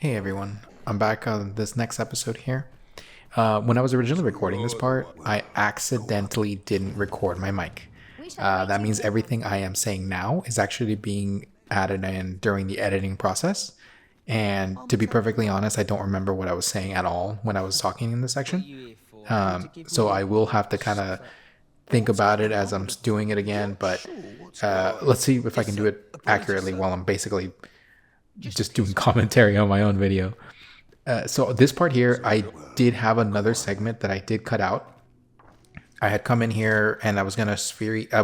Hey everyone, I'm back on this next episode here. When I was originally recording this part, I accidentally didn't record my mic. That means everything I am saying now is actually being added in during the editing process. And to be perfectly honest, I don't remember what I was saying at all when I was talking in this section. So I will have to kind of think about it as I'm doing it again. But let's see if I can do it accurately while I'm basically just doing commentary on my own video. So this part here, I did have another segment that I did cut out. I had come in here and I was gonna free. I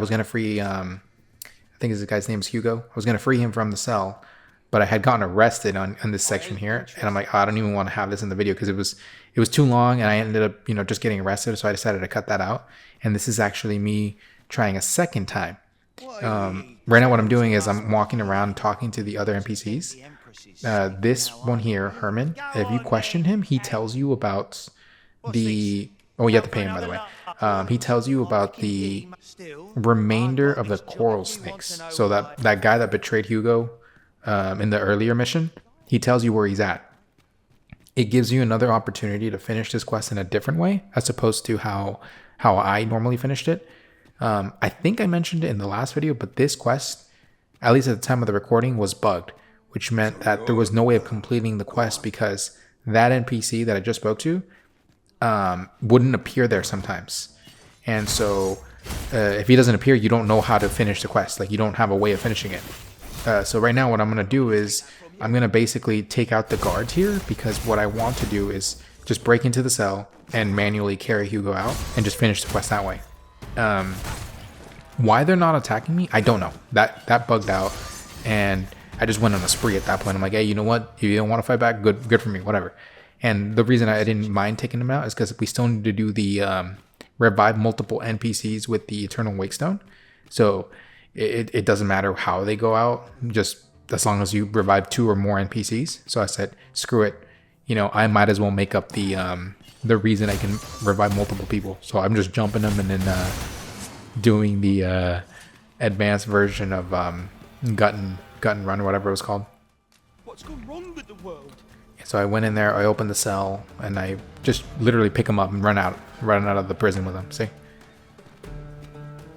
think his guy's name is Hugo. I was gonna free him from the cell, but I had gotten arrested on this section here, and I'm like, oh, I don't even want to have this in the video because it was too long, and I ended up just getting arrested. So I decided to cut that out. And this is actually me trying a second time. Right now, what I'm doing is I'm walking around talking to the other NPCs. This one here, Herman, if you question him, he tells you about the. Oh, you have to pay him, by the way. He tells you about the remainder of the coral snakes. So that guy that betrayed Hugo in the earlier mission, he tells you where he's at. It gives you another opportunity to finish this quest in a different way, as opposed to how I normally finished it. I think I mentioned it in the last video, but this quest, at least at the time of the recording, was bugged, which meant that there was no way of completing the quest because that NPC that I just spoke to wouldn't appear there sometimes. And so if he doesn't appear, you don't know how to finish the quest. Like, you don't have a way of finishing it. So right now what I'm going to do is I'm going to basically take out the guards here, because what I want to do is just break into the cell and manually carry Hugo out and just finish the quest that way. Why they're not attacking me, I don't know. That bugged out, and I just went on a spree at that point. I'm like, hey, you know what? If you don't want to fight back, good for me, whatever. And the reason I didn't mind taking them out is because we still need to do the revive multiple NPCs with the Eternal Wakestone. So it doesn't matter how they go out, just as long as you revive 2 or more NPCs. So I said, screw it. I might as well make up the reason I can revive multiple people. So I'm just jumping them and then doing the advanced version of gut and run or whatever it was called. What's gone wrong with the world? So I went in there, I opened the cell, and I just literally pick them up and run out of the prison with them. See?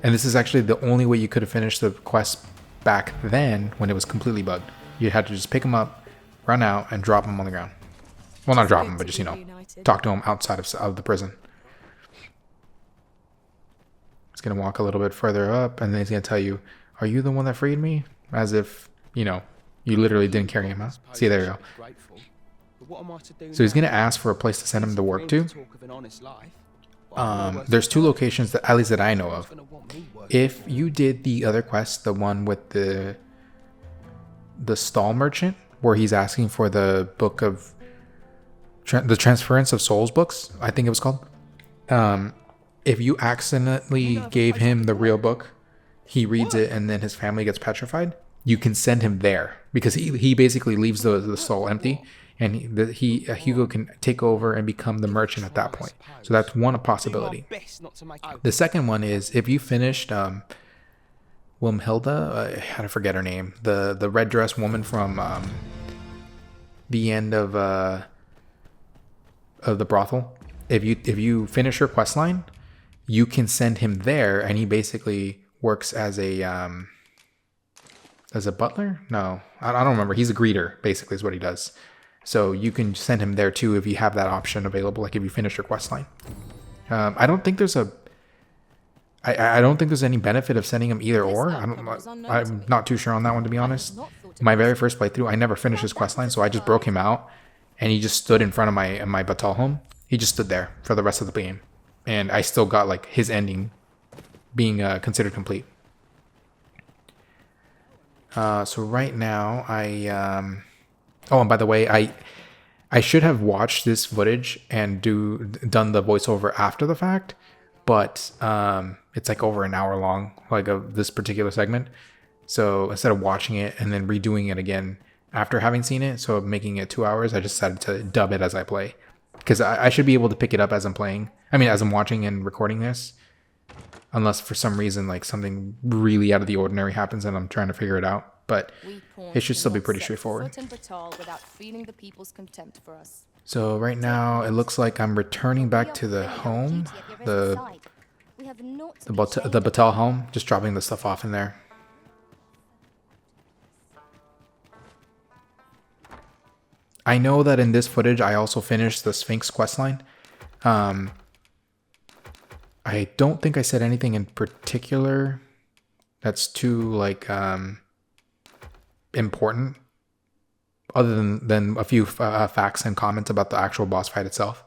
And this is actually the only way you could have finished the quest back then when it was completely bugged. You had to just pick them up, run out, and drop them on the ground. Well, not drop them, but just, talk to them outside of the prison. He's going to walk a little bit further up, and then he's going to tell you, are you the one that freed me? As if, you literally didn't carry him out. See, there you go. So he's going to ask for a place to send him to work to. There's 2 locations that, at least that I know of. If you did the other quest, the one with the stall merchant, where he's asking for the book of the Transference of Souls books, I think it was called. If you accidentally gave him the real book, he reads it, and then his family gets petrified, you can send him there, because he basically leaves the stall empty, and Hugo can take over and become the merchant at that point. So that's one possibility. The second one is if you finished Wilmhilda, I had to forget her name, the red dress woman from the end of the brothel. If you finish her quest line, you can send him there, and he basically works as a butler. No, I don't remember. He's a greeter, basically, is what he does. So you can send him there too if you have that option available. Like if you finish your quest line. I don't think there's any benefit of sending him either or. I'm not too sure on that one, to be honest. My very first playthrough, I never finished his quest line, so I just broke him out, and he just stood in front of my Batal home. He just stood there for the rest of the game, and I still got like his ending being considered complete. So right now oh, and by the way, I should have watched this footage and done the voiceover after the fact, but it's like over an hour long, like of this particular segment. So instead of watching it and then redoing it again after having seen it, so making it 2 hours, I just decided to dub it as I play, because I should be able to pick it up as I'm playing. I mean, as I'm watching and recording this, unless for some reason like something really out of the ordinary happens and I'm trying to figure it out. but We pawns it should still be cannot pretty set straightforward. foot in Batal without feeling the people's contempt for us. So right now it looks like I'm returning back to the home, the Batal home, just dropping the stuff off in there. I know that in this footage I also finished the Sphinx questline. I don't think I said anything in particular that's too like important, other than a few facts and comments about the actual boss fight itself.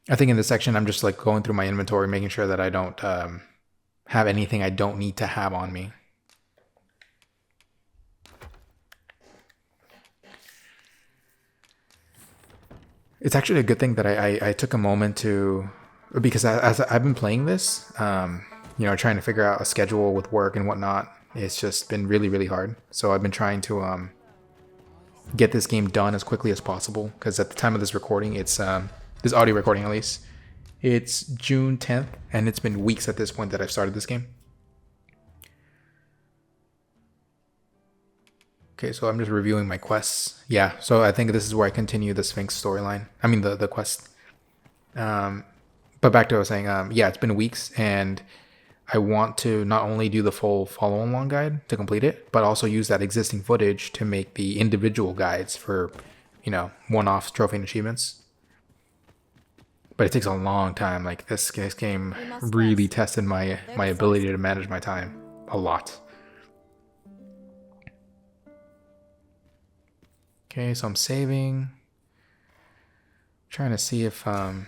I think in this section I'm just like going through my inventory, making sure that I don't have anything I don't need to have on me. It's actually a good thing that I took a moment to, because as I've been playing this, you know, trying to figure out a schedule with work and whatnot, it's just been really, really hard. So I've been trying to get this game done as quickly as possible, because at the time of this recording, it's this audio recording at least, it's June 10th, and it's been weeks at this point that I've started this game. Okay, so I'm just reviewing my quests. Yeah, so I think this is where I continue the Sphinx storyline. I mean, the quest. But back to what I was saying, yeah, it's been weeks, and I want to not only do the full follow-along guide to complete it, but also use that existing footage to make the individual guides for, you know, one-off trophy and achievements. But it takes a long time. Like, this game really tested my ability to manage my time a lot. Okay, so I'm saving. Trying to see if I'm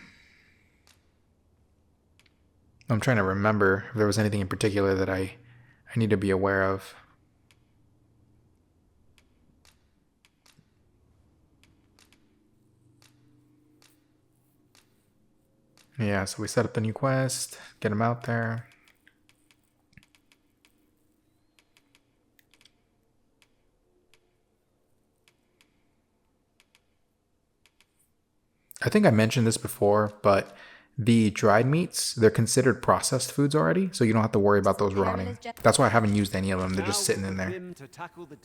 trying to remember if there was anything in particular that I need to be aware of. Yeah, so we set up the new quest, get them out there. I think I mentioned this before, but the dried meats, they're considered processed foods already, so you don't have to worry about those rotting. That's why I haven't used any of them. They're just sitting in there.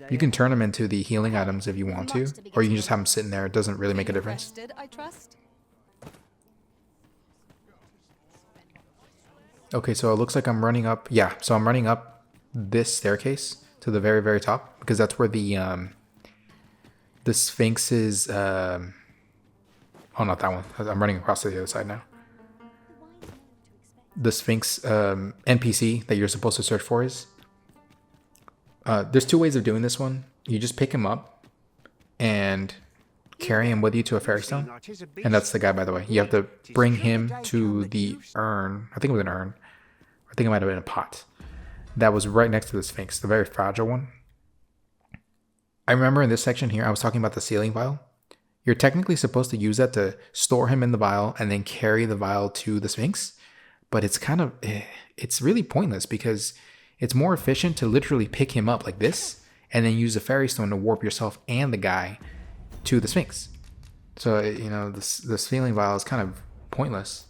You can turn them into the healing items if you want to, or you can just have them sitting there. It doesn't really make a difference. Okay, so it looks like I'm running up. Yeah, so I'm running up this staircase to the very, very top, because that's where the Sphinx is. Oh, not that one. I'm running across to the other side now. The Sphinx NPC that you're supposed to search for is. There's two ways of doing this one. You just pick him up and carry him with you to a fairy stone. And that's the guy, by the way. You have to bring him to the urn. I think it was an urn. I think it might have been a pot. That was right next to the Sphinx, the very fragile one. I remember in this section here, I was talking about the sealing vial. You're technically supposed to use that to store him in the vial and then carry the vial to the Sphinx. But it's kind of, it's really pointless, because it's more efficient to literally pick him up like this and then use a fairy stone to warp yourself and the guy to the Sphinx. So, you know, this sealing vial is kind of pointless.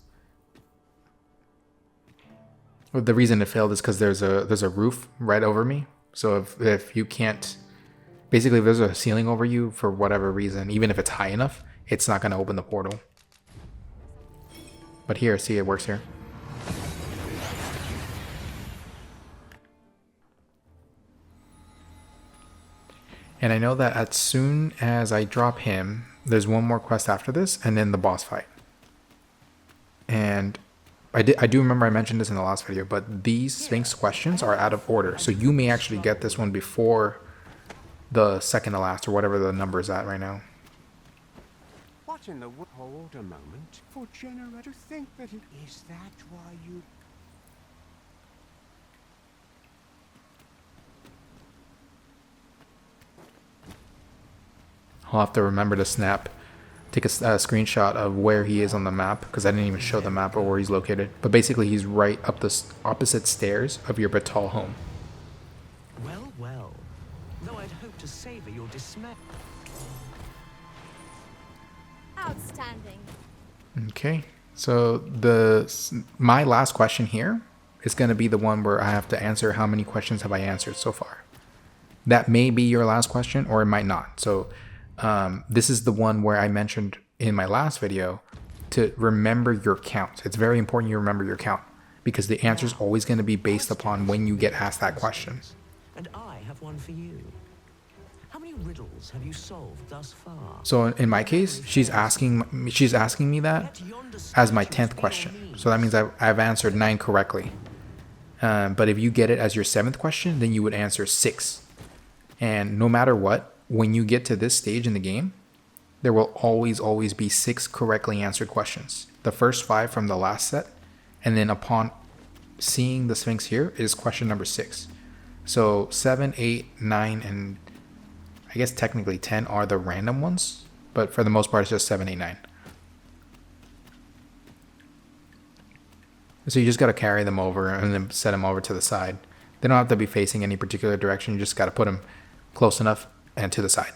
The reason it failed is because there's a roof right over me. So if you can't, basically if there's a ceiling over you for whatever reason, even if it's high enough, it's not going to open the portal. But here, see, it works here. And I know that as soon as I drop him, there's one more quest after this, and then the boss fight. And I do remember I mentioned this in the last video, but these Sphinx questions are out of order. So you may actually get this one before the second to last, or whatever the number is at right now. What in the world? Hold a moment. For Jenna to think that it is that why you... I'll have to remember to take a screenshot of where he is on the map, because I didn't even show the map or where he's located. But basically, he's right up the opposite stairs of your Batal home. Well, well. Though I'd hoped to savor your dismay. Outstanding. Okay, so my last question here is going to be the one where I have to answer how many questions have I answered so far. That may be your last question, or it might not. So this is the one where I mentioned in my last video to remember your count. It's very important you remember your count, because the answer is always going to be based upon when you get asked that question. And I have one for you. How many riddles have you solved thus far? So in my case, she's asking me that as my 10th question. So that means I've answered 9 correctly. But if you get it as your 7th question, then you would answer 6. And no matter what, when you get to this stage in the game, there will always be 6 correctly answered questions. The first 5 from the last set, and then upon seeing the Sphinx here is question number 6. So 7, 8, 9, and I guess technically 10 are the random ones, but for the most part it's just 7, 8, 9. So you just got to carry them over and then set them over to the side. They don't have to be facing any particular direction. You just got to put them close enough and to the side.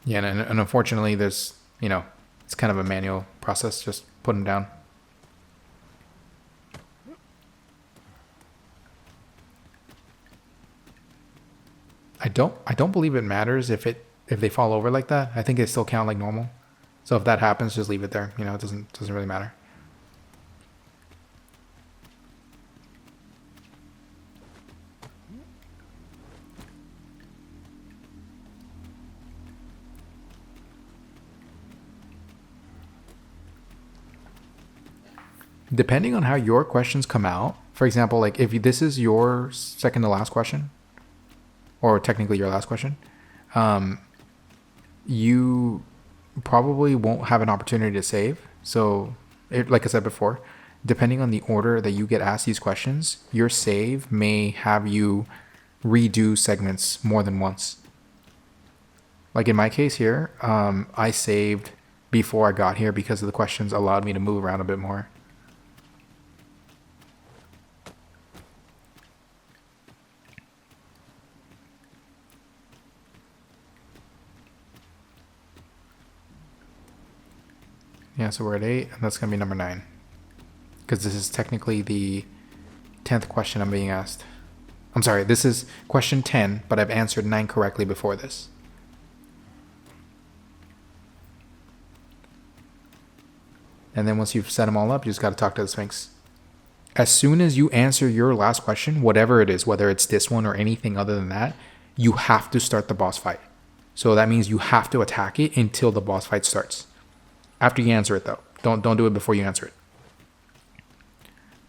Yeah, and unfortunately there's, it's kind of a manual process, just put them down. I don't believe it matters if they fall over like that. I think they still count like normal. So if that happens, just leave it there. It doesn't really matter. Depending on how your questions come out, for example, like if this is your second to last question, or technically your last question, you probably won't have an opportunity to save. So like I said before, depending on the order that you get asked these questions, your save may have you redo segments more than once. Like in my case here, I saved before I got here because of the questions allowed me to move around a bit more. Yeah, so we're at 8, and that's going to be number 9. Because this is technically the 10th question I'm being asked. I'm sorry, this is question 10, but I've answered 9 correctly before this. And then once you've set them all up, you just got to talk to the Sphinx. As soon as you answer your last question, whatever it is, whether it's this one or anything other than that, you have to start the boss fight. So that means you have to attack it until the boss fight starts. After you answer it, though. Don't do it before you answer it.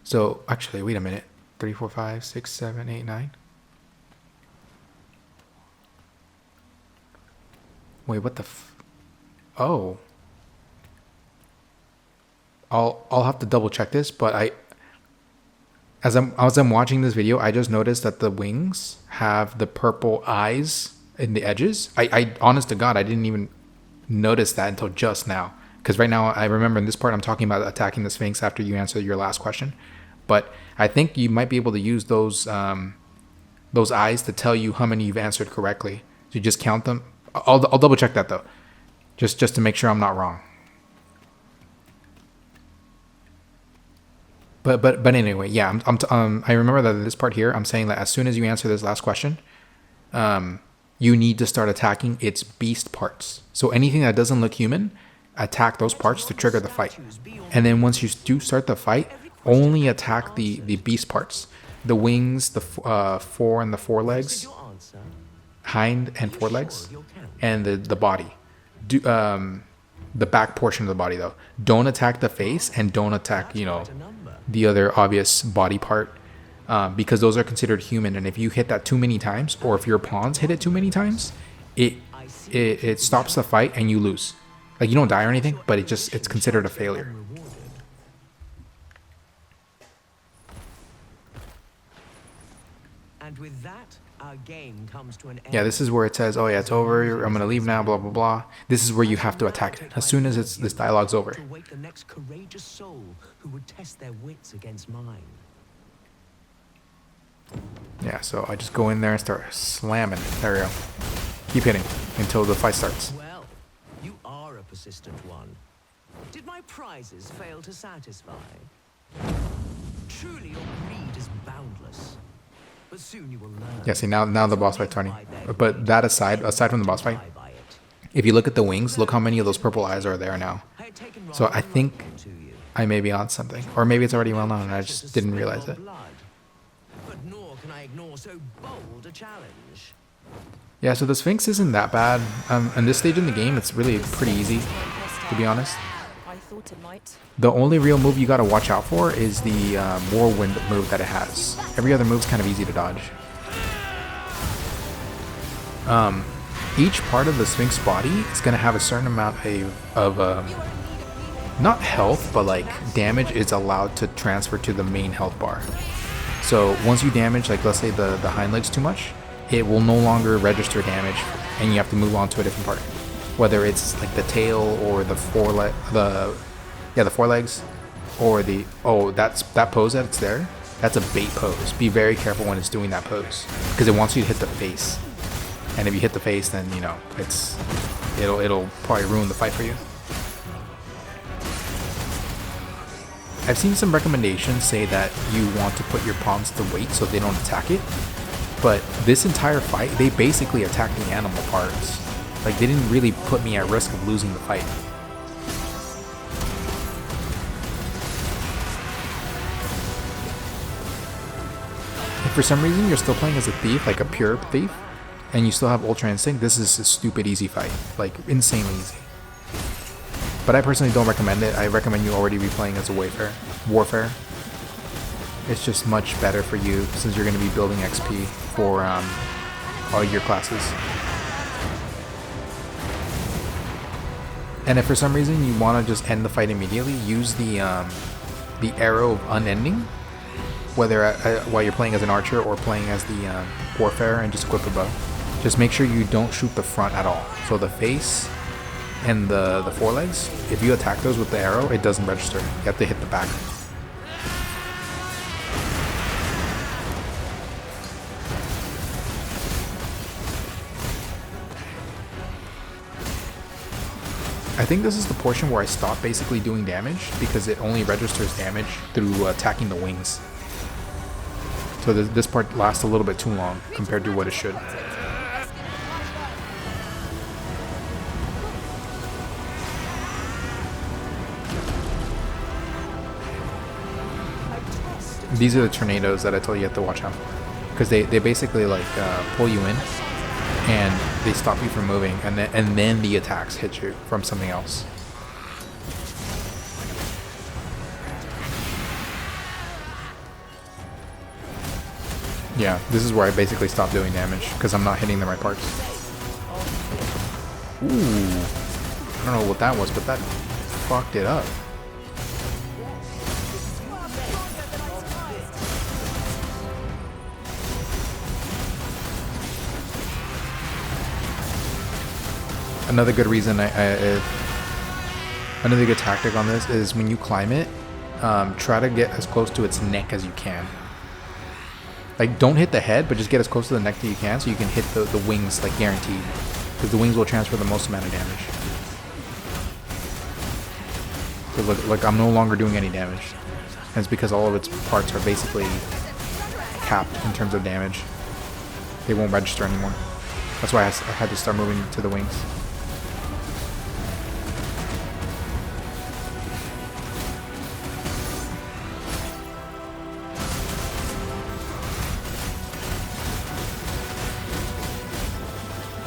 So, actually, wait a minute. 3, 4, 5, 6, 7, 8, 9. Wait, what the Oh. I'll have to double check this, but as I'm watching this video, I just noticed that the wings have the purple eyes in the edges. I honest to God, I didn't even notice that until just now. Because right now, I remember in this part, I'm talking about attacking the Sphinx after you answer your last question. But I think you might be able to use those eyes to tell you how many you've answered correctly. So you just count them. I'll double check that though, just to make sure I'm not wrong. But anyway, yeah, I remember that in this part here, I'm saying that as soon as you answer this last question, you need to start attacking its beast parts. So anything that doesn't look human, attack those parts to trigger the fight. And then once you do start the fight, only attack the beast parts. The wings, the fore and the forelegs, hind and forelegs, and the body. The back portion of the body though. Don't attack the face and don't attack, the other obvious body part, because those are considered human. And if you hit that too many times, or if your pawns hit it too many times, it stops the fight and you lose. Like, you don't die or anything, but it's considered a failure. And with that, our game comes to an end. Yeah, this is where it says, oh yeah, it's over, I'm gonna leave now, blah blah blah. This is where you have to attack it as soon as this dialogue's over. To await the next courageous soul who would test their wits against mine. Yeah, so I just go in there and start slamming. There we go. Keep hitting until the fight starts. Well, you are a persistent one. Did my prizes fail to satisfy? Truly, your greed is boundless. But soon you will learn. Yeah, see, now the boss fight's starting. But that aside from the boss fight, if you look at the wings, look how many of those purple eyes are there now. So I think I may be on something. Or maybe it's already well known and I just didn't realize it. But nor can I ignore so bold a challenge. Yeah, so the Sphinx isn't that bad. In this stage in the game, it's really pretty easy, to be honest. I thought it might. The only real move you gotta watch out for is the whirlwind move that it has. Every other move's kind of easy to dodge. Each part of the Sphinx body is gonna have a certain amount of not health, but like damage is allowed to transfer to the main health bar. So once you damage, like let's say the hind legs too much, it will no longer register damage, and you have to move on to a different part. Whether it's like the tail or the forelegs, or that pose that's there, that's a bait pose. Be very careful when it's doing that pose because it wants you to hit the face, and if you hit the face, then you know it'll probably ruin the fight for you. I've seen some recommendations say that you want to put your pawns to wait so they don't attack it, but this entire fight they basically attack the animal parts. Like, they didn't really put me at risk of losing the fight. If for some reason you're still playing as a thief, like a pure thief, and you still have Ultra Instinct, this is a stupid easy fight. Like, insanely easy. But I personally don't recommend it. I recommend you already be playing as a Warfare. It's just much better for you since you're going to be building XP for all your classes. And if for some reason you want to just end the fight immediately, use the arrow of unending, whether while you're playing as an archer or playing as the Warfare, and just equip a bow. Just make sure you don't shoot the front at all. So the face and the forelegs, if you attack those with the arrow, it doesn't register. You have to hit the back. I think this is the portion where I stop basically doing damage because it only registers damage through attacking the wings. So this part lasts a little bit too long compared to what it should. These are the tornadoes that I told you have to watch out for. Because they basically like pull you in and they stop you from moving, and then the attacks hit you from something else. Yeah, this is where I basically stop doing damage because I'm not hitting the right parts. Ooh, I don't know what that was, but that fucked it up. Another good reason another good tactic on this is when you climb it, try to get as close to its neck as you can. Like, don't hit the head, but just get as close to the neck that you can so you can hit the wings, like, guaranteed. Because the wings will transfer the most amount of damage. So look, I'm no longer doing any damage. And it's because all of its parts are basically capped in terms of damage. They won't register anymore. That's why I had to start moving to the wings.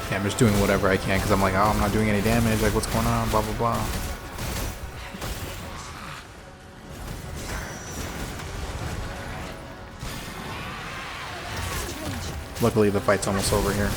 I'm just doing whatever I can because I'm like, oh, I'm not doing any damage, like what's going on, blah blah blah. Luckily the fight's almost over here.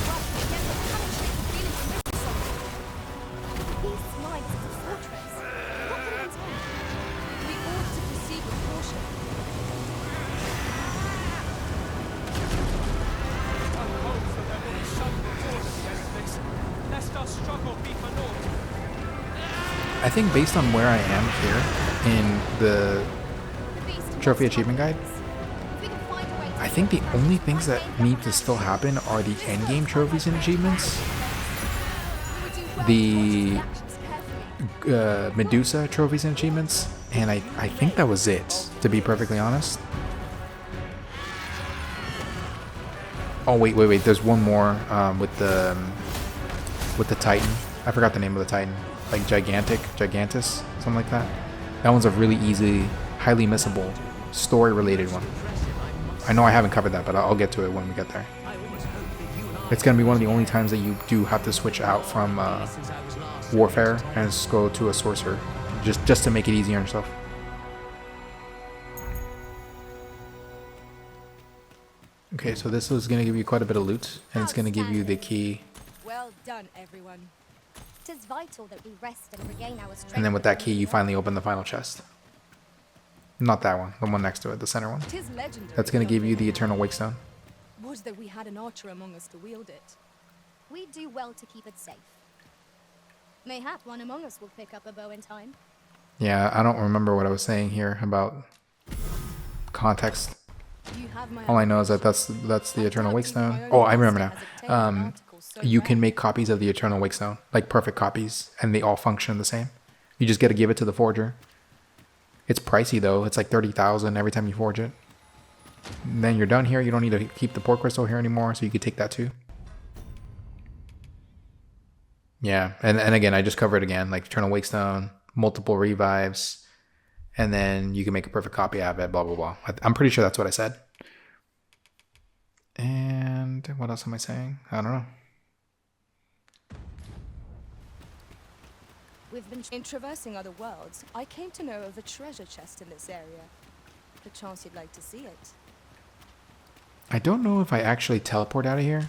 I think based on where I am here in the trophy achievement guide, I think the only things that need to still happen are the endgame trophies and achievements, the Medusa trophies and achievements, and I think that was it, to be perfectly honest. Oh wait, there's one more with the Titan. I forgot the name of the Titan, like Gigantus, something like that. That one's a really easy, highly missable, story-related one. I know I haven't covered that, but I'll get to it when we get there. It's gonna be one of the only times that you do have to switch out from warfare and just go to a sorcerer, just to make it easier on yourself. Okay, so this is gonna give you quite a bit of loot, and it's gonna give you the key. Well done, everyone. It is vital that we rest and regain our strength. And then with that key, you finally open the final chest. Not that one, the one next to it, the center one. 'Tis legendary. That's gonna give you the Eternal Wakestone. Would that we had an archer among us to wield it. We do well to keep it safe. Mayhap one among us will pick up a bow in time. Yeah, I don't remember what I was saying here about context. You have my All I know is that that's the Eternal Wakestone. Oh, I remember now. You can make copies of the Eternal Wakestone, like perfect copies, and they all function the same. You just got to give it to the forger. It's pricey though. It's like 30,000 every time you forge it. And then you're done here. You don't need to keep the port crystal here anymore, so you could take that too. Yeah, and again, I just covered it again, like Eternal Wakestone, multiple revives, and then you can make a perfect copy of it, blah, blah, blah. I'm pretty sure that's what I said. And what else am I saying? I don't know. We've been in traversing other worlds. I came to know of a treasure chest in this area. The chance you'd like to see it. I don't know if I actually teleport out of here.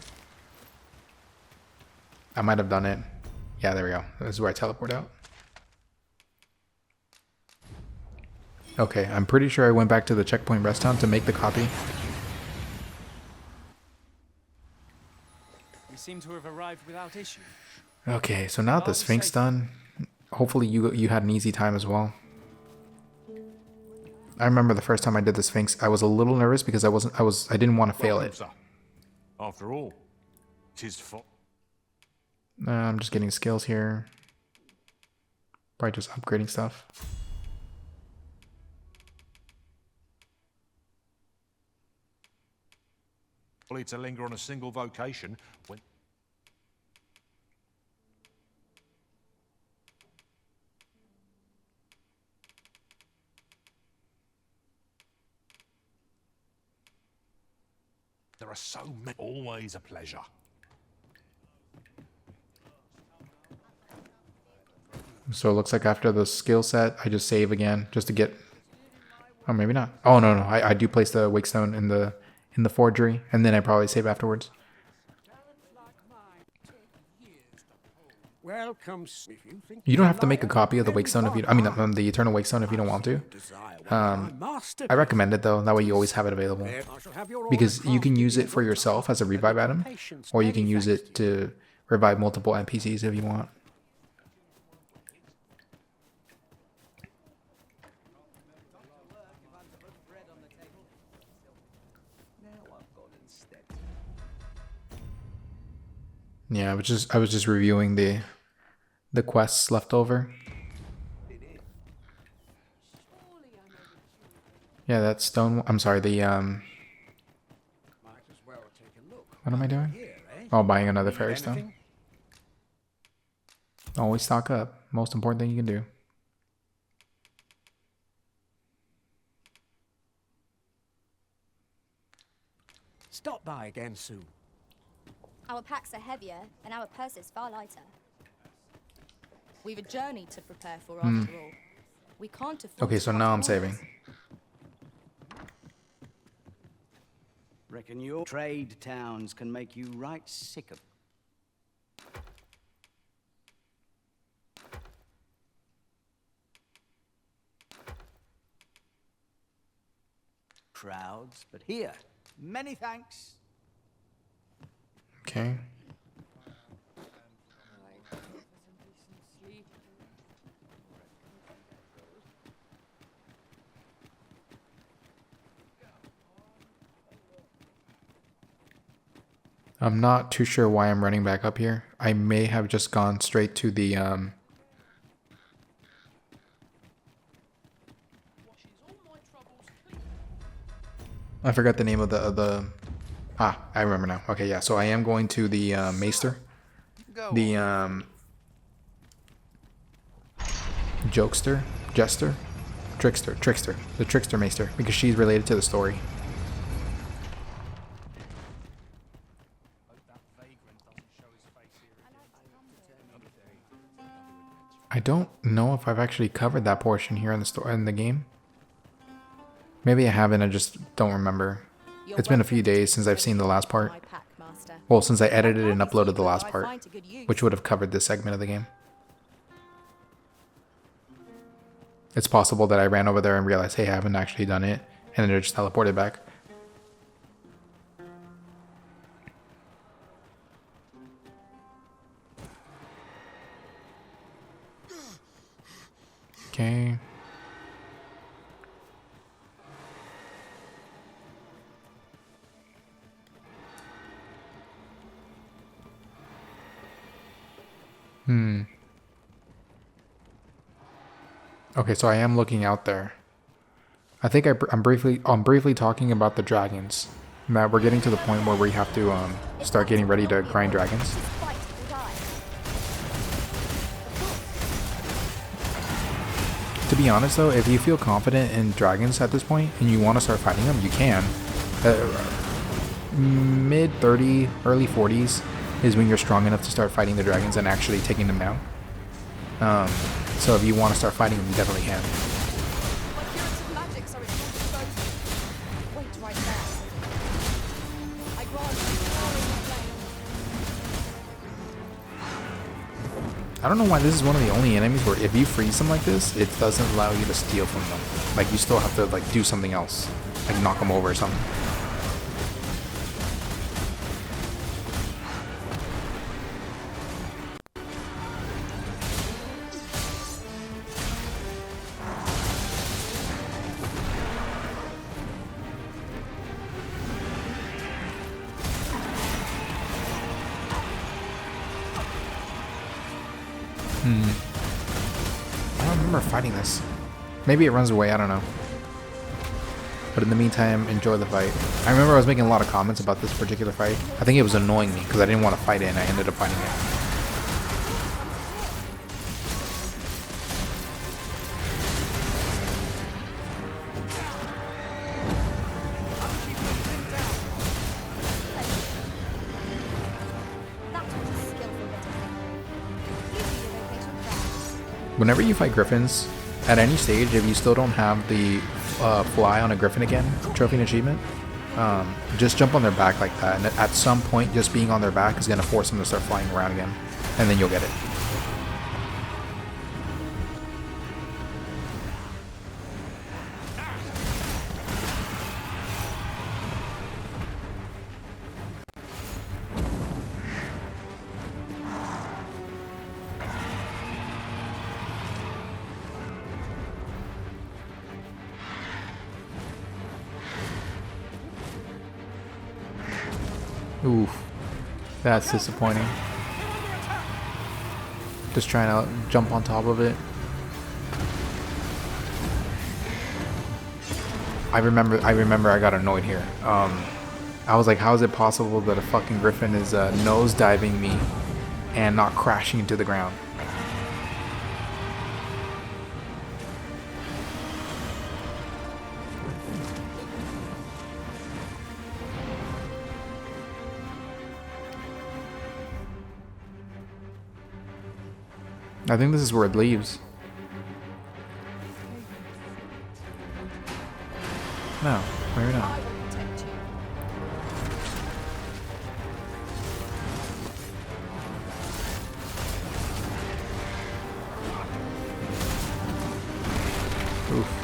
I might have done it. Yeah, there we go. This is where I teleport out. Okay, I'm pretty sure I went back to the checkpoint rest town to make the copy. We seem to have arrived without issue. Okay, so now that the Sphinx done, hopefully you had an easy time as well. I remember the first time I did the Sphinx, I was a little nervous because I didn't want to fail it. After all, 'tis for... I'm just getting skills here. Probably just upgrading stuff. Only to linger on a single vocation when... There are so many... Always a pleasure. So it looks like after the skill set, I just save again just to get... Oh, maybe not. Oh, no. I do place the Wakestone in the forgery, and then I probably save afterwards. Welcome. You don't have to make a copy of the Wakestone if you... I mean, the Eternal Wakestone if you don't want to. I recommend it, though. That way you always have it available. Because you can use it for yourself as a revive item, or you can use it to revive multiple NPCs if you want. Yeah, I was just reviewing the quests left over. Yeah, that stone. I'm sorry. What am I doing? Oh, buying another fairy stone. Always stock up. Most important thing you can do. Stop by again soon. Our packs are heavier and our purses far lighter. We've a journey to prepare for after all. We can't afford Okay, to so cut now I'm corners. saving. Reckon your trade towns can make you right sick of... crowds, but here, many thanks. Okay. I'm not too sure why I'm running back up here. I may have just gone straight to the I forgot the name of the. Ah, I remember now. Okay, yeah. So I am going to the Maester, the jokester, jester, trickster, the trickster Maester, because she's related to the story. I don't know if I've actually covered that portion here in the store in the game. Maybe I haven't. I just don't remember. It's been a few days since I've seen the last part. Well, since I edited and uploaded the last part, which would have covered this segment of the game. It's possible that I ran over there and realized, hey, I haven't actually done it, and then it just teleported back. Okay. Okay, so I am looking out there. I think I'm briefly talking about the dragons. That we're getting to the point where we have to start getting ready to grind dragons. To be honest though, if you feel confident in dragons at this point and you want to start fighting them, you can. Mid 30, early 40s is when you're strong enough to start fighting the dragons and actually taking them down. So if you want to start fighting them, you definitely can. I don't know why this is one of the only enemies where if you freeze them like this, it doesn't allow you to steal from them. Like you still have to like do something else, like knock them over or something. I don't remember fighting this. Maybe it runs away, I don't know. But in the meantime, enjoy the fight. I remember I was making a lot of comments about this particular fight. I think it was annoying me because I didn't want to fight it and I ended up fighting it. Whenever you fight griffins, at any stage, if you still don't have the fly on a griffin again, trophy and achievement, just jump on their back like that. And at some point, just being on their back is going to force them to start flying around again. And then you'll get it. Oof, that's disappointing. Just trying to jump on top of it. I remember I got annoyed here. I was like, how is it possible that a fucking griffin is nose diving me and not crashing into the ground? I think this is where it leaves. No, maybe not. Oof.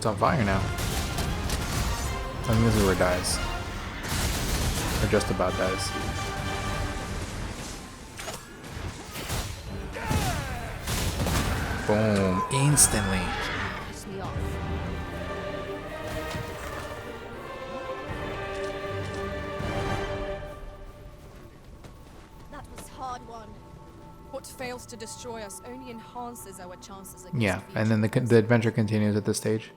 it's on fire now. I think this is where it dies. Or just about dies. Boom. Instantly. Piss me off. That was hard one. What fails to destroy us only enhances our chances against Yeah, future and then the adventure continues at this stage.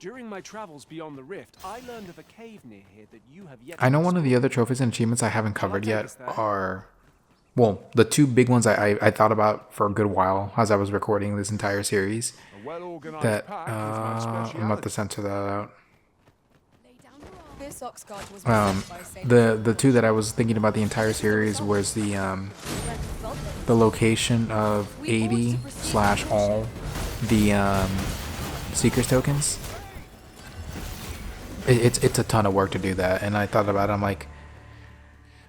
During my travels beyond the rift, I learned of a cave near here that you have yet I know to one of the explore. other trophies and achievements I haven't covered take yet us there? are, well, the two big ones I thought about for a good while as I was recording this entire series. A well-organised That pack is my speciality. I'm about to censor that out. This Oxguard was beset by Saint The two that I was thinking about the entire series was the location of 80/all the Seekers tokens. It's a ton of work to do that, and I thought about it, I'm like,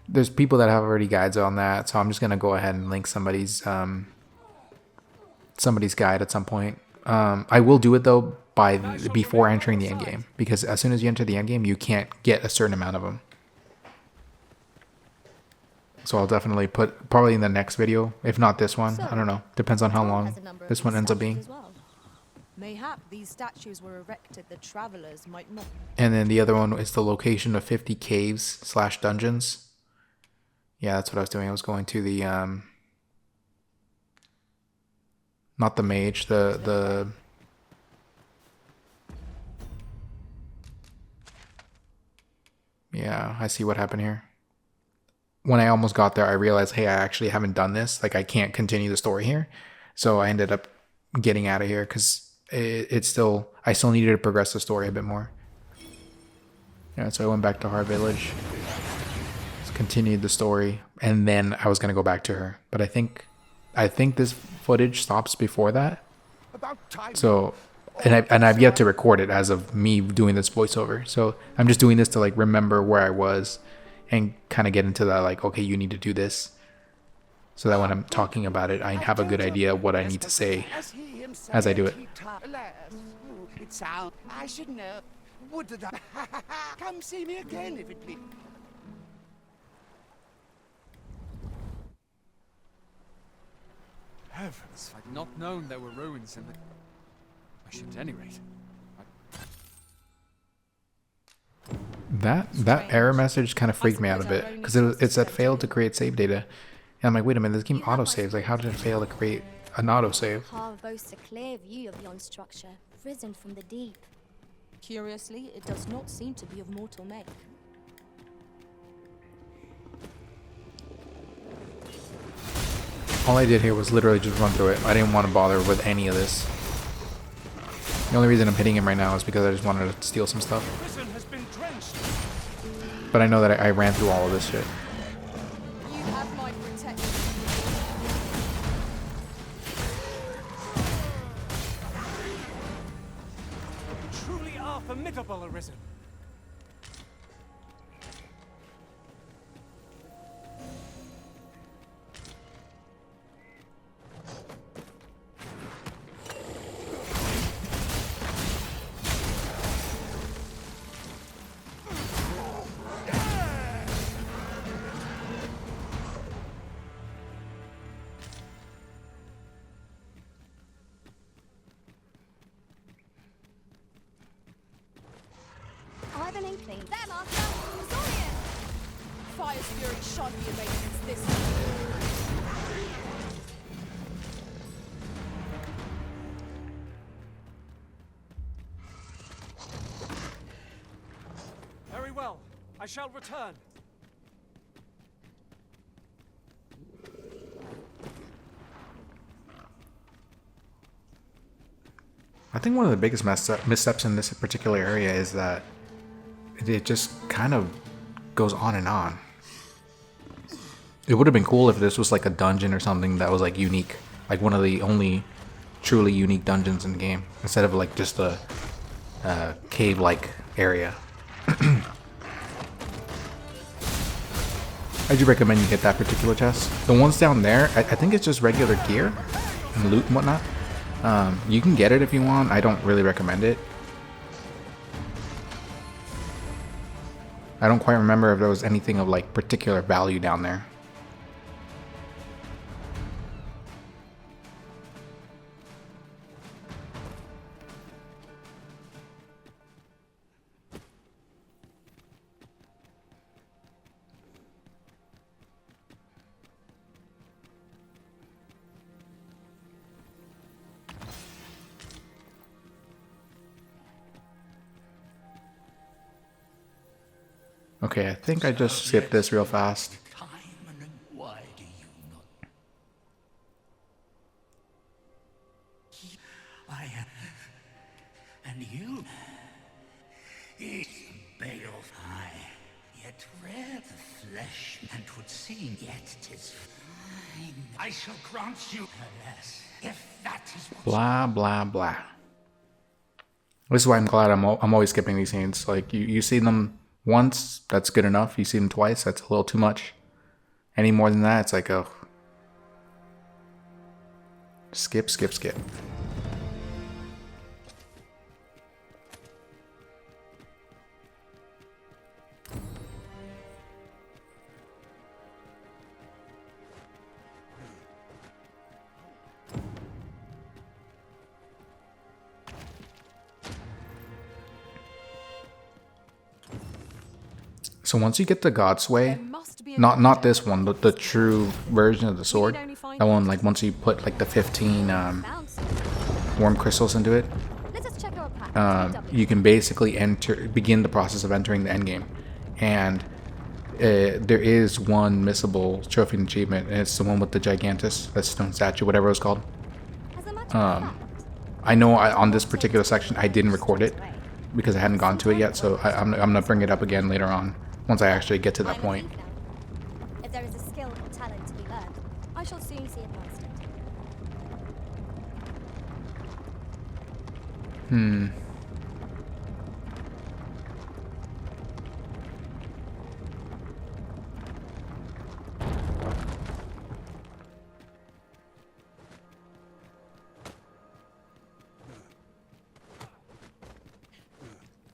there's people that have already guides on that, so I'm just gonna go ahead and link somebody's guide at some point. I will do it though before entering the end game, because as soon as you enter the end game, you can't get a certain amount of them. So I'll definitely put probably in the next video, if not this one. I don't know. Depends on how long this one ends up being. Mayhap these statues were erected that travelers might not. And then the other one is the location of 50 caves/dungeons. Yeah, that's what I was doing. I was going to the not the mage, the yeah, I see what happened here. When I almost got there, I realized, hey, I actually haven't done this. Like, I can't continue the story here. So I ended up getting out of here because I still needed to progress the story a bit more. Yeah, so I went back to Har Village, continued the story, and then I was gonna go back to her. But I think this footage stops before that. About time. So, and I've yet to record it as of me doing this voiceover. So I'm just doing this to like remember where I was and kind of get into that, like, okay, you need to do this, so that when I'm talking about it, I have a good idea of what I need to say as I do it. It sounds. I should know. Would that come see me again if it please? Heavens, I'd not known there were ruins in the... I should at any rate. That error message kind of freaked me out a bit, because it said failed to create save data, and I'm like, wait a minute, this game autosaves. Like, how did it fail to create an autosave? Har boasts a clear view of yon structure, risen from the deep. Curiously, it does not seem to be of mortal make. All I did here was literally just run through it. I didn't want to bother with any of this. The only reason I'm hitting him right now is because I just wanted to steal some stuff. Prison has been drenched. But I know that I ran through all of this shit. You have my protection. Truly are formidable, Arisen. I have an inkling. There, Master! Zorian! Fire's fury shan't be abated against this. Very well. I shall return. I think one of the biggest missteps in this particular area is that it just kind of goes on and on. It would have been cool if this was like a dungeon or something that was like unique, like one of the only truly unique dungeons in the game, instead of like just a cave-like area. I do recommend you get that particular chest. The ones down there, I think it's just regular gear and loot and whatnot. You can get it if you want. I don't really recommend it. I don't quite remember if there was anything of like particular value down there. Okay, I think I just skipped this real fast. Time and why do you not? I and you is Bale's eye, yet rare the flesh, and would seem yet 'tis fine. I shall grant you, alas, if that is what Blah, blah, blah. This is why I'm glad I'm always skipping these scenes. Like, you see them once, that's good enough. You see them twice, that's a little too much. Any more than that, it's like, oh. Skip, skip, skip. So once you get the God's Way, not this one, the true version of the sword, that one, like once you put like the 15 worm crystals into it, Let us check our pack. you can basically begin the process of entering the endgame. And there is one missable trophy and achievement, and it's the one with the Gigantus, that stone statue, whatever it was called. As a matter of fact, I know on this particular section I didn't record it because I hadn't gone to it yet, so I'm gonna bring it up again later on once I actually get to that I'm a point. thief now. If there is a skill or talent to be learned, I shall soon see it mastered.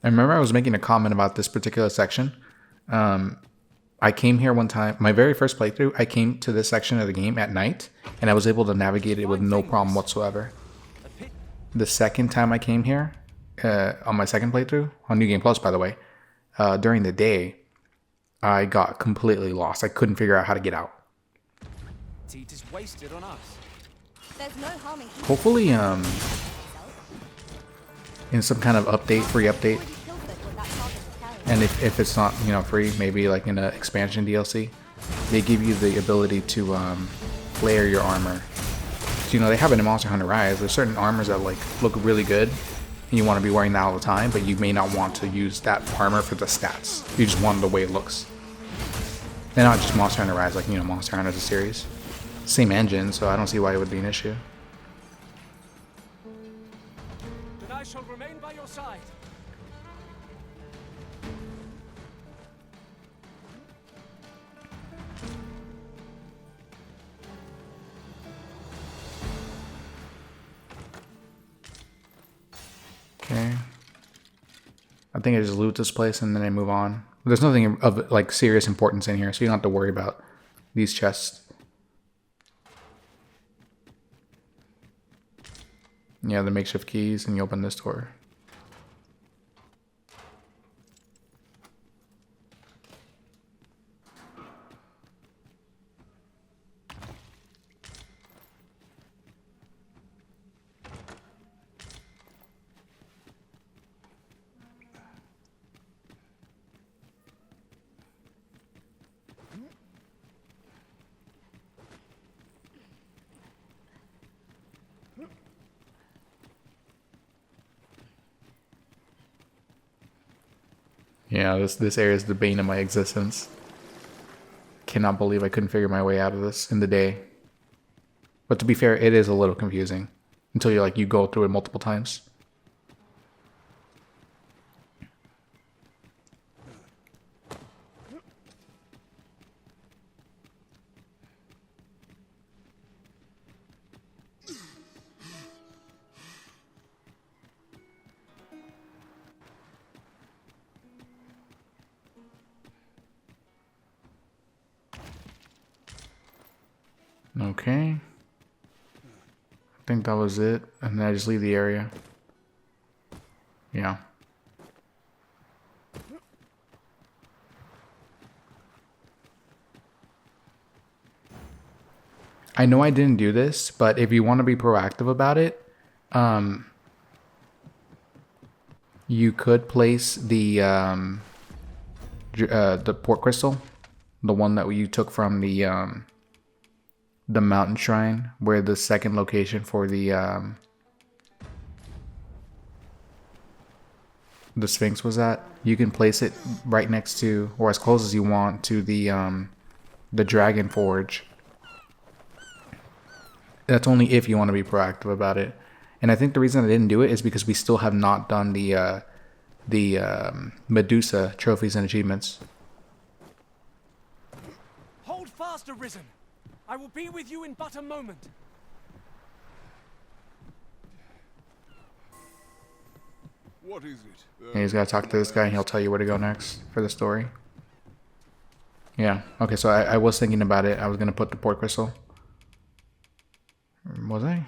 I remember I was making a comment about this particular section. I came here one time, my very first playthrough, I came to this section of the game at night, and I was able to navigate it with no problem whatsoever. The second time I came here, on my second playthrough, on New Game Plus by the way, during the day, I got completely lost. I couldn't figure out how to get out. Heat is wasted on us. There's no harm in keeping Hopefully, in some kind of update, free update, already pilfered what that target was carrying. and if it's not, you know, free, maybe like in an expansion DLC, they give you the ability to layer your armor. So, you know, they have it in Monster Hunter Rise. There's certain armors that like look really good, and you want to be wearing that all the time, but you may not want to use that armor for the stats. You just want the way it looks. And not just Monster Hunter Rise, like, you know, Monster Hunter as a series. Same engine, so I don't see why it would be an issue. Then I shall remain by your side. Okay. I think I just loot this place and then I move on. There's nothing of like serious importance in here, so you don't have to worry about these chests. Yeah, the makeshift keys, and you open this door. Yeah, this area is the bane of my existence. Cannot believe I couldn't figure my way out of this in the day. But to be fair, it is a little confusing until you go through it multiple times. Okay. I think that was it. And then I just leave the area. Yeah. I know I didn't do this, but if you want to be proactive about it, you could place the port crystal, the one that you took from the mountain shrine, where the second location for the Sphinx was at. You can place it right next to, or as close as you want to the Dragon Forge. That's only if you want to be proactive about it. And I think the reason I didn't do it is because we still have not done the Medusa trophies and achievements. Hold fast, Arisen. I will be with you in but a moment. What is it? Yeah, he's got to talk to this guy and he'll tell you where to go next for the story. Yeah, okay, so I was thinking about it. I was going to put the port crystal. Was I?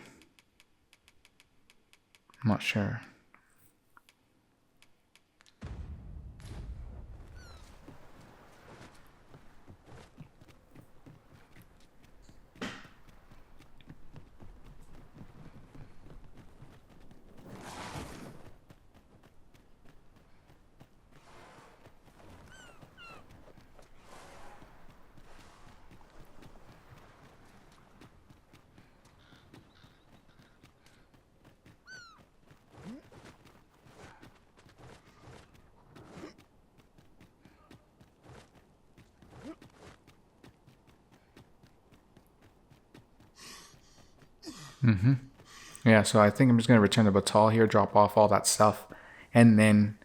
I'm not sure. Yeah, so I think I'm just going to return to Batal here, drop off all that stuff, and then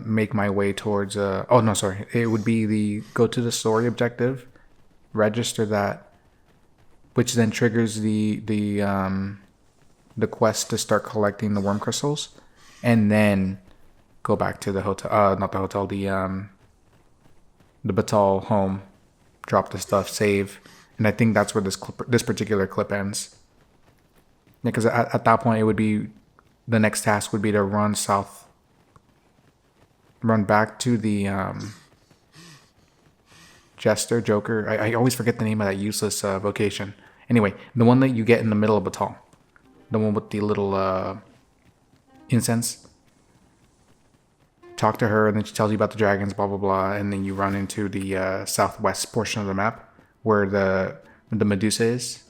make my way towards... oh, no, sorry. It would be the go to the story objective, register that, which then triggers the quest to start collecting the worm crystals, and then go back to the hotel... not the hotel, the Batal home, drop the stuff, save, and I think that's where this particular clip ends. Yeah, because at that point, it would be the next task would be to run south, run back to the Joker. I always forget the name of that useless vocation. Anyway, the one that you get in the middle of Batal, the one with the little incense. Talk to her, and then she tells you about the dragons, blah blah blah, and then you run into the southwest portion of the map where the Medusa is.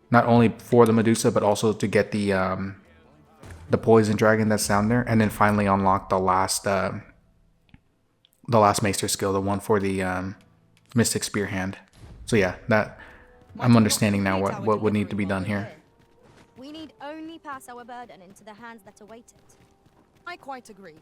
Not only for the Medusa, but also to get the poison dragon that's down there, and then finally unlock the last Maester skill, the one for the Mystic Spear Hand. So yeah, that I'm understanding now what would need to be done here. We need only pass our burden into the hands that await it. I quite agree.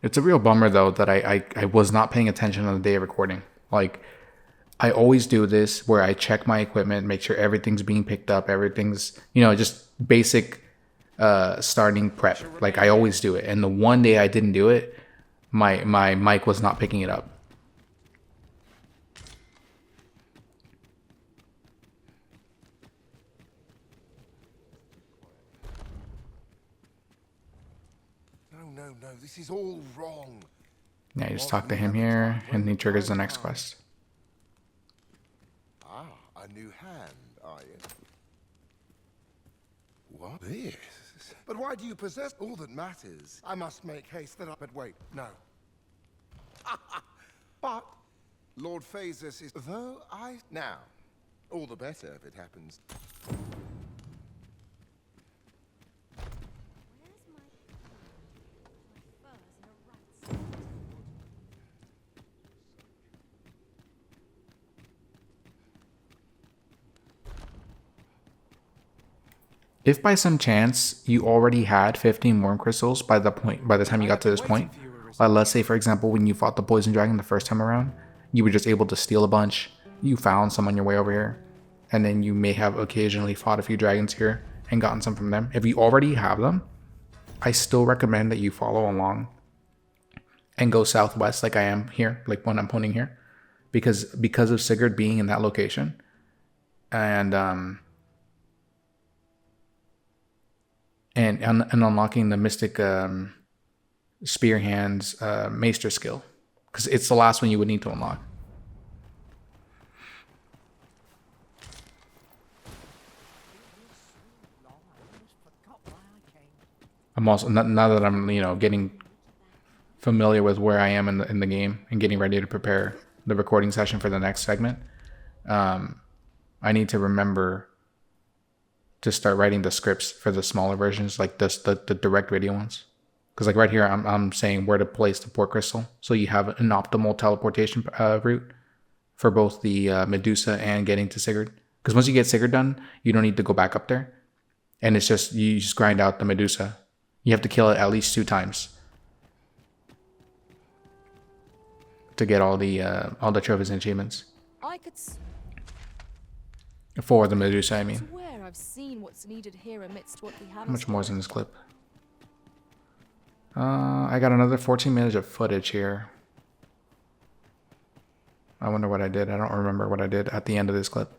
It's a real bummer though that I was not paying attention on the day of recording. Like, I always do this where I check my equipment, make sure everything's being picked up, everything's, just basic starting prep. Like, I always do it. And the one day I didn't do it, my mic was not picking it up. No, this is all wrong. Yeah, you just talk to him here, and he triggers the next quest. Ah, a new hand, are you? What? This? But why do you possess all that matters? I must make haste that I... But wait, no. But Lord Phasus is... Though I... Now, all the better if it happens. If by some chance you already had 15 worm crystals by the time you got to this point, let's say for example when you fought the poison dragon the first time around, you were just able to steal a bunch, you found some on your way over here, and then you may have occasionally fought a few dragons here and gotten some from them. If you already have them, I still recommend that you follow along and go southwest like I am here, like when I'm pointing here, because of Sigurd being in that location, and unlocking the Mystic Spear Hands Maester skill, because it's the last one you would need to unlock. I'm also now that I'm getting familiar with where I am in the game and getting ready to prepare the recording session for the next segment. I need to remember to start writing the scripts for the smaller versions, like the direct video ones. Because like right here, I'm saying where to place the port crystal, so you have an optimal teleportation route for both the Medusa and getting to Sigurd. Because once you get Sigurd done, you don't need to go back up there, and it's just you just grind out the Medusa. You have to kill it at least 2 times to get all the trophies and achievements. I could For the Medusa, I mean. swear I've seen what's needed here amidst what we have. How much more is in this clip? I got another 14 minutes of footage here. I wonder what I did. I don't remember what I did at the end of this clip.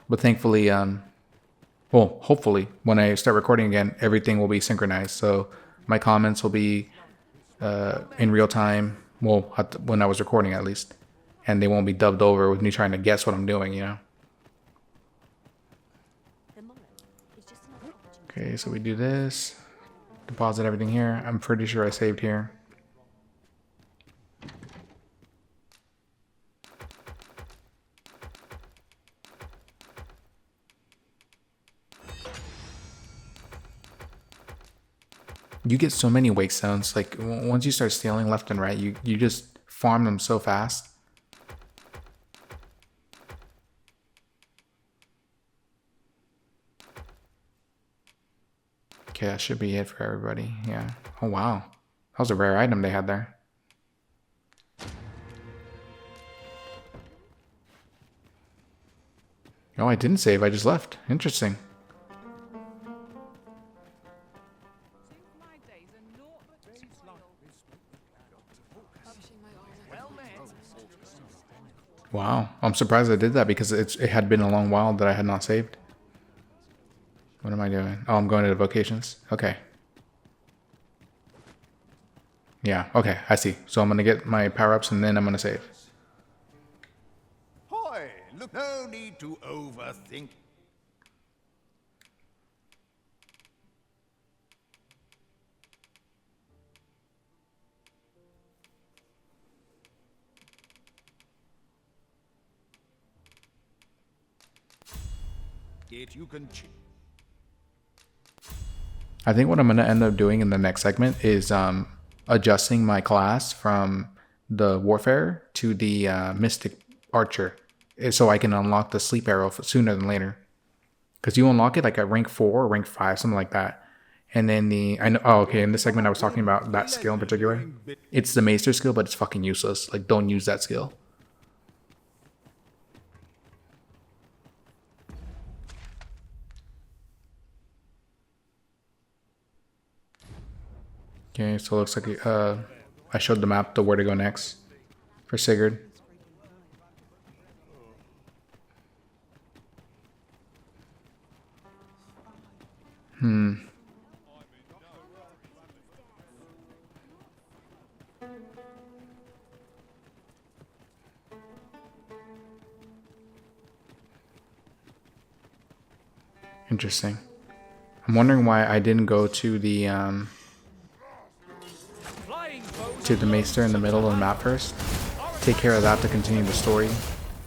But thankfully, well, hopefully, when I start recording again, everything will be synchronized. So my comments will be in real time. Well, when I was recording at least. And they won't be dubbed over with me trying to guess what I'm doing, Okay, so we do this. Deposit everything here. I'm pretty sure I saved here. You get so many wake stones. Like once you start stealing left and right, you just farm them so fast. Okay, that should be it for everybody. Yeah. Oh wow, that was a rare item they had there. Oh, I didn't save. I just left. Interesting. Wow, I'm surprised I did that because it had been a long while that I had not saved. What am I doing? Oh, I'm going to the vocations. Okay. Yeah, okay, I see. So I'm going to get my power-ups and then I'm going to save. Hoy, look, no need to overthink. You can. I think what I'm going to end up doing in the next segment is adjusting my class from the Warfare to the Mystic Archer, so I can unlock the Sleep Arrow sooner than later. Because you unlock it like at rank 4 or rank 5, something like that. And then in this segment I was talking about that skill in particular. It's the Maester skill, but it's fucking useless. Like, don't use that skill. Okay, so it looks like I showed the map to where to go next for Sigurd. Interesting. I'm wondering why I didn't go to the Maester in the middle of the map first. Take care of that to continue the story,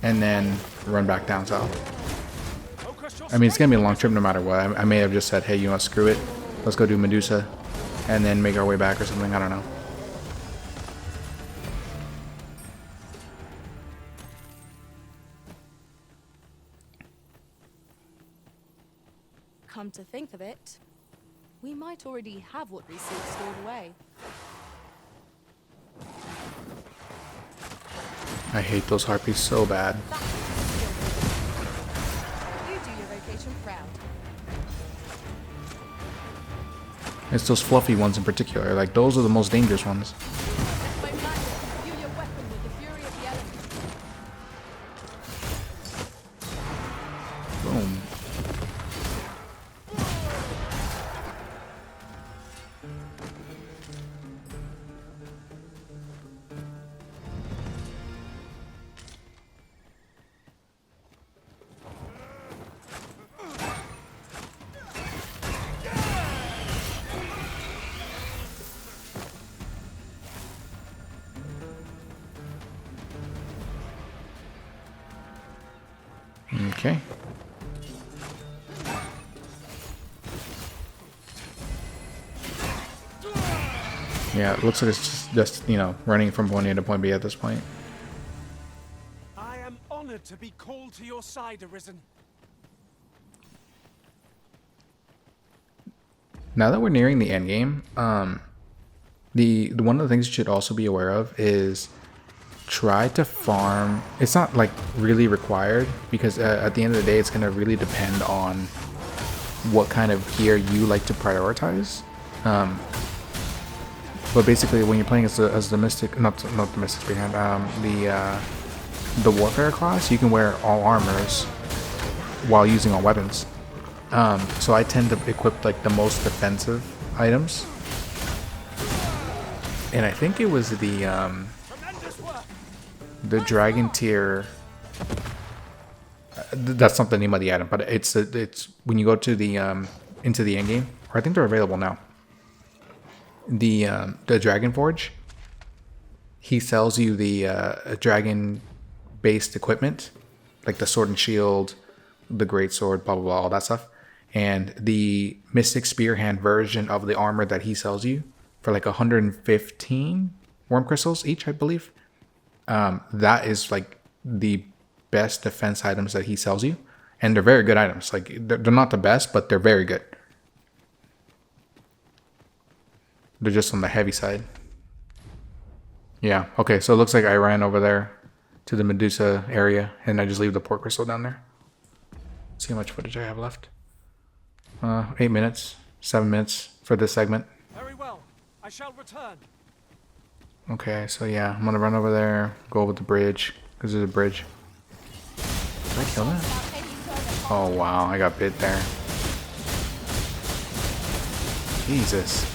and then run back down south. I mean, it's gonna be a long trip no matter what. I may have just said, hey, you know what, screw it. Let's go do Medusa, and then make our way back or something. I don't know. Come to think of it, we might already have what we seek stored away. I hate those harpies so bad. You do your vocation proud. It's those fluffy ones in particular. Like, those are the most dangerous ones. My man, view your weapon with the fury of the elements. Boom. Okay. Yeah, it looks like it's just you know, running from point A to point B at this point. I am honored to be called to your side, Arisen. Now that we're nearing the end game, the one of the things you should also be aware of is try to farm. It's not like really required, because at the end of the day, it's going to really depend on what kind of gear you like to prioritize. But basically, when you're playing as the mystic, not the mystic behind, the warfare class, you can wear all armors while using all weapons. So I tend to equip like the most defensive items, and I think it was the dragon tier. That's not the name of the item, but it's when you go to the into the end game, or I think they're available now. The Dragon Forge, he sells you the dragon based equipment, like the sword and shield, the great sword, blah blah blah, all that stuff, and the Mystic Spearhand version of the armor that he sells you for like 115 worm crystals each, I believe. That is like the best defense items that he sells you, and they're very good items. Like they're not the best, but they're very good. They're just on the heavy side. Yeah, okay, so it looks like I ran over there to the Medusa area, and I just leave the port crystal down there. Let's see how much footage I have left. 8 minutes, 7 minutes for this segment. Very well. I shall return. Okay, so yeah, I'm gonna run over there, go over the bridge, because there's a bridge. Did I kill that? Oh wow, I got bit there. Jesus.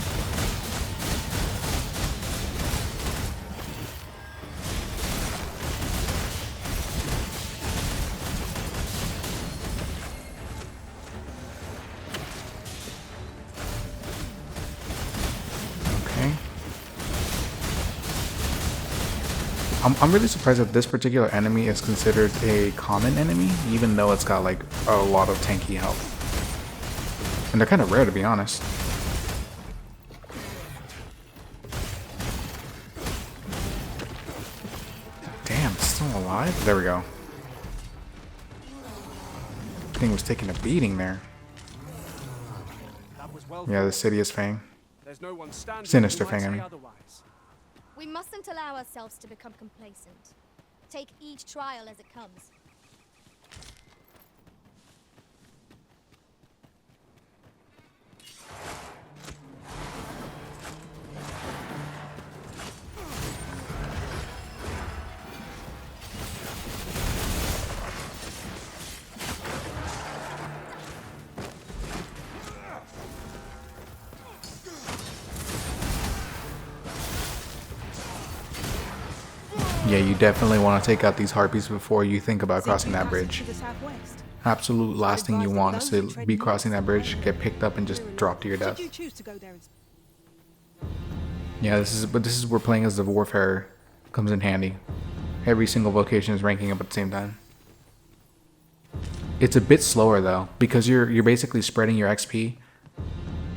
I'm really surprised that this particular enemy is considered a common enemy, even though it's got like a lot of tanky health. And they're kind of rare, to be honest. Damn, it's still alive? There we go. Thing was taking a beating there. That was well Yeah, the Sidious Fang. There's no one standing Sinister who might Fang, I say mean. otherwise. We mustn't allow ourselves to become complacent. Take each trial as it comes. Yeah, you definitely want to take out these harpies before you think about crossing that bridge. Absolute last thing you want is to be crossing that bridge, get picked up, and just drop to your death. Yeah, this is where playing as the Warfare comes in handy. Every single vocation is ranking up at the same time. It's a bit slower though, because you're basically spreading your XP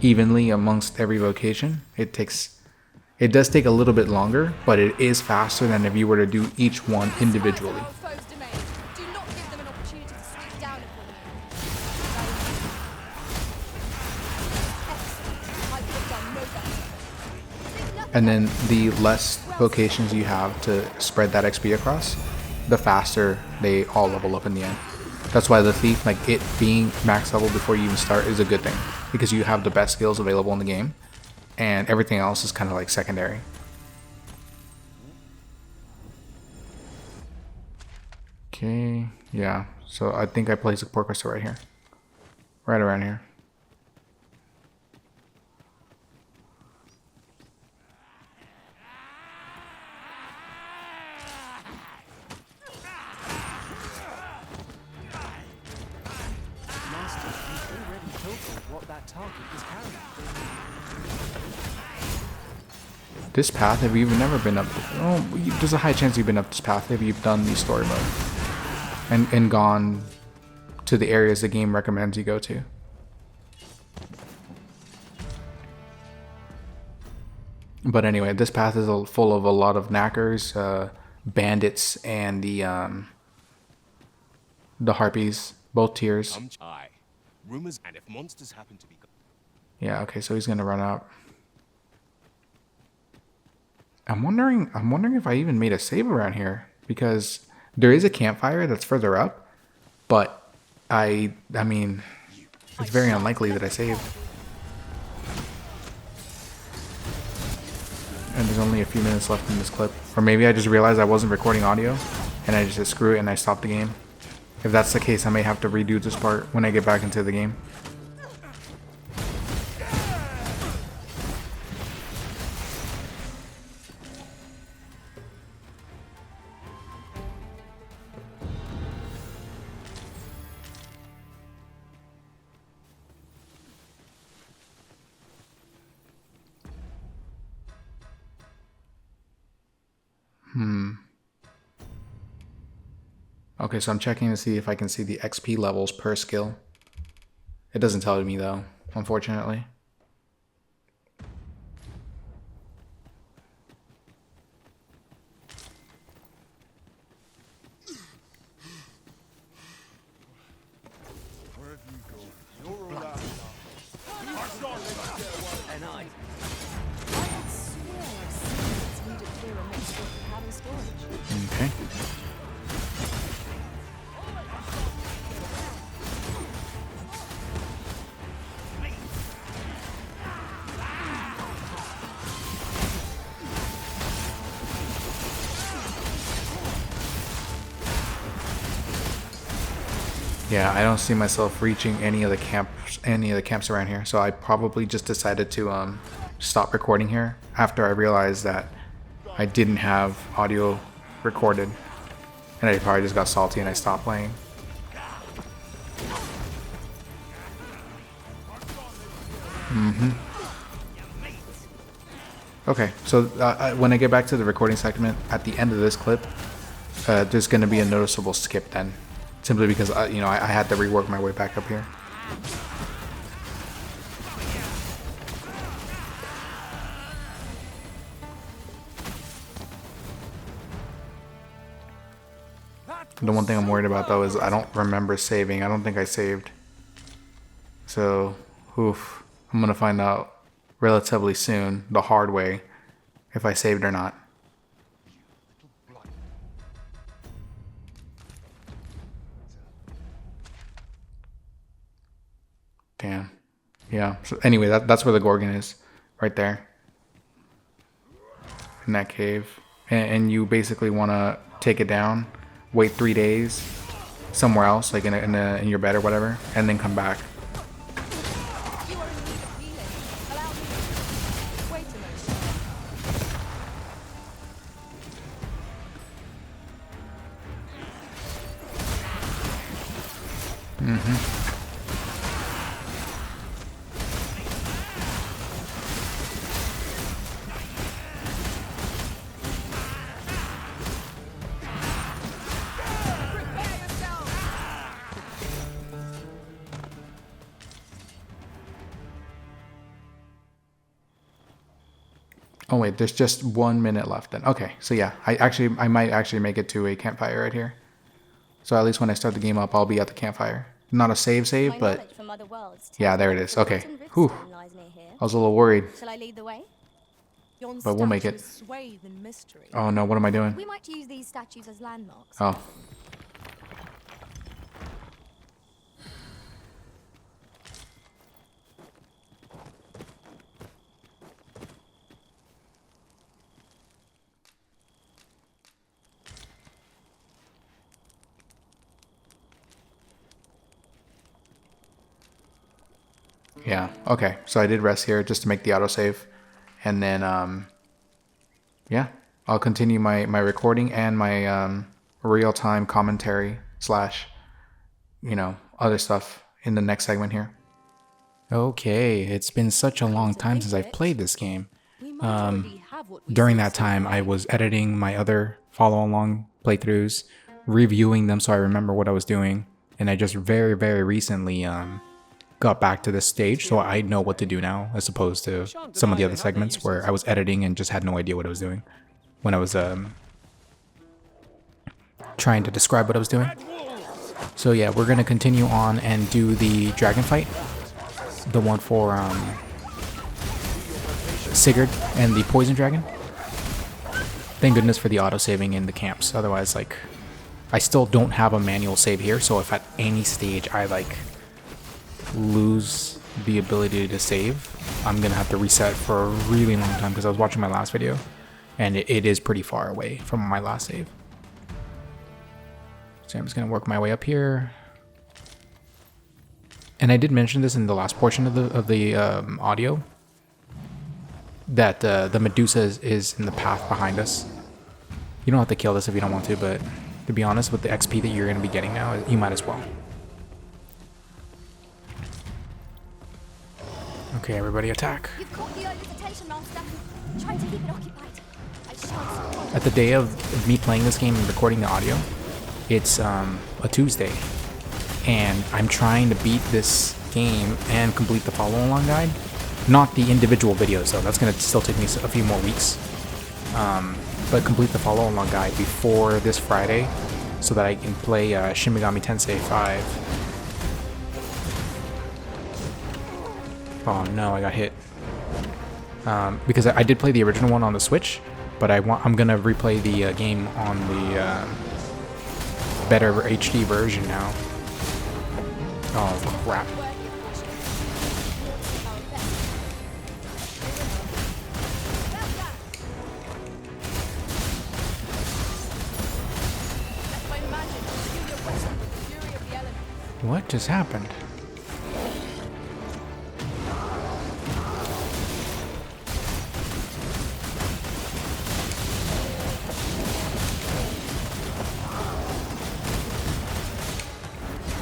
evenly amongst every vocation. It does take a little bit longer, but it is faster than if you were to do each one individually. Do not give them an opportunity to sweep down upon you. Excellent. I could have done no better. And then the less vocations you have to spread that XP across, the faster they all level up in the end. That's why the Thief, like it being max level before you even start, is a good thing, because you have the best skills available in the game, and everything else is kind of like secondary. Okay, yeah. So I think I placed a port crystal right here. Right around here. Master, you've already told me what that target is carrying. This path, have you never been up? There's a high chance you've been up this path if you've done the story mode and gone to the areas the game recommends you go to. But anyway, this path is full of a lot of knackers, bandits, and the harpies, both tiers. Aye. Rumors, and if monsters happen to be. Yeah. Okay. So he's gonna run out. I'm wondering if I even made a save around here, because there is a campfire that's further up, but I mean, it's very unlikely that I saved. And there's only a few minutes left in this clip. Or maybe I just realized I wasn't recording audio and I just said screw it and I stopped the game. If that's the case, I may have to redo this part when I get back into the game. Okay, so I'm checking to see if I can see the XP levels per skill. It doesn't tell me though, unfortunately. Where have you gone? You're all out. And I. I would swear I've seen its needed clearer mixture of powder storage. Okay. Yeah, I don't see myself reaching any of the camps around here, so I probably just decided to stop recording here after I realized that I didn't have audio recorded, and I probably just got salty and I stopped playing. Okay, so when I get back to the recording segment at the end of this clip, there's going to be a noticeable skip then. Simply because, I had to rework my way back up here. The one thing I'm worried about, though, is I don't remember saving. I don't think I saved. So, oof. I'm going to find out relatively soon, the hard way, if I saved or not. Damn. Yeah. So anyway, that's where the Gorgon is, right there, in that cave. And you basically want to take it down, wait 3 days somewhere else, like in your bed or whatever, and then come back. You are in need of healing. Allow me. Wait a moment. Oh wait, there's just 1 minute left then. Okay, so yeah, I might actually make it to a campfire right here. So at least when I start the game up, I'll be at the campfire. Not a save, My but knowledge from other worlds yeah, tells there me it is. that Okay. Forgotten Whew. Riftstone lies near here. I was a little worried, Shall I lead the way? Yon but we'll make it. statues swathed in mystery. Oh no, what am I doing? We might use these statues as landmarks. Oh. Yeah, okay. So I did rest here just to make the autosave. And then, yeah, I'll continue my recording and my real-time commentary slash, other stuff in the next segment here. Okay, it's been such a long time since I've played this game. During that time, I was editing my other follow-along playthroughs, reviewing them so I remember what I was doing, and I just very, very recently got back to this stage, so I know what to do now, as opposed to some of the other segments where I was editing and just had no idea what I was doing when I was trying to describe what I was doing. So yeah, we're gonna continue on and do the dragon fight, the one for Sigurd and the poison dragon. Thank goodness for the auto-saving in the camps, otherwise, like, I still don't have a manual save here, so if at any stage I, like, lose the ability to save, I'm gonna have to reset for a really long time, because I was watching my last video, and it is pretty far away from my last save. So I'm just gonna work my way up here. And I did mention this in the last portion of the audio, that the Medusa is in the path behind us. You don't have to kill this if you don't want to, but to be honest, with the XP that you're going to be getting now, you might as well. Okay, everybody attack. You've caught the early's attention, Master. Try to keep it occupied. I shan't. At the day of me playing this game and recording the audio, it's a Tuesday, and I'm trying to beat this game and complete the follow-along guide. Not the individual videos though, that's going to still take me a few more weeks. But complete the follow-along guide before this Friday so that I can play Shin Megami Tensei 5. Oh no, I got hit. Because I did play the original one on the Switch, but I'm going to replay the game on the better HD version now. Oh crap. What just happened?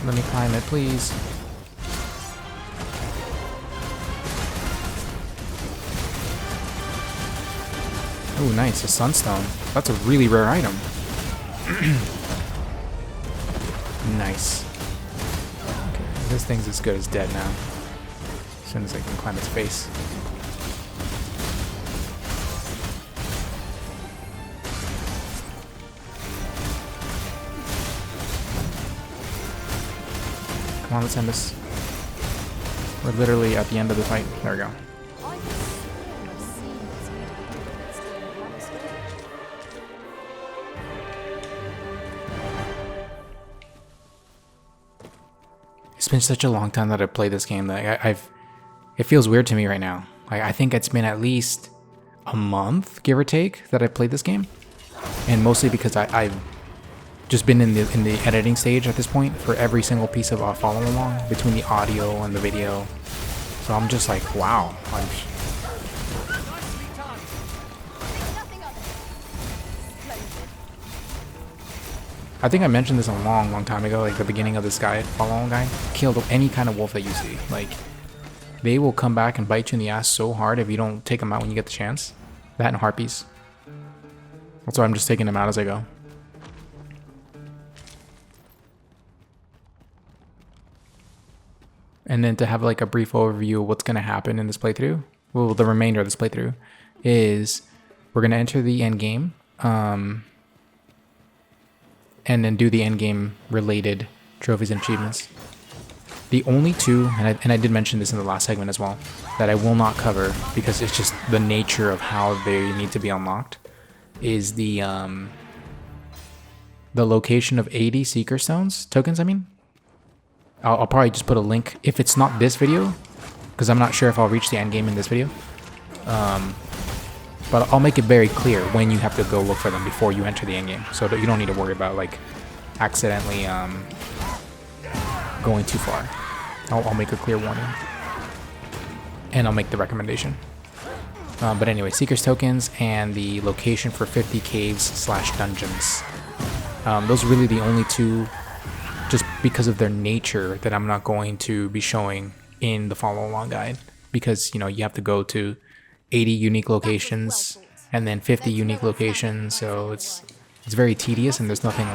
Let me climb it, please. Oh, nice, a sunstone. That's a really rare item. Nice. Okay, this thing's as good as dead now. As soon as I can climb its face. Come on, let's end this. We're literally at the end of the fight. There we go. It's been such a long time that I've played this game that it feels weird to me right now. I think it's been at least a month, give or take, that I've played this game, and mostly because I've just been in the editing stage at this point for every single piece of follow along between the audio and the video. So I'm just like, wow. I think I mentioned this a long time ago, like the beginning of this guide, follow-along guide. Kill any kind of wolf that you see. Like, they will come back and bite you in the ass so hard if you don't take them out when you get the chance. That and harpies. That's why I'm just taking them out as I go. And then to have like a brief overview of what's going to happen in this playthrough, well, the remainder of this playthrough, is we're going to enter the end game. And then do the endgame related trophies and achievements. The only two, and I did mention this in the last segment as well, that I will not cover because it's just the nature of how they need to be unlocked, is the location of 80 Seeker Stones, tokens I mean. I'll probably just put a link, if it's not this video, because I'm not sure if I'll reach the endgame in this video. But I'll make it very clear when you have to go look for them before you enter the endgame, so that you don't need to worry about like accidentally going too far. I'll make a clear warning. and I'll make the recommendation. But anyway, Seeker's Tokens and the location for 50 caves / dungeons. Those are really the only two, just because of their nature, that I'm not going to be showing in the follow along guide, because you know you have to go to 80 unique locations and then 50 unique locations, so it's very tedious and there's nothing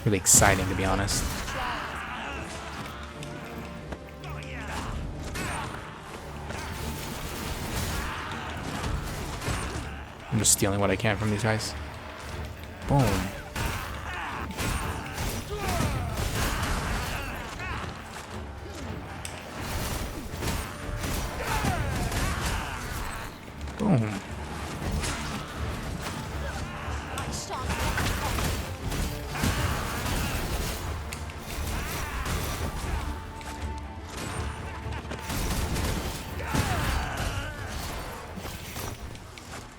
really exciting, to be honest. I'm just stealing what I can from these guys. Boom. Boom.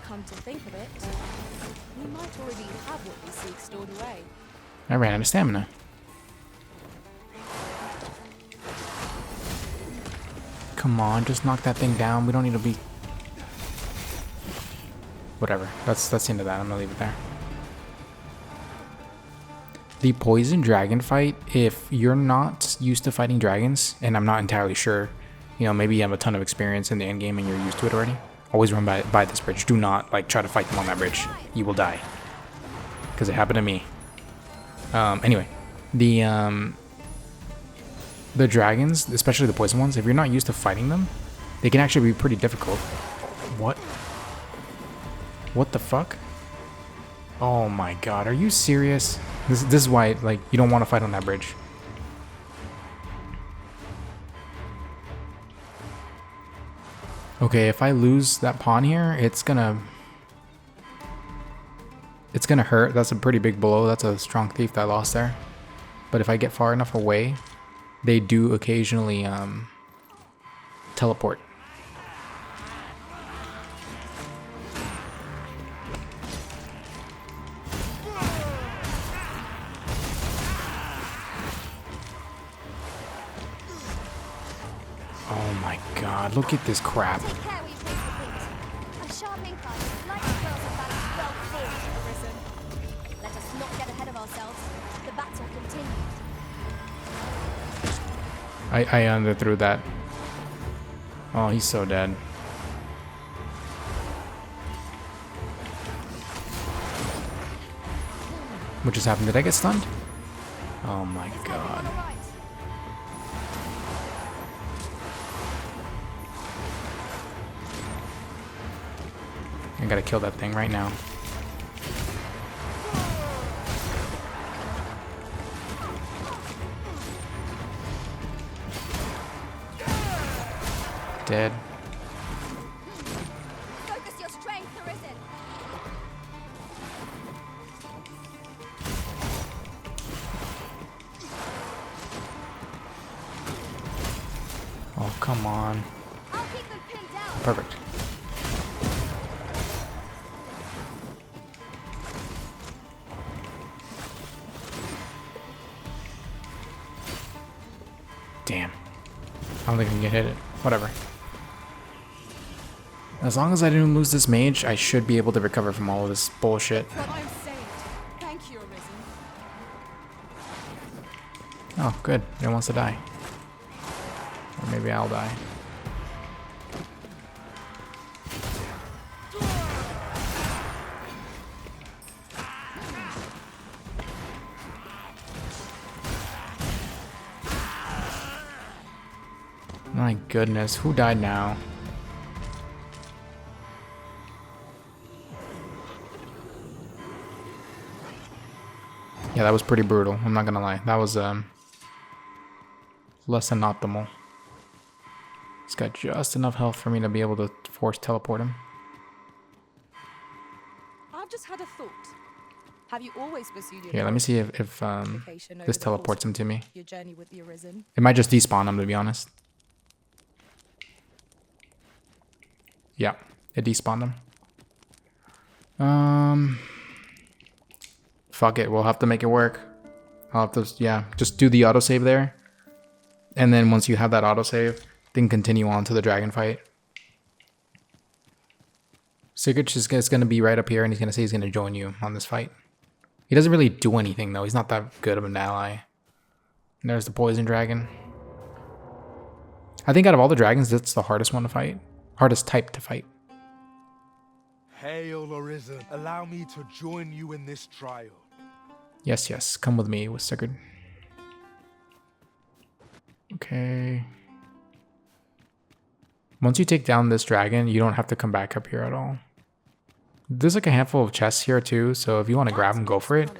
Come to think of it, we might already have what we seek stored away. I ran out of stamina. Come on, just knock that thing down. We don't need to be... Whatever. That's the end of that. I'm gonna leave it there. The poison dragon fight, if you're not used to fighting dragons, and I'm not entirely sure, you know, maybe you have a ton of experience in the end game and you're used to it already, always run by this bridge. Do not like try to fight them on that bridge. You will die. Because it happened to me. Anyway, the dragons, especially the poison ones, if you're not used to fighting them, they can actually be pretty difficult. What? What the fuck? Oh my god, are you serious? This is why, like, you don't want to fight on that bridge. Okay, if I lose that pawn here, it's gonna hurt. That's a pretty big blow. That's a strong thief that I lost there. But if I get far enough away, they do occasionally teleport. Oh my god, look at this crap. Take care where you place the feet. A sharp incline, like the girls of balance well formed, arisen. Let us not get ahead of ourselves. The battle continues. I underthrew that. Oh, he's so dead. What just happened? Did I get stunned? Oh my god. I gotta kill that thing right now. Dead. Focus your strength, arisen. Oh, come on. I'll keep them pinned down. Perfect. Damn. I don't think I can get hit. Whatever. As long as I didn't lose this mage, I should be able to recover from all of this bullshit. I'm saved. Thank you, Arisen. Oh, good. It wants to die. Or maybe I'll die. My goodness, who died now? Yeah, that was pretty brutal. I'm not gonna lie. That was less than optimal. He's got just enough health for me to be able to force teleport him. I've just had a thought. Have you always pursued your Here, let me see if vacation over this the teleports course him to me. of your journey with the Arisen? It might just despawn him, to be honest. Yeah, it despawned him. Fuck it, we'll have to make it work. I'll have to, yeah, just do the autosave there. And then once you have that autosave, and continue on to the dragon fight. Sigurd is going to be right up here, and he's going to say he's going to join you on this fight. He doesn't really do anything, though. He's not that good of an ally. And there's the poison dragon. I think out of all the dragons, that's the hardest one to fight. Hardest type to fight. Hail, Arisen. Allow me to join you in this trial. Yes, yes. Come with me with Sigurd. Okay. Once you take down this dragon, you don't have to come back up here at all. There's like a handful of chests here too, so if you want to grab them, go for it.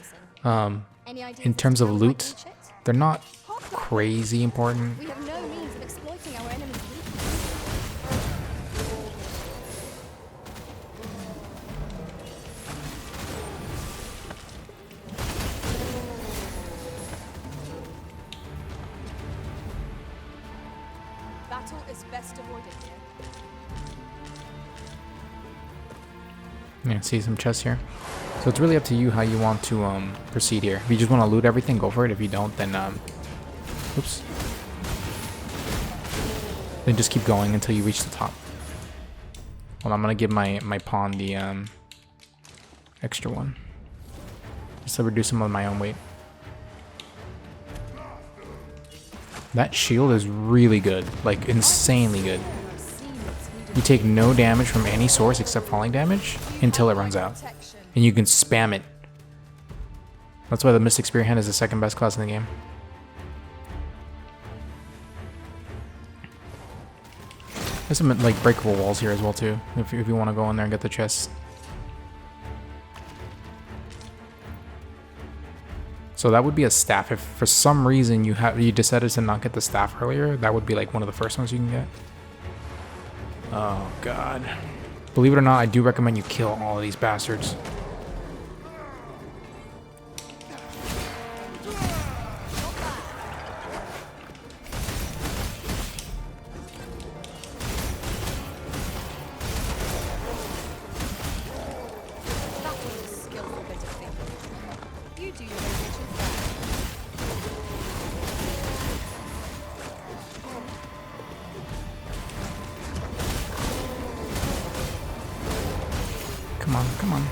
In terms of loot, they're not crazy important. We have no means of exploiting our enemy's weakness. Battle is best avoided here. Yeah, see some chests here. So it's really up to you how you want to proceed here. If you just want to loot everything, go for it. If you don't, then oops. Then just keep going until you reach the top. Well, I'm gonna give my pawn the extra one, just to reduce some of my own weight. That shield is really good, like insanely good. You take no damage from any source except falling damage until it runs out. And you can spam it. That's why the Mystic Spear Hand is the second best class in the game. There's some like breakable walls here as well too, if you want to go in there and get the chests. So that would be a staff. If for some reason you decided to not get the staff earlier, that would be like one of the first ones you can get. Oh god. Believe it or not, I do recommend you kill all of these bastards. Come on, come on.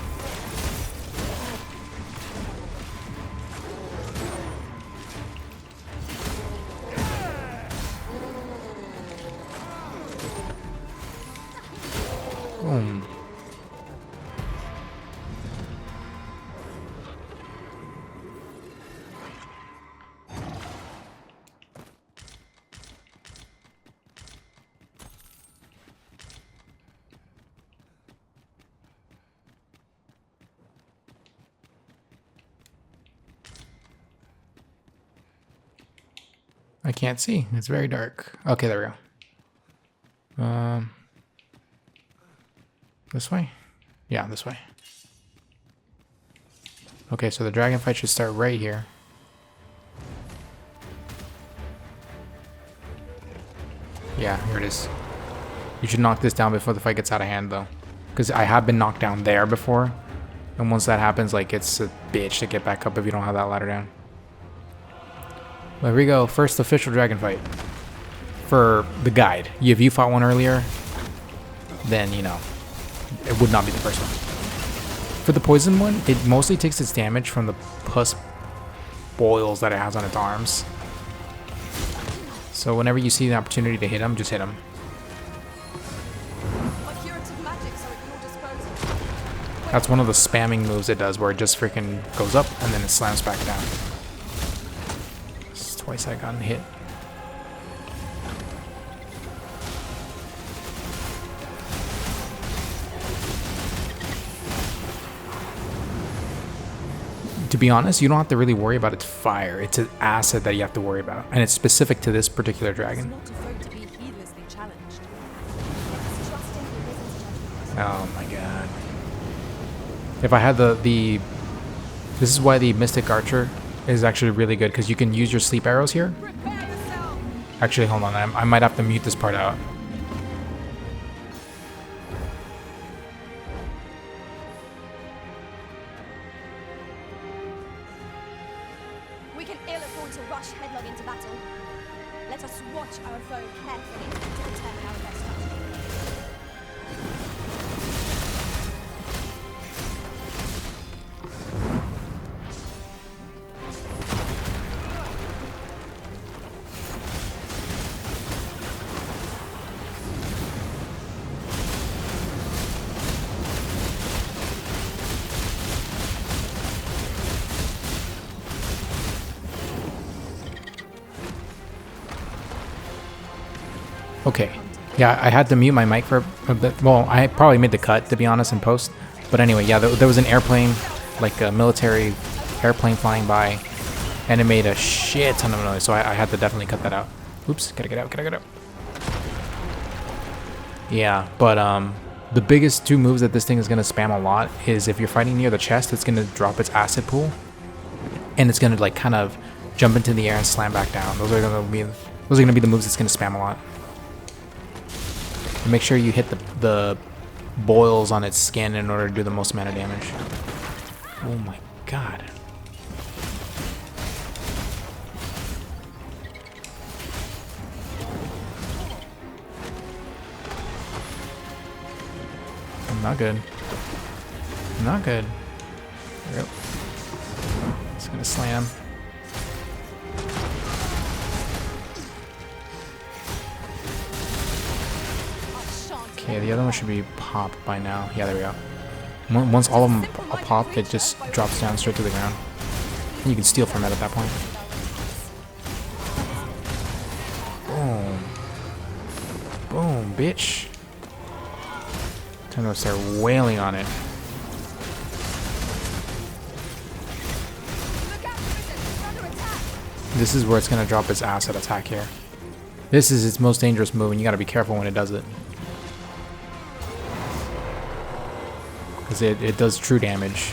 Boom. I can't see. It's very dark. Okay, there we go. This way? Yeah, this way. Okay, so the dragon fight should start right here. Yeah, here it is. You should knock this down before the fight gets out of hand, though. Because I have been knocked down there before. And once that happens, like, it's a bitch to get back up if you don't have that ladder down. There we go. First official dragon fight. For the guide. If you fought one earlier, then, you know, it would not be the first one. For the poison one, it mostly takes its damage from the pus boils that it has on its arms. So whenever you see the opportunity to hit him, just hit him. That's one of the spamming moves it does, where it just freaking goes up and then it slams back down. It's twice I got hit. To be honest, you don't have to really worry about its fire. It's an acid that you have to worry about, and it's specific to this particular dragon. Oh my god. If I had the this is why the Mystic Archer is actually really good, because you can use your sleep arrows here. Actually, hold on, I might have to mute this part out. We can ill afford to rush headlong into battle. Let us watch our foe carefully to determine our best strategy. Okay. Yeah, I had to mute my mic for a bit. Well, I probably made the cut, to be honest, in post. But anyway, yeah, there was an airplane, like a military airplane flying by, and it made a shit ton of noise, so I had to definitely cut that out. Oops, gotta get out, gotta get out. Yeah, but the biggest two moves that this thing is gonna spam a lot is if you're fighting near the chest, it's gonna drop its acid pool, and it's gonna like kind of jump into the air and slam back down. Those are gonna be the moves it's gonna spam a lot. And make sure you hit the boils on its skin in order to do the most amount of damage. Oh my god. Not good. Not good. There we go. It's gonna slam. Okay, the other one should be popped by now. Yeah, there we go. Once all of them are popped, it just drops down straight to the ground. And you can steal from it at that point. Boom. Boom, bitch. Time to start wailing on it. This is where it's going to drop its acid attack here. This is its most dangerous move, and you got to be careful when it does it. Because it does true damage.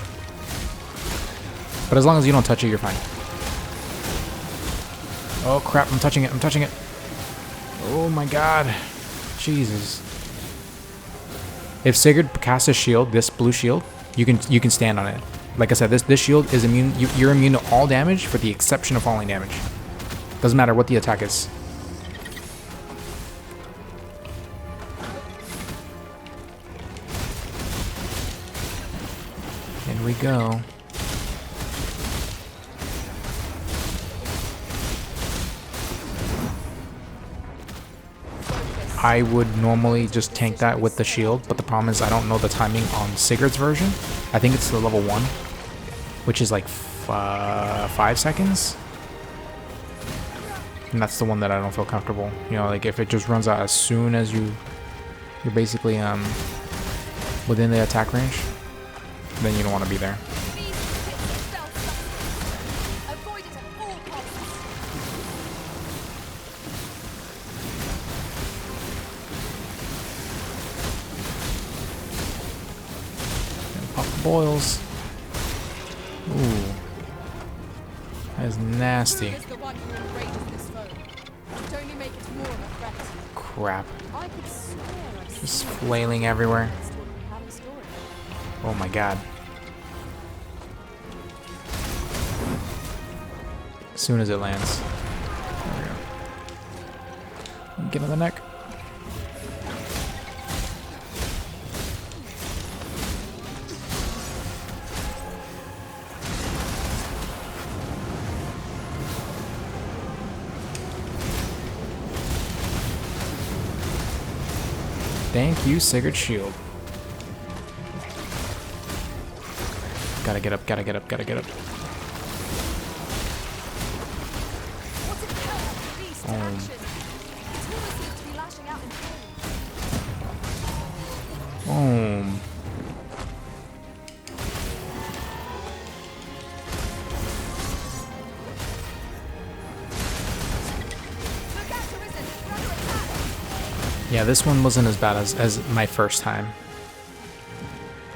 But as long as you don't touch it, you're fine. Oh crap, I'm touching it, I'm touching it. Oh my god. Jesus. If Sigurd casts a shield, this blue shield, you can stand on it. Like I said, this shield is immune. You're immune to all damage for the exception of falling damage. Doesn't matter what the attack is. In we go. I would normally just tank that with the shield, but the problem is I don't know the timing on Sigurd's version. I think it's the level 1, which is like 5 seconds. And that's the one that I don't feel comfortable. You know, like if it just runs out as soon as you're basically within the attack range, then you don't want to be there. Pop the boils. Ooh. That is nasty. Crap. Just flailing everywhere. Oh my god. As soon as it lands. There we go. Get on the neck. Thank you, Sigurd Shield. Gotta get up, gotta get up, gotta get up. Boom. Yeah, this one wasn't as bad as my first time.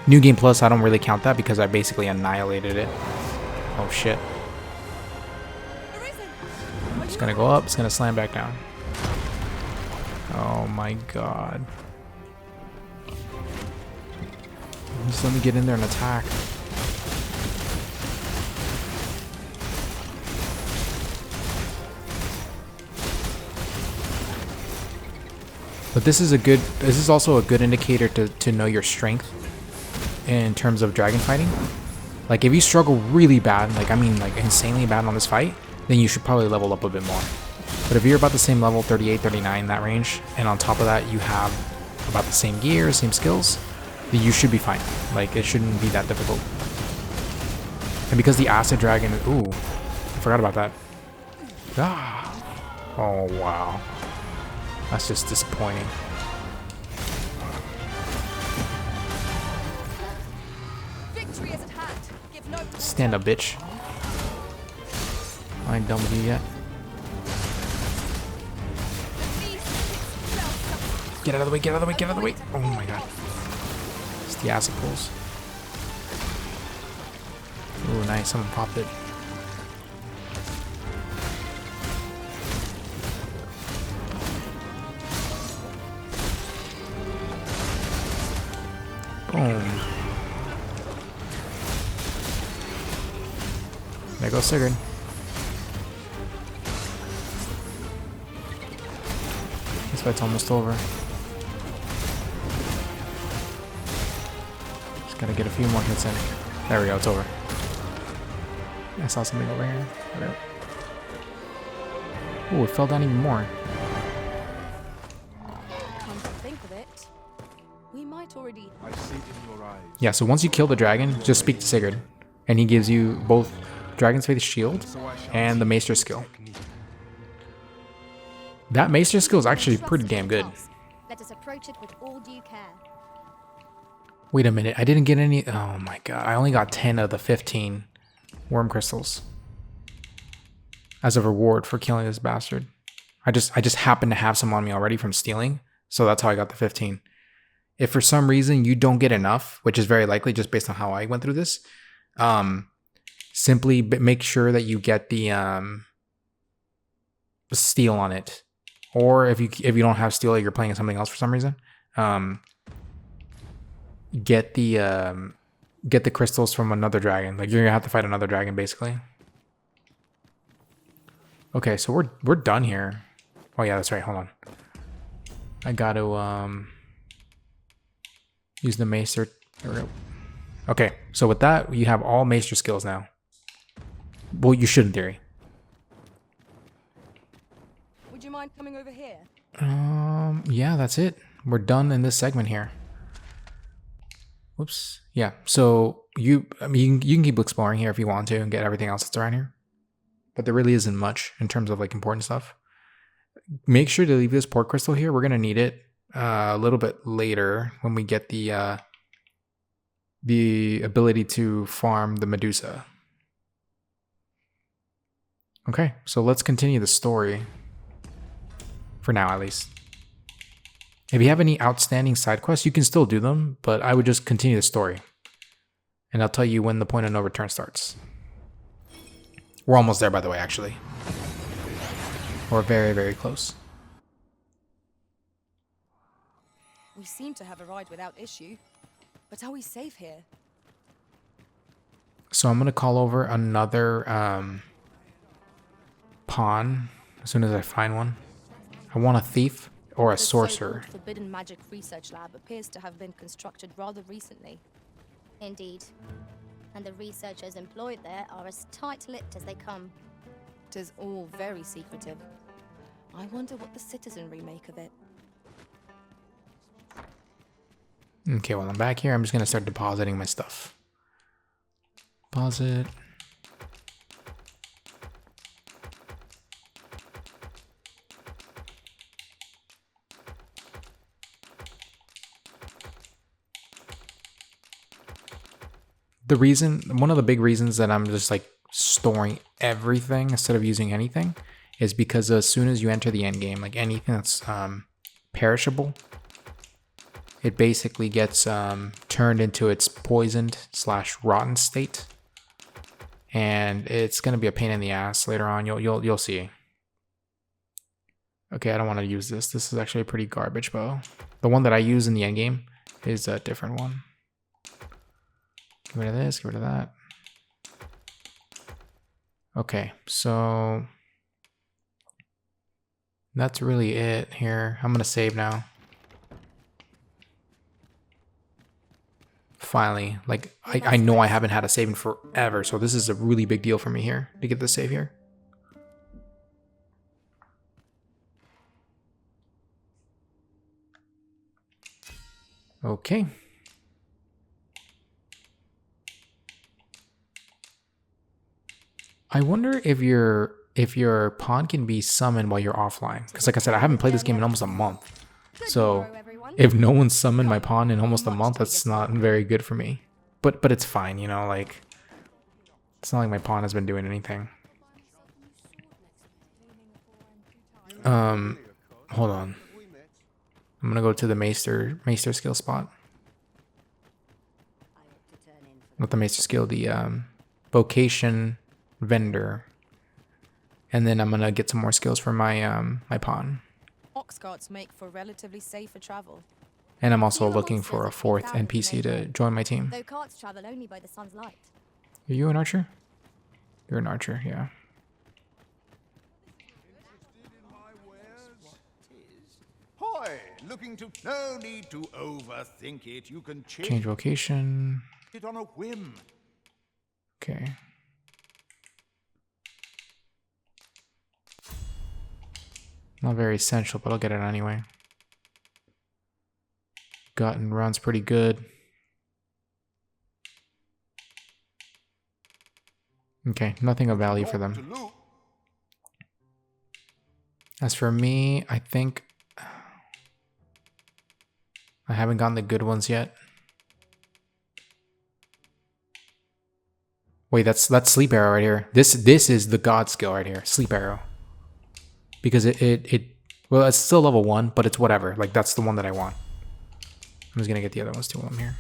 New Game Plus, I don't really count that because I basically annihilated it. Oh shit. It's gonna go up, it's gonna slam back down. Oh my god. Just let me get in there and attack. But this is also a good indicator to know your strength in terms of dragon fighting. Like if you struggle really bad, like I mean like insanely bad on this fight, then you should probably level up a bit more. But if you're about the same level, 38, 39, that range, and on top of that you have about the same gear, same skills, then you should be fine. Like it shouldn't be that difficult. And because the acid dragon, ooh, I forgot about that. Ah. Oh wow. That's just disappointing. Victory is at hand. Give no Stand up, bitch. I ain't done with you yet. Get out of the way, get out of the way, get out of the way. Oh my god. It's the acid pulls. Ooh, nice. Someone popped it. Boom. There goes Sigurd. This fight's almost over. Just gotta get a few more hits in. There we go, it's over. I saw something over here. Oh, it fell down even more. Come to think of it, we might already. I see it in your eyes. Yeah, so once you kill the dragon, just speak to Sigurd. And he gives you both Dragon's Faith Shield and the Maester skill. That Maester skill is actually pretty damn good. Let us approach it with all due care. Wait a minute, I didn't get any. Oh my god, I only got 10 of the 15 worm crystals as a reward for killing this bastard. I just happened to have some on me already from stealing, so that's how I got the 15. If for some reason you don't get enough, which is very likely just based on how I went through this, simply make sure that you get the steel on it. Or if you don't have steel, you're playing something else for some reason, get the crystals from another dragon. Like you're gonna have to fight another dragon basically. Okay, so we're done here. Oh yeah, that's right. Hold on. I got to use the Maester. There we go. Okay, so with that, you have all Maester skills now. Well, you should in theory. Would you mind coming over here? Yeah, that's it. We're done in this segment here. Whoops. Yeah, so you can keep exploring here if you want to and get everything else that's around here. But there really isn't much in terms of like important stuff. Make sure to leave this port crystal here. We're gonna need it a little bit later when we get the ability to farm the Medusa. Okay, so let's continue the story. For now, at least. If you have any outstanding side quests, you can still do them, but I would just continue the story. And I'll tell you when the point of no return starts. We're almost there, by the way, actually. We're very, very close. We seem to have arrived without issue, but are we safe here? So I'm going to call over another pawn as soon as I find one. I want a thief or a sorcerer. The Forbidden Magic Research Lab appears to have been constructed rather recently. Indeed. And the researchers employed there are as tight-lipped as they come. It is all very secretive. I wonder what the citizenry make of it. Okay, while I'm back here, I'm just going to start depositing my stuff. Deposit. One of the big reasons that I'm just like storing everything instead of using anything is because as soon as you enter the end game, like anything that's perishable, it basically gets turned into its poisoned / rotten state, and it's gonna be a pain in the ass later on. You'll see. Okay, I don't want to use this. This is actually a pretty garbage bow. The one that I use in the end game is a different one. Get rid of this, get rid of that. Okay, so that's really it here. I'm gonna save now. finally. Like, I know I haven't had a save in forever, so this is a really big deal for me here to get the save here. Okay. I wonder if your pawn can be summoned while you're offline. Because like I said, I haven't played this game in almost a month. So if no one's summoned my pawn in almost a month, that's not very good for me. But it's fine, you know, like it's not like my pawn has been doing anything. Hold on. I'm gonna go to the Maester skill spot. Not the Maester skill, the vocation vendor. And then I'm gonna get some more skills for my my pawn. Ox carts make for relatively safer travel. And I'm also looking for a 4th NPC to join my team. Though carts travel only by the sun's light. Are you an archer? You're an archer, yeah. Hoy, looking to... No need to overthink it. You can Change vocation. it on a whim. Okay. Not very essential, but I'll get it anyway. Gotten runs pretty good. Okay, nothing of value for them. As for me, I think I haven't gotten the good ones yet. Wait, that's sleep arrow right here. This is the god skill right here, sleep arrow. Because it well, it's still level 1, but it's whatever. Like that's the one that I want. I'm just gonna get the other ones too while I'm here.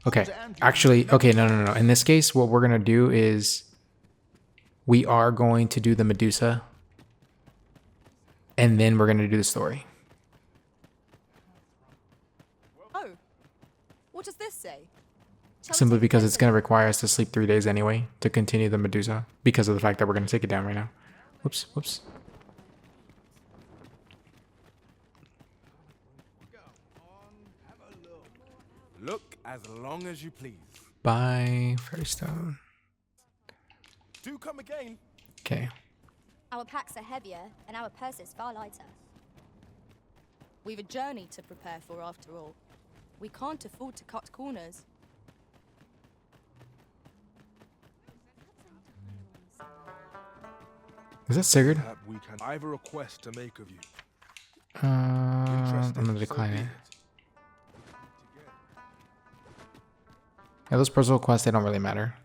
Okay, actually, okay, no. In this case, what we're gonna do is we are going to do the Medusa, and then we're gonna do the story. Oh, what does this say? Simply because it's gonna require us to sleep 3 days anyway to continue the Medusa, because of the fact that we're gonna take it down right now. Whoops. Look as long as you please. Bye, Fairstone. Do come again. Okay. Our packs are heavier and our purses far lighter. We've a journey to prepare for after all. We can't afford to cut corners. Is that Sigurd? I have a request to make of you. I'm gonna decline it. Yeah, those personal quests, they don't really matter.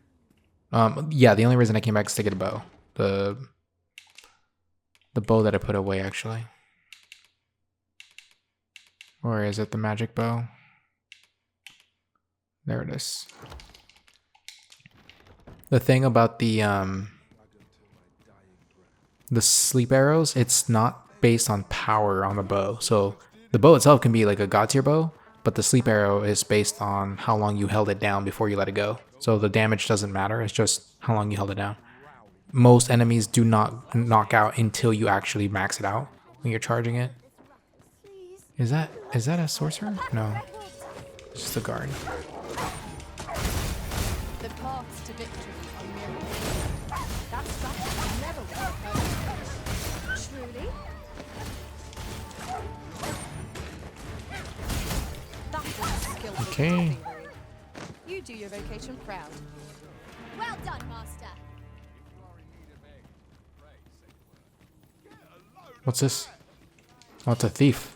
Yeah, the only reason I came back is to get a bow. The bow that I put away, actually. Or is it the magic bow? There it is. The thing about the sleep arrows, it's not based on power on the bow. So the bow itself can be like a god tier bow, but the sleep arrow is based on how long you held it down before you let it go. So the damage doesn't matter, it's just how long you held it down. Most enemies do not knock out until you actually max it out when you're charging it. Is that a sorcerer? No. It's just a guard. The paths to victory are mirrors. That strategy never worked. Truly? That was skillful. Okay. You do your vocation proud. Well done, Master. What's this? Oh, it's a thief.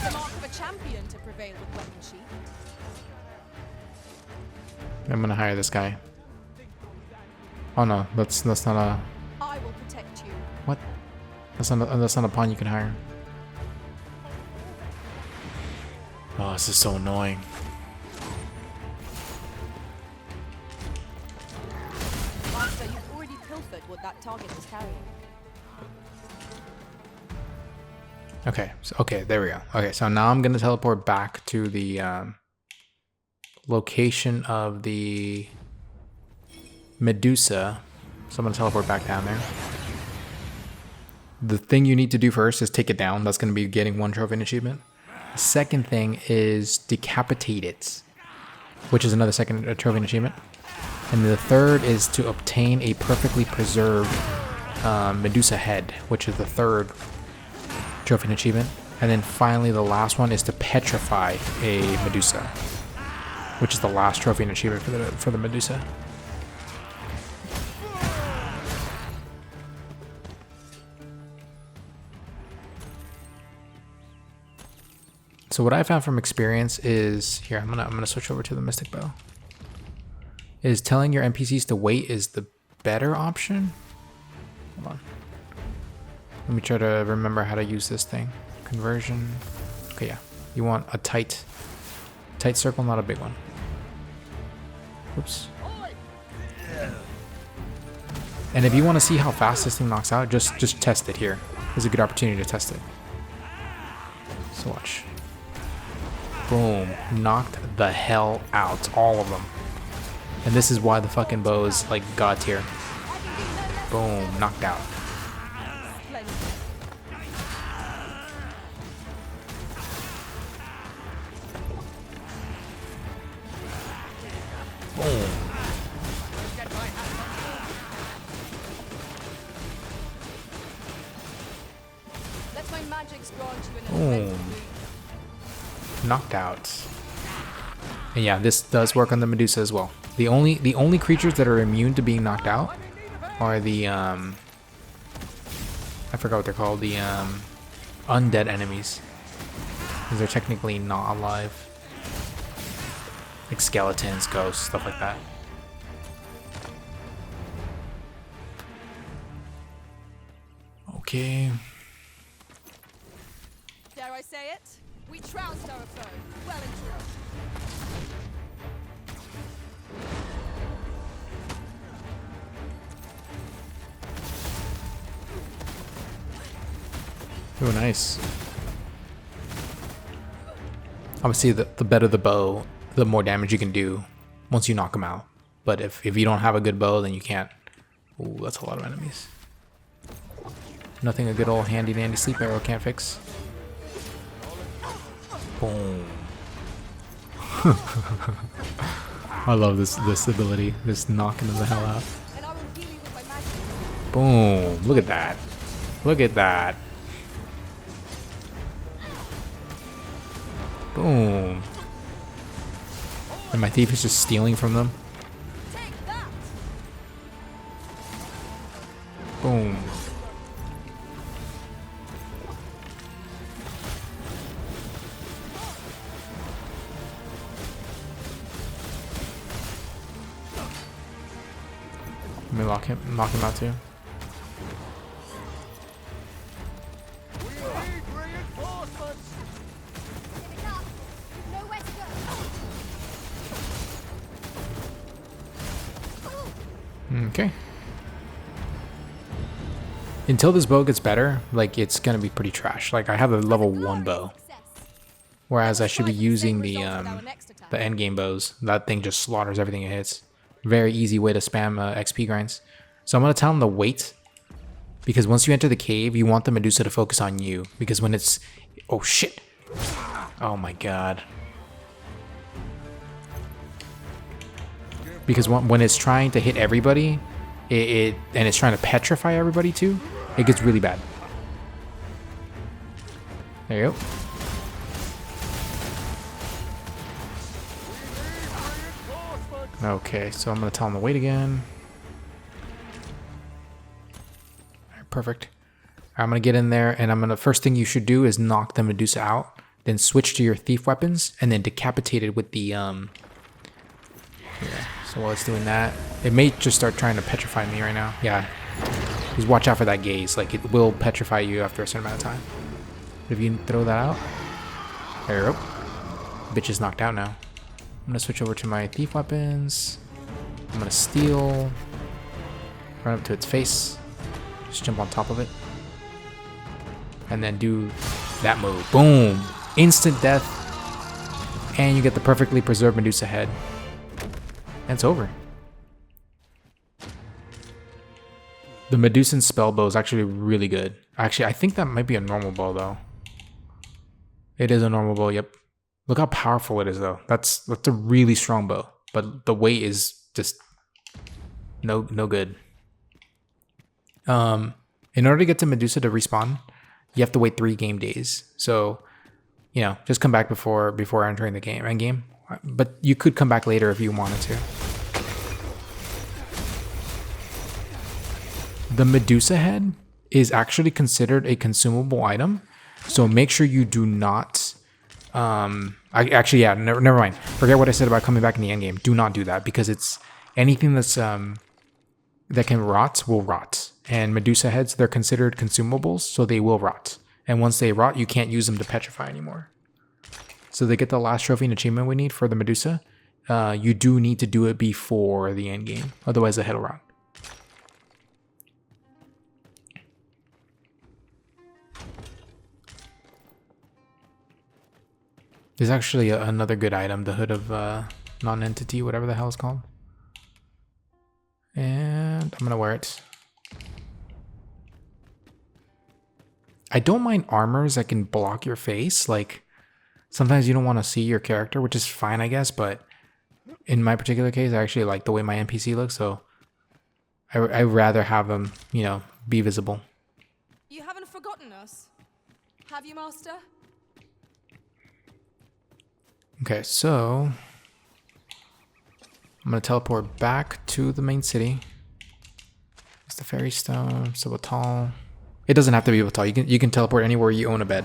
The mark of a champion to prevail with weapon sheath. I'm gonna hire this guy. Oh no, that's not a. I will protect you. What? That's not a pawn you can hire. Oh, this is so annoying. Master, you've already pilfered what that target was carrying. Okay, Okay, there we go. Okay, so now I'm gonna teleport back to the location of the Medusa. So I'm going to teleport back down there. The thing you need to do first is take it down. That's going to be getting 1 trophy and achievement. The second thing is decapitate it, which is another second trophy and achievement. And the third is to obtain a perfectly preserved Medusa head, which is the third trophy and achievement. And then finally the last one is to petrify a Medusa, which is the last trophy and achievement for the Medusa. So what I found from experience is here. I'm gonna switch over to the Mystic Bow. Is telling your NPCs to wait is the better option. Hold on. Let me try to remember how to use this thing. Conversion. Okay, yeah. You want a tight circle, not a big one. Oops. And if you want to see how fast this thing knocks out, just test it here. There's a good opportunity to test it. So watch. Boom. Knocked the hell out. All of them. And this is why the fucking bow is like god tier. Boom. Knocked out. Boom. Let my magics grant you an Boom. adventure. Knocked out. And yeah, this does work on the Medusa as well. The only creatures that are immune to being knocked out are the I forgot what they're called, the undead enemies. Because they're technically not alive. Like skeletons, ghosts, stuff like that. Okay. Dare I say it? We trounced our foe. Well and true. Oh, nice. Obviously, the better the bow, the more damage you can do once you knock them out. But if you don't have a good bow, then you can't. Ooh, that's a lot of enemies. Nothing a good old handy dandy sleep arrow can't fix. Boom. I love this ability, this knocking them the hell out. And I will heal you with my magic. Boom. Look at that. Look at that. Boom. And my thief is just stealing from them. Take that. Boom. Let me knock him out too. We need reinforcements! Giving up. Nowhere to go. Okay. Until this bow gets better, like it's gonna be pretty trash. Like I have a level 1 bow, whereas I should be using the end game bows. That thing just slaughters everything it hits. Very easy way to spam XP grinds. So I'm gonna tell him to wait, because once you enter the cave, you want the Medusa to focus on you. Because when it's, oh shit, oh my god. Because when it's trying to hit everybody, and it's trying to petrify everybody too, it gets really bad. There you go. Okay, so I'm gonna tell him to wait again. Alright, perfect. I'm gonna get in there, and first thing you should do is knock the Medusa out, then switch to your thief weapons, and then decapitate it with the yeah. So while it's doing that, it may just start trying to petrify me right now. Yeah, just watch out for that gaze. Like it will petrify you after a certain amount of time. But if you throw that out, there you go. Bitch is knocked out now. I'm gonna switch over to my thief weapons. I'm gonna steal, run up to its face, just jump on top of it, and then do that move. Boom! Instant death. and you get the perfectly preserved Medusa head. And it's over. The Medusan spell bow is actually really good. Actually, I think that might be a normal bow though. It is a normal bow, yep. Look how powerful it is though. That's a really strong bow. But the weight is just no good. In order to get to Medusa to respawn, you have to wait 3 game days. So, you know, just come back before entering the end game. But you could come back later if you wanted to. The Medusa head is actually considered a consumable item, so make sure you do not. Never mind. Forget what I said about coming back in the end game. Do not do that because it's anything that's that can rot will rot. And Medusa heads, they're considered consumables, so they will rot. And once they rot, you can't use them to petrify anymore. So they get the last trophy and achievement we need for the Medusa. You do need to do it before the end game, otherwise the head will rot. There's actually another good item, the Hood of Non-Entity, whatever the hell it's called. And I'm gonna wear it. I don't mind armors that can block your face. Like, sometimes you don't want to see your character, which is fine, I guess, but in my particular case, I actually like the way my NPC looks, so I'd rather have them, you know, be visible. You haven't forgotten us, have you, Master? Okay, so I'm gonna teleport back to the main city. It's the Fairy Stone, Subatal. It doesn't have to be Subatal. You can teleport anywhere you own a bed,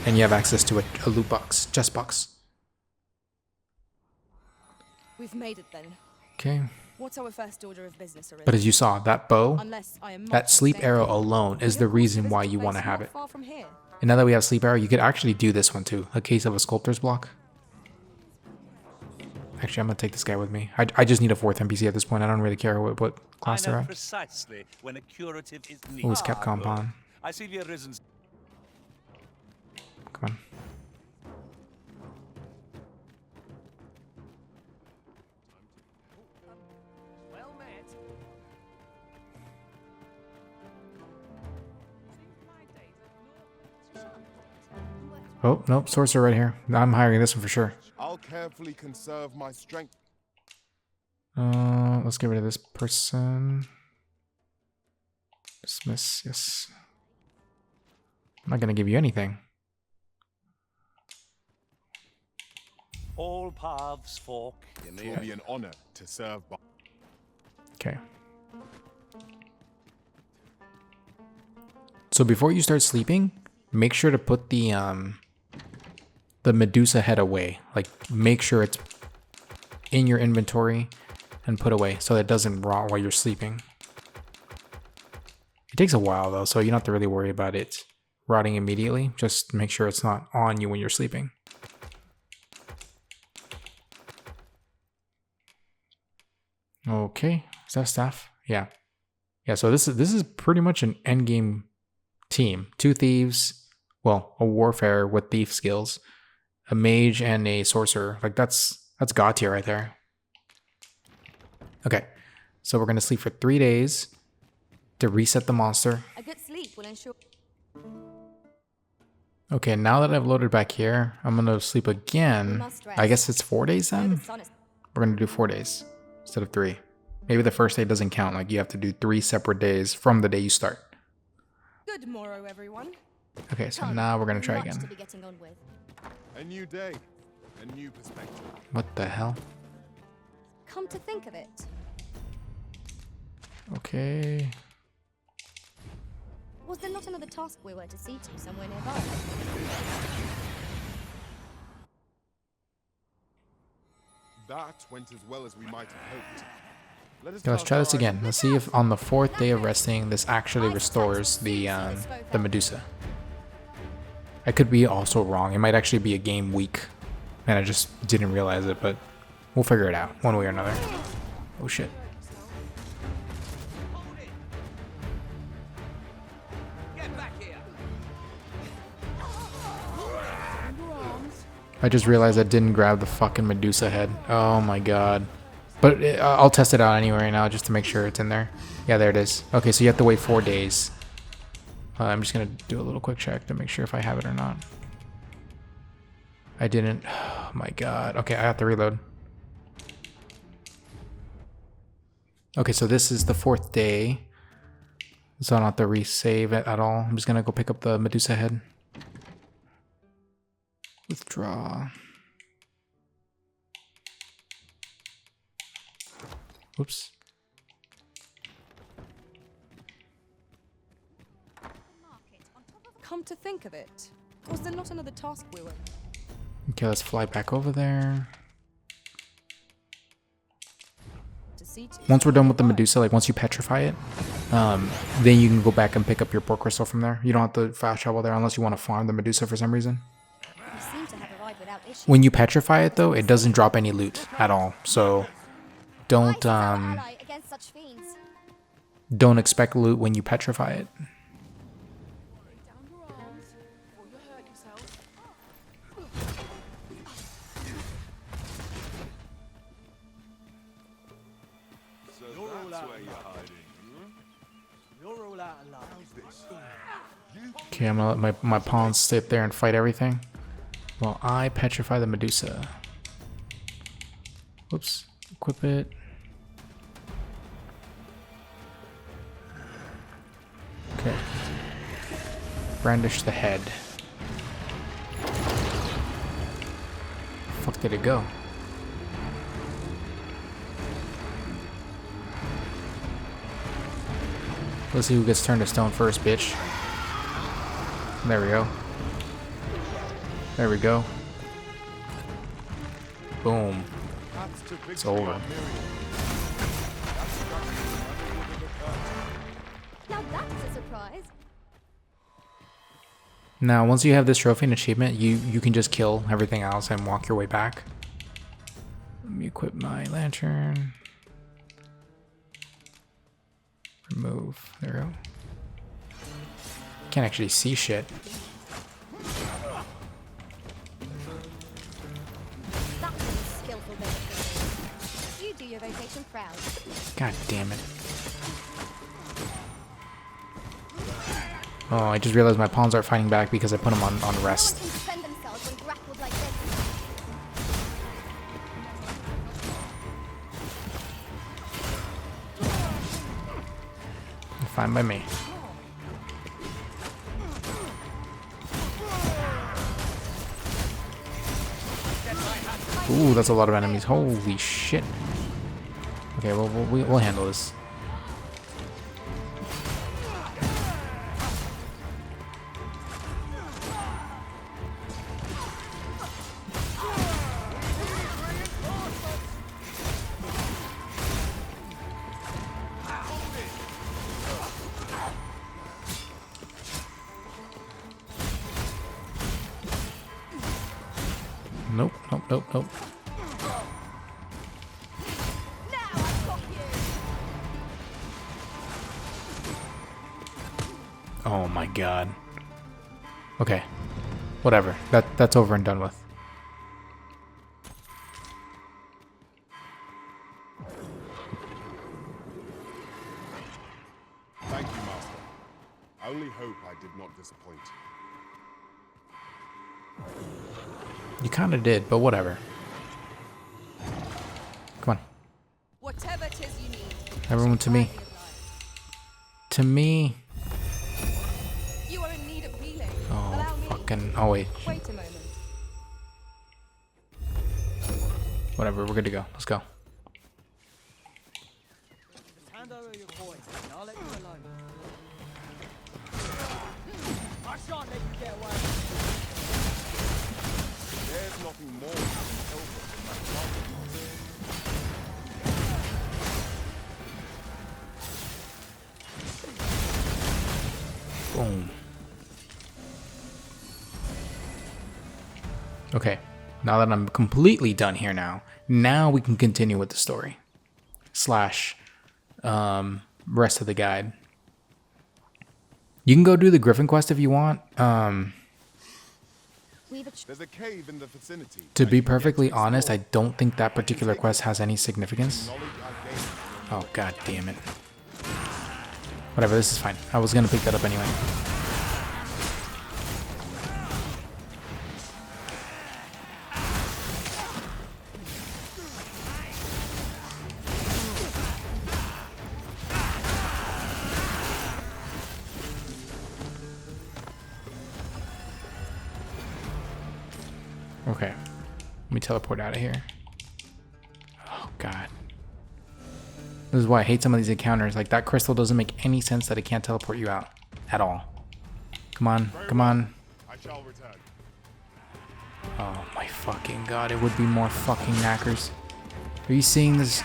and you have access to a loot box, chest box. We've made it then. Okay. What's our first order of business, Arisen? But as you saw, that bow, Unless I am that sleep arrow alone is the reason why you want to have it. Far from here. And now that we have sleep arrow, you could actually do this one too. A case of a sculptor's block. Actually, I'm gonna take this guy with me. I just need a 4th NPC at this point. I don't really care what class they're at. Precisely when a curative is needed. Oh, it's Capcom Pawn. I see the Arisen's. Come on. Well met. Oh, nope, sorcerer right here. I'm hiring this one for sure. I'll carefully conserve my strength. Let's get rid of this person. Dismiss, yes. I'm not gonna give you anything. All paths fork. It will be an honor to serve by. Okay. So before you start sleeping, make sure to put the Medusa head away. Like, make sure it's in your inventory and put away so that it doesn't rot while you're sleeping. It takes a while though, so you don't have to really worry about it rotting immediately. Just make sure it's not on you when you're sleeping. Okay, is that staff? Yeah. Yeah, so this is pretty much an endgame team. 2 thieves, well, a warfare with thief skills, a mage and a sorcerer. Like that's god tier right there. Okay, so we're gonna sleep for 3 days to reset the monster. A good sleep will ensure. Okay, now that I've loaded back here, I'm gonna sleep again. I guess it's 4 days then? We're gonna do 4 days instead of 3. Maybe the first day doesn't count, like you have to do 3 separate days from the day you start. Good morrow, everyone. Okay, so now we're gonna try again. A new day, a new perspective. What the hell? Come to think of it, Okay. Was there not another task we were to see to somewhere nearby? That went as well as we might have hoped. Let's try this again. Let's see if on the 4th day of resting, this actually restores the Medusa. I could be also wrong. It might actually be a game week, and I just didn't realize it, but we'll figure it out one way or another. Oh shit. I just realized I didn't grab the fucking Medusa head. Oh my god. But I'll test it out anyway right now just to make sure it's in there. Yeah, there it is. Okay, so you have to wait 4 days. I'm just gonna do a little quick check to make sure if I have it or not. I didn't. Oh my god. Okay, I have to reload. Okay, so this is the 4th day. So I don't have to resave it at all. I'm just gonna go pick up the Medusa head. Withdraw. Oops. Come to think of it, was there not another task we were? Okay, let's fly back over there. Once we're done with the Medusa, like once you petrify it, then you can go back and pick up your port crystal from there. You don't have to fast travel there unless you want to farm the Medusa for some reason. When you petrify it though, it doesn't drop any loot at all. So don't expect loot when you petrify it. Okay, I'm gonna let my pawns sit there and fight everything while I petrify the Medusa. Whoops. Equip it. Okay. Brandish the head. Fuck did it go? Let's see who gets turned to stone first, bitch. There we go. There we go. Boom. It's over. Now that's a surprise. Now, once you have this trophy and achievement, you can just kill everything else and walk your way back. Let me equip my lantern. Remove. There we go. Can't actually see shit. You do your vocation proud. God damn it. Oh, I just realized my pawns aren't fighting back because I put them on rest. Fine by me. Ooh, that's a lot of enemies. Holy shit. Okay, well, we'll handle this. Nope, nope, nope, nope. Oh my god. Okay. Whatever. That's over and done with. Thank you, Master. I only hope I did not disappoint. You kind of did, but whatever. Come on. Whatever it is you need. Everyone to me. To me. You are in need of healing. Oh, fucking. Oh, wait. Wait a moment. Whatever, we're good to go. Let's go. Just hand over your coin, and I'll let you alone. I shan't let you get away. There's nothing more you can tell us than that Boom. Okay, now that I'm completely done here now we can continue with the story. Slash, rest of the guide. You can go do the Griffin quest if you want. we've There's a cave in the vicinity. To be perfectly honest, I don't think that particular quest has any significance. Oh, god damn it. Whatever, this is fine. I was gonna pick that up anyway. Okay, let me teleport out of here. Oh god. This is why I hate some of these encounters. Like, that crystal doesn't make any sense that it can't teleport you out. At all. Come on, come on. I shall return. Oh my fucking god, it would be more fucking knackers. Are you seeing this?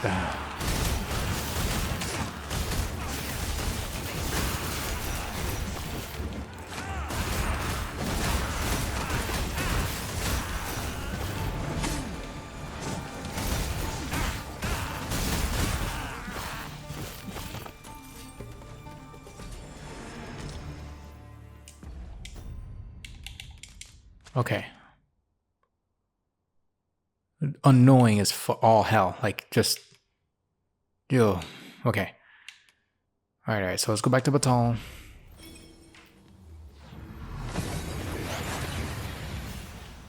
Okay. Annoying as all hell. Like, just... Ew. Okay. Alright, so let's go back to Batal.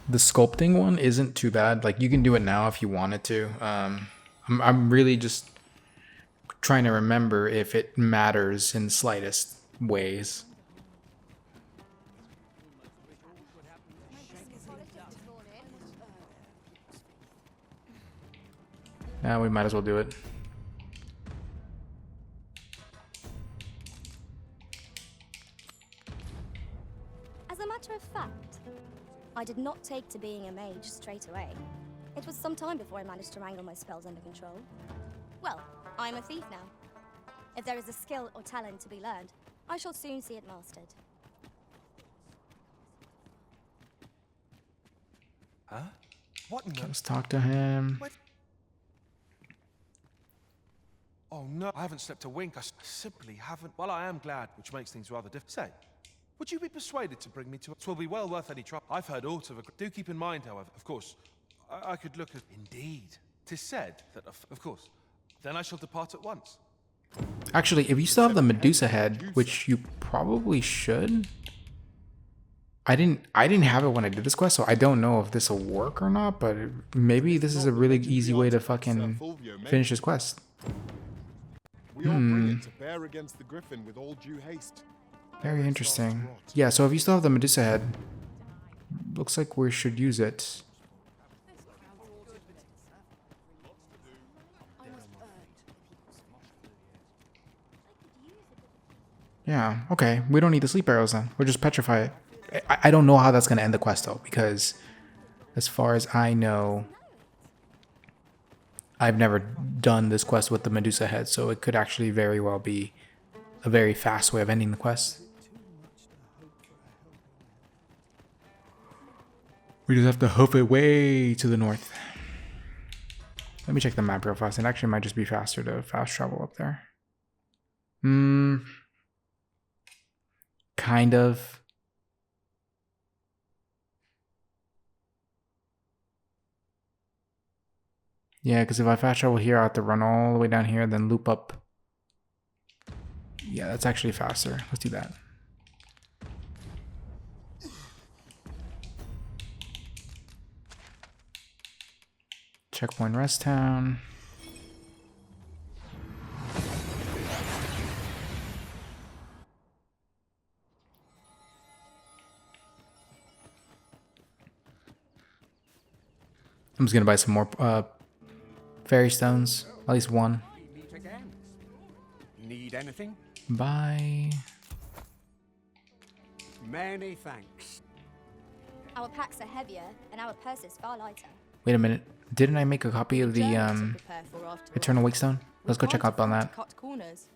The sculpting one isn't too bad. Like, you can do it now if you wanted to. I'm really just trying to remember if it matters in the slightest ways. Yeah, we might as well do it. As a matter of fact, I did not take to being a mage straight away. It was some time before I managed to wrangle my spells under control. Well, I'm a thief now. If there is a skill or talent to be learned, I shall soon see it mastered. Huh? What in the... Let's talk to him. What? Oh no, I haven't slept a wink. I simply haven't. Well, I am glad, which makes things rather different. Say, would you be persuaded to bring me to... It will be well worth any trouble. I've heard aught of a... Do keep in mind, however, of course, I could look at... Indeed. 'Tis said that, of course, then I shall depart at once. Actually, if you still have the Medusa head, which you probably should... I didn't have it when I did this quest, so I don't know if this will work or not, but maybe this is a really easy way to fucking finish this quest. We all bring it to bear against the griffin with all due haste. Very interesting. Yeah, so if you still have the Medusa head, looks like we should use it. Yeah, okay. We don't need the sleep arrows then. We'll just petrify it. I don't know how that's going to end the quest though, because as far as I know, I've never done this quest with the Medusa head, so it could actually very well be a very fast way of ending the quest. We just have to hoof it way to the north. Let me check the map real fast. It actually might just be faster to fast travel up there. Kind of. Yeah, because if I fast travel here, I have to run all the way down here, then loop up. Yeah, that's actually faster. Let's do that. Checkpoint rest town. I'm just gonna buy some more fairy stones, at least one. Meet again. Need anything? Bye. Many thanks. Our packs are heavier and our purses far lighter. Wait a minute. Didn't I make a copy of the Eternal Wakestone? Let's go check up on that. Cut corners.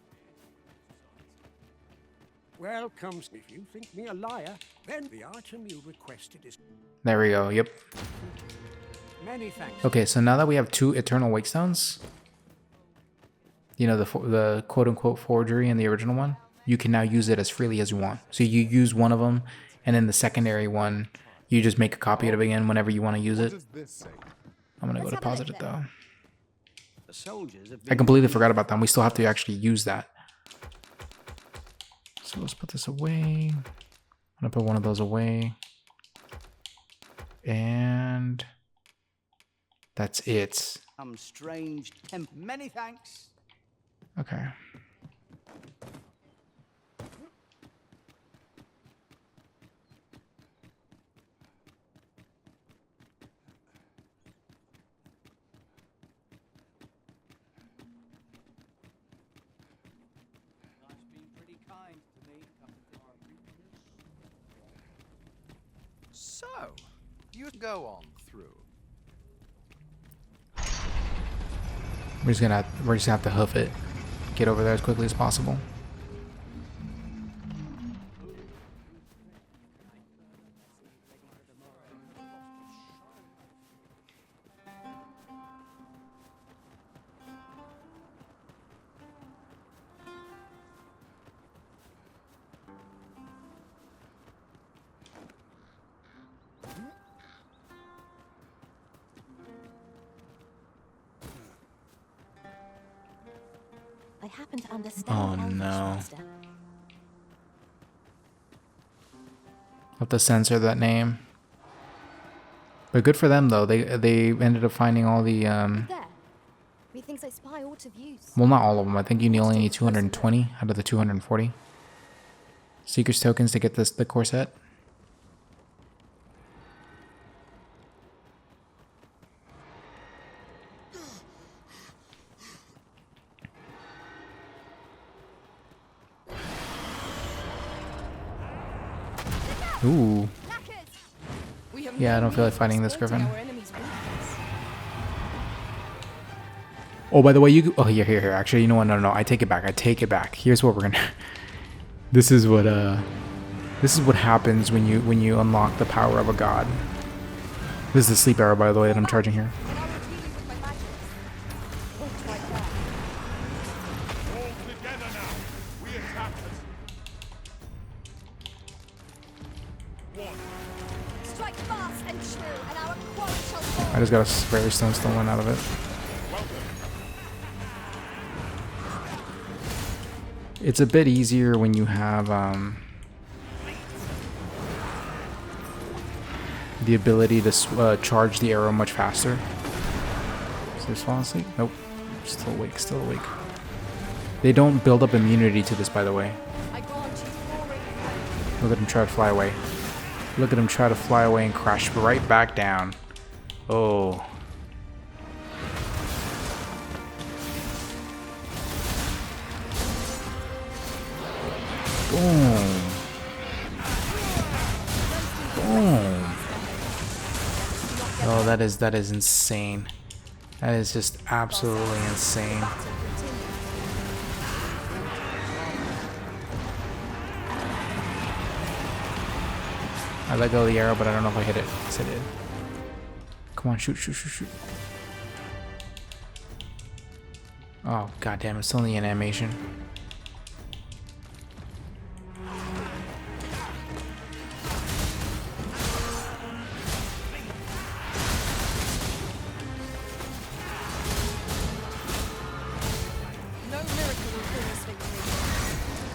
Welcome. If you think me a liar, then the item you requested is... There we go. Yep. Many thanks. Okay, so now that we have 2 Eternal Wakestones, you know, the quote-unquote forgery in the original one, you can now use it as freely as you want. So you use one of them, and then the secondary one You just make a copy of it again whenever you want to use What it. does this say? I'm gonna go Let's have a deposit look it though. The soldiers have I been completely forgot about that. We still have to actually use that. So let's put this away. I'm gonna put one of those away. And that's it. strange temp. Many thanks. Okay. So, you go on through. We're just gonna have to hoof it. Get over there as quickly as possible. I happen to understand. Oh Elvish, no. Master. I'll have to censor that name. But good for them though. They ended up finding all the There. Methinks I spy aught of use. well, not all of them. I think you only need 220 out of the 240 Seeker's tokens to get the core set. Ooh. Yeah, I don't feel like fighting this griffin. Oh, by the way, you... Oh, here. Actually, you know what? No. I take it back. Here's what we're gonna... This is what happens when you unlock the power of a god. This is the sleep arrow, by the way, that I'm charging here. I just got a very stone stolen out of it. It's a bit easier when you have the ability to charge the arrow much faster. Is this falling asleep? Nope. Still awake. They don't build up immunity to this, by the way. Look at him try to fly away. Look at him try to fly away and crash right back down. Oh. Boom. Oh, that is insane. That is just absolutely insane. I let go of the arrow, but I don't know if I hit it. Yes, I did. Come on, shoot. Oh, goddamn, it's still in the animation. No miracle will bring us victory.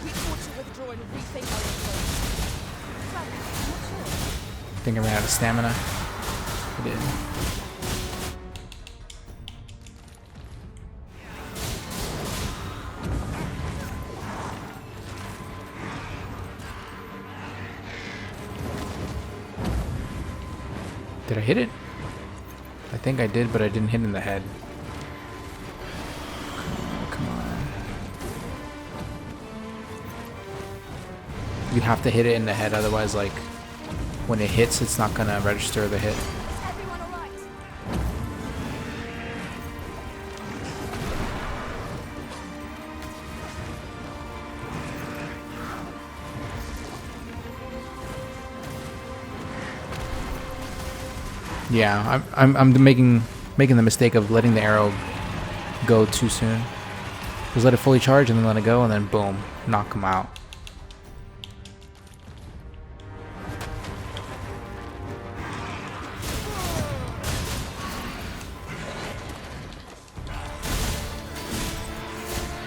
We ought to withdraw and rethink our approach. I think I ran out of stamina. I did. Did I hit it? I think I did, but I didn't hit in the head. Come on. You have to hit it in the head, otherwise, like, when it hits, it's not gonna register the hit. Yeah, I'm making the mistake of letting the arrow go too soon. Just let it fully charge and then let it go, and then boom, knock him out.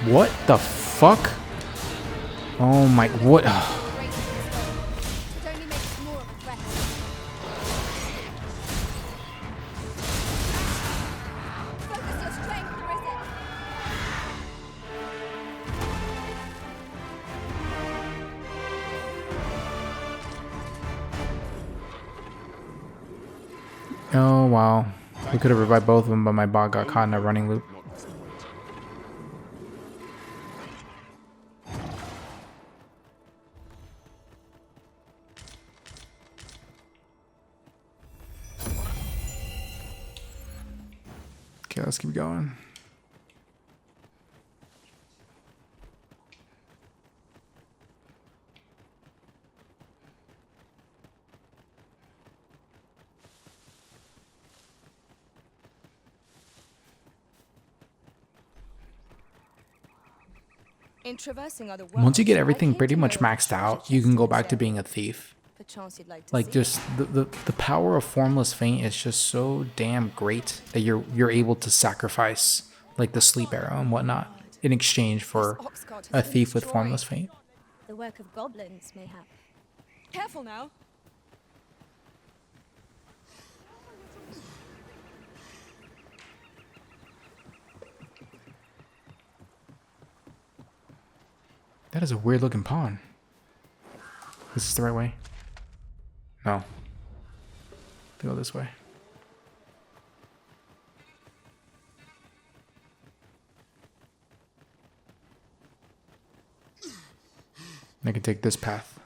What the fuck? Oh my, what? It only makes it more of a threat. Focus your strength, Risen. Oh wow. We could have revived both of them, but my bot got caught in a running loop. Okay, let's keep going. In traversing other worlds, Once you get I everything came pretty to much know of a maxed treasure out, you chest can in go this back to area. being a thief. Perchance you'd like to Like see just the power of formless feint is just so damn great that you're able to sacrifice like the sleep arrow and whatnot in exchange for ox cart a has been thief with destroyed. formless feint. The work of goblins, mayhap. Careful now. That is a weird looking pawn. Is this the right way? No. Go this way. I can take this path.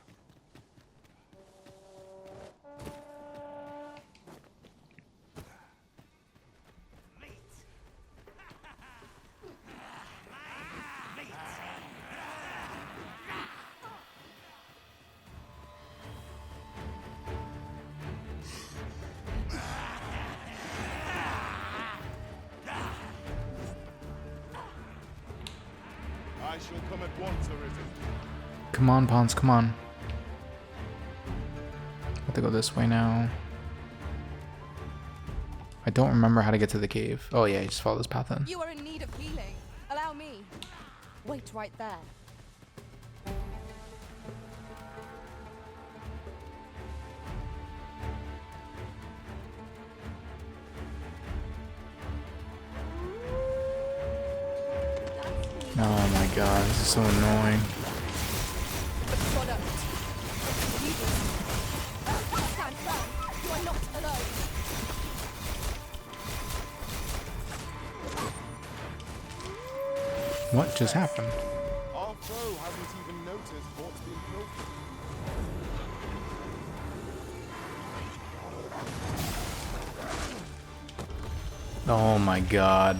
I shall come at once, Arisen. Come on, pawns, come on. I have to go this way now. I don't remember how to get to the cave. Oh yeah, you just follow this path then. You are in need of healing. Allow me. Wait right there. Oh my god, this is so annoying. Product. You stand firm. You are not alone. What just happened? Our foe hasn't even noticed what's been broken. Oh my god.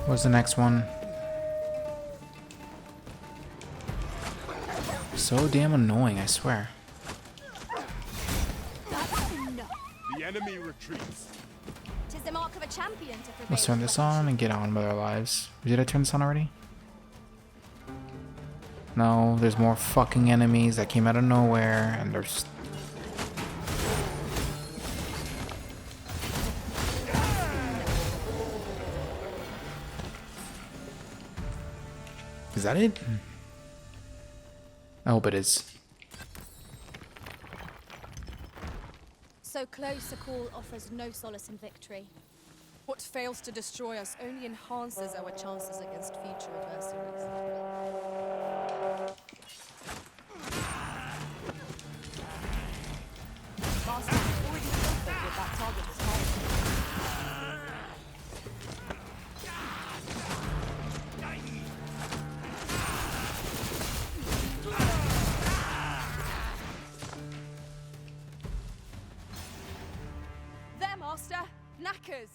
What's the next one? So damn annoying, I swear. The enemy retreats. Tis the mark of a champion to prevail. Let's turn this on and get on with our lives. Did I turn this on already? No, there's more fucking enemies that came out of nowhere, and there's... Is that it? I hope it is. So close a call offers no solace in victory. What fails to destroy us only enhances our chances against future adversaries. Master has already confirmed that that target is targeted. There, Master! Knackers!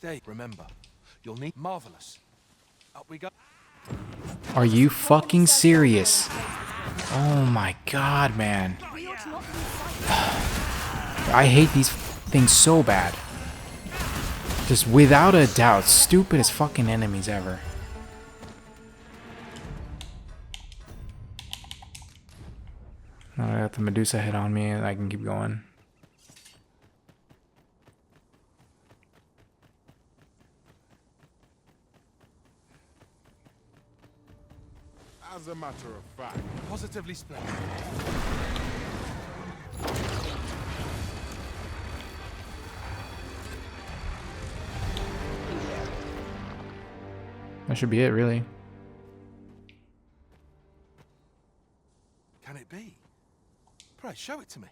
There, remember, you'll need marvelous. Up we go. Are you fucking serious? Oh my god, man. For your I hate these things so bad. Just without a doubt, stupidest fucking enemies ever. Now I got the Medusa head on me and I can keep going. As a matter of fact, Positively splendid. That should be it, really. Can it be? Pray, show it to me.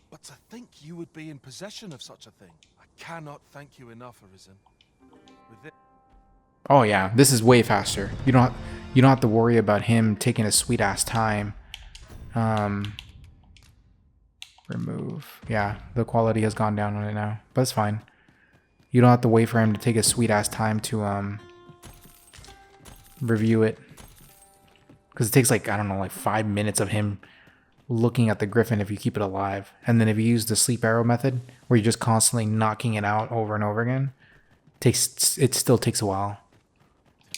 But to think you would be in possession of such a thing. I cannot thank you enough, Arisen. With this... Oh yeah, this is way faster. You don't have to worry about him taking a sweet ass time. Remove. Yeah, the quality has gone down on it now, but it's fine. You don't have to wait for him to take a sweet ass time to review it, because it takes like, I don't know, like 5 minutes of him looking at the griffin if you keep it alive, and then if you use the sleep arrow method where you're just constantly knocking it out over and over again, it still takes a while.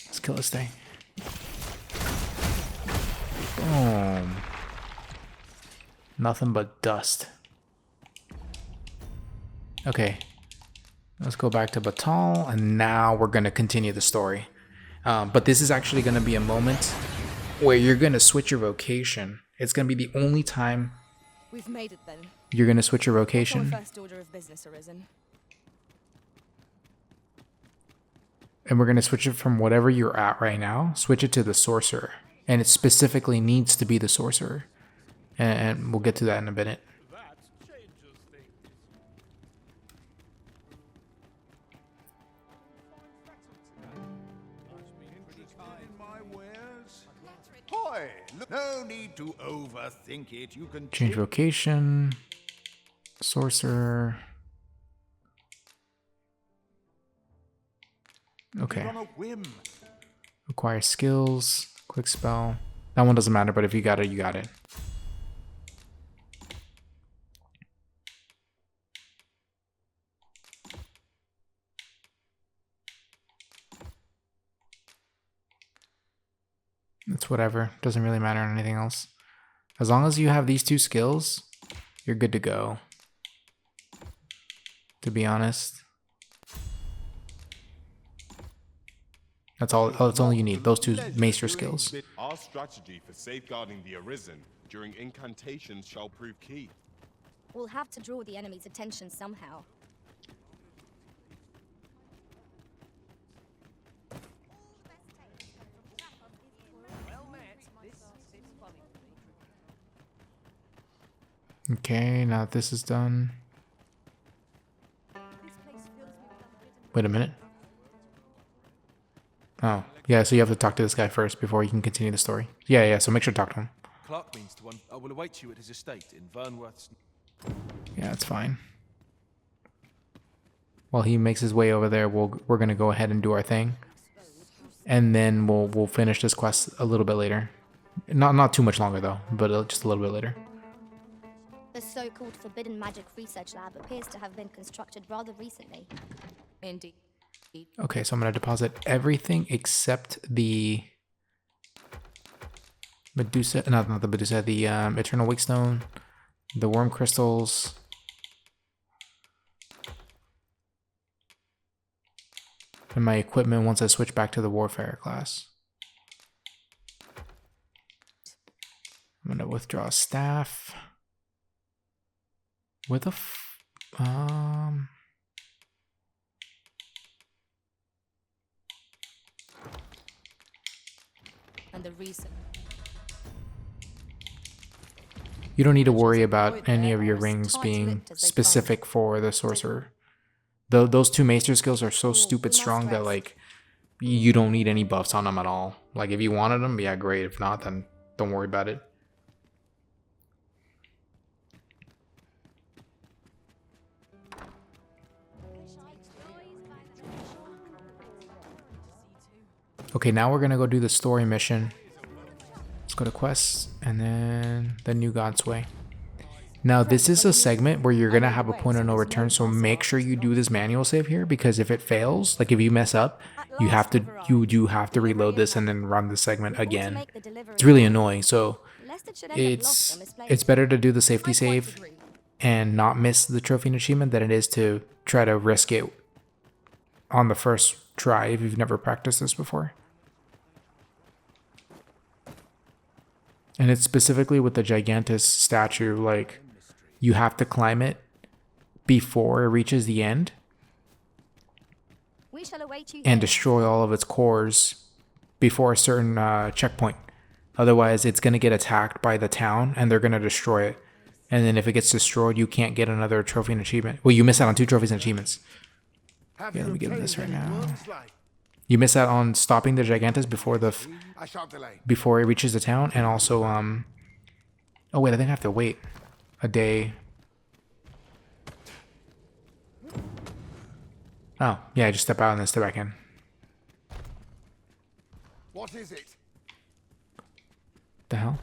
Let's kill this thing. Boom. Nothing but dust. Okay, let's go back to Batal, and now we're gonna continue the story. But this is actually gonna be a moment where you're gonna switch your vocation. It's gonna be the only time We've made it then. you're gonna switch your What's our vocation. first order of business, Arisen? And we're going to switch it from whatever you're at right now, switch it to the sorcerer. And it specifically needs to be the sorcerer. And we'll get to that in a minute. Hoy, look, no need to overthink it. You can Change vocation. Sorcerer. Okay. on a whim. Acquire skills. Quick spell. That one doesn't matter, but if you got it, you got it. It's whatever. Doesn't really matter on anything else. As long as you have these two skills, you're good to go. To be honest. That's all. That's all you need. Those two maester skills. Our strategy for safeguarding the Arisen during incantations shall prove key. We'll have to draw the enemy's attention somehow. Okay, now that this is done. Wait a minute. Oh, yeah, so you have to talk to this guy first before you can continue the story. Yeah, so make sure to talk to him. Clark means to one. I will await you at his estate in Vernworth's. Yeah, it's fine. While he makes his way over there, we're gonna go ahead and do our thing. And then we'll finish this quest a little bit later. Not too much longer though, but just a little bit later. The so-called Forbidden Magic Research Lab appears to have been constructed rather recently. Indeed. Okay, so I'm gonna deposit everything except the Medusa, not the Medusa, the Eternal Wakestone, the Worm Crystals, and my equipment once I switch back to the Warfare class. I'm gonna withdraw a staff with a And the reason. You don't need to worry about any of your rings being specific for the sorcerer. Those two maester skills are so stupid strong that like you don't need any buffs on them at all. Like if you wanted them, yeah, great. If not, then don't worry about it. Okay, now we're gonna go do the story mission. Let's go to quests and then the New God's Way. Now, this is a segment where you're going to have a point of no return, so make sure you do this manual save here, because if it fails, like if you mess up, you do have to reload this and then run the segment again. It's really annoying, so it's better to do the safety save and not miss the trophy and achievement than it is to try to risk it on the first try if you've never practiced this before. And it's specifically with the Gigantus statue, like, you have to climb it before it reaches the end and destroy all of its cores before a certain checkpoint. Otherwise, it's going to get attacked by the town and they're going to destroy it. And then if it gets destroyed, you can't get another trophy and achievement. Well, you miss out on 2 trophies and achievements. Yeah, let me give him this right now. You miss out on stopping the Gigantus before it reaches the town, and also oh wait, I think I have to wait a day. Oh yeah, I just step out and then step back in. What is it? The hell?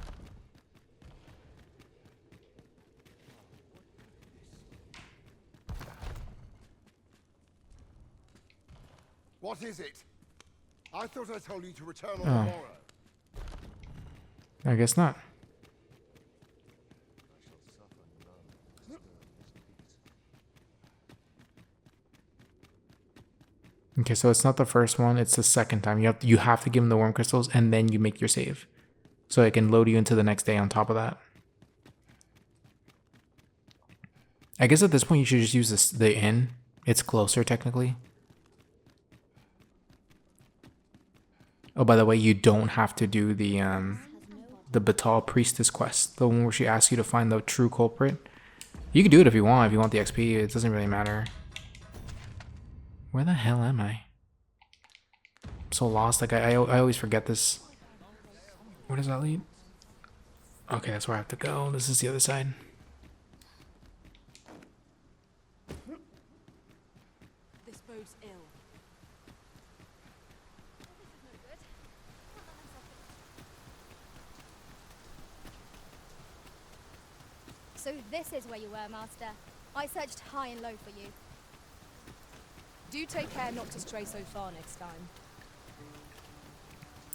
What is it? I thought I told you to return on the Oh. morrow. I guess not. Okay, so it's not the first one, it's the second time. You have to give him the worm crystals and then you make your save. So it can load you into the next day on top of that. I guess at this point you should just use the inn. It's closer technically. Oh, by the way, you don't have to do the Batal Priestess quest, the one where she asks you to find the true culprit. You can do it if you want the XP, it doesn't really matter. Where the hell am I? I'm so lost, like I always forget this. Where does that lead? Okay, that's where I have to go. This is the other side. This bodes ill. So this is where you were, Master. I searched high and low for you. Do take care not to stray so far next time.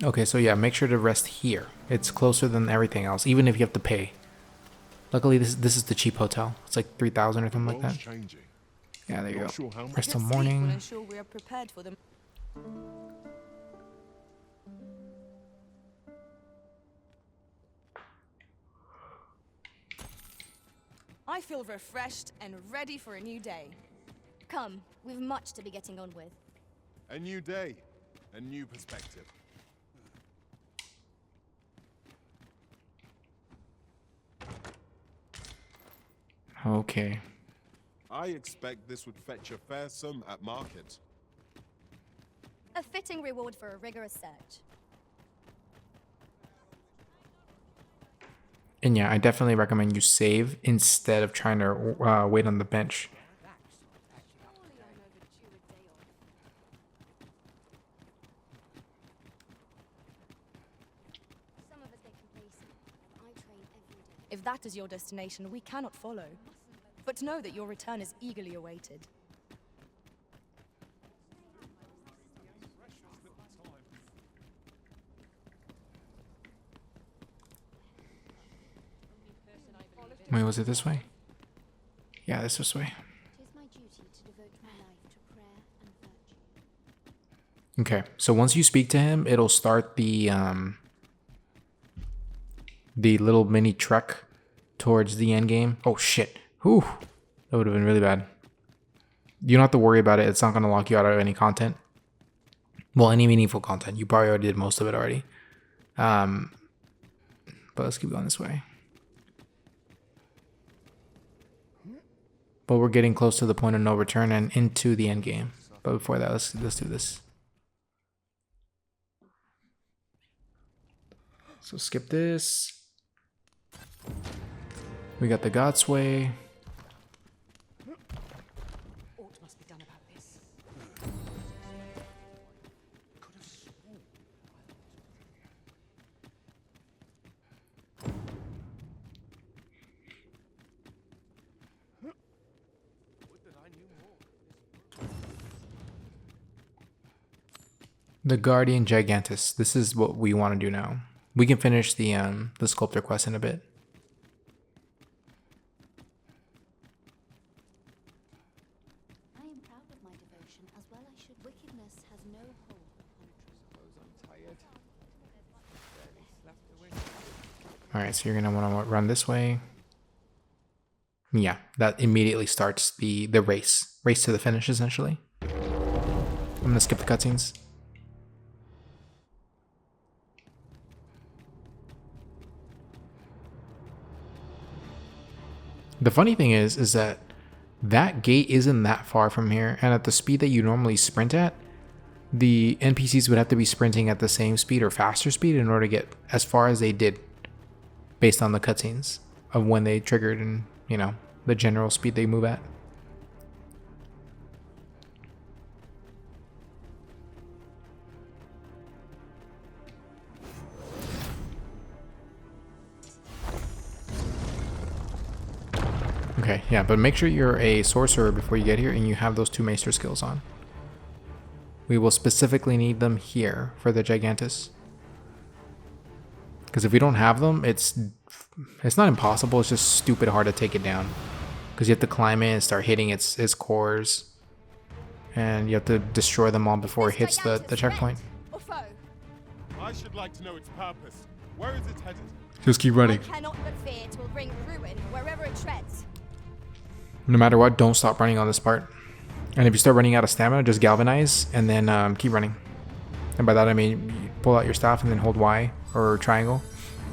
Okay, so yeah, make sure to rest here. It's closer than everything else, even if you have to pay. Luckily, this is the cheap hotel. It's like 3,000 or something like that. Yeah, there you go. Rest till morning. Will ensure we are prepared for them. I feel refreshed and ready for a new day. Come, we've much to be getting on with. A new day, a new perspective. Okay. I expect this would fetch a fair sum at market. A fitting reward for a rigorous search. And yeah, I definitely recommend you save instead of trying to wait on the bench. If that is your destination, we cannot follow. But know that your return is eagerly awaited. Wait, was it this way? Yeah, this way. Okay, so once you speak to him, it'll start the little mini trek towards the end game. Oh shit. Whew. That would have been really bad. You don't have to worry about it. It's not going to lock you out of any content. Well, any meaningful content. You probably already did most of it already. But let's keep going this way. But we're getting close to the point of no return and into the end game. But before that, let's do this. So skip this. We got the God's Way. Aught must be done about this. The Guardian Gigantus. This is what we want to do now. We can finish the sculptor quest in a bit. I am proud of my devotion, as well I should. Wickedness has no hold upon All right, so you're gonna want to run this way. Yeah, that immediately starts the race to the finish, essentially. I'm gonna skip the cutscenes. The funny thing is that gate isn't that far from here, and at the speed that you normally sprint at, the NPCs would have to be sprinting at the same speed or faster speed in order to get as far as they did, based on the cutscenes of when they triggered and, you know, the general speed they move at. Okay, yeah, but make sure you're a sorcerer before you get here and you have those 2 maester skills on. We will specifically need them here for the Gigantus. Because if we don't have them, it's not impossible, it's just stupid hard to take it down. Because you have to climb in and start hitting its cores. And you have to destroy them all before it hits the checkpoint. I should like to know its purpose. Where is it headed? Just keep running. I cannot but fear it will bring ruin wherever it treads. No matter what, don't stop running on this part. And if you start running out of stamina, just galvanize and then keep running. And by that I mean you pull out your staff and then hold Y or triangle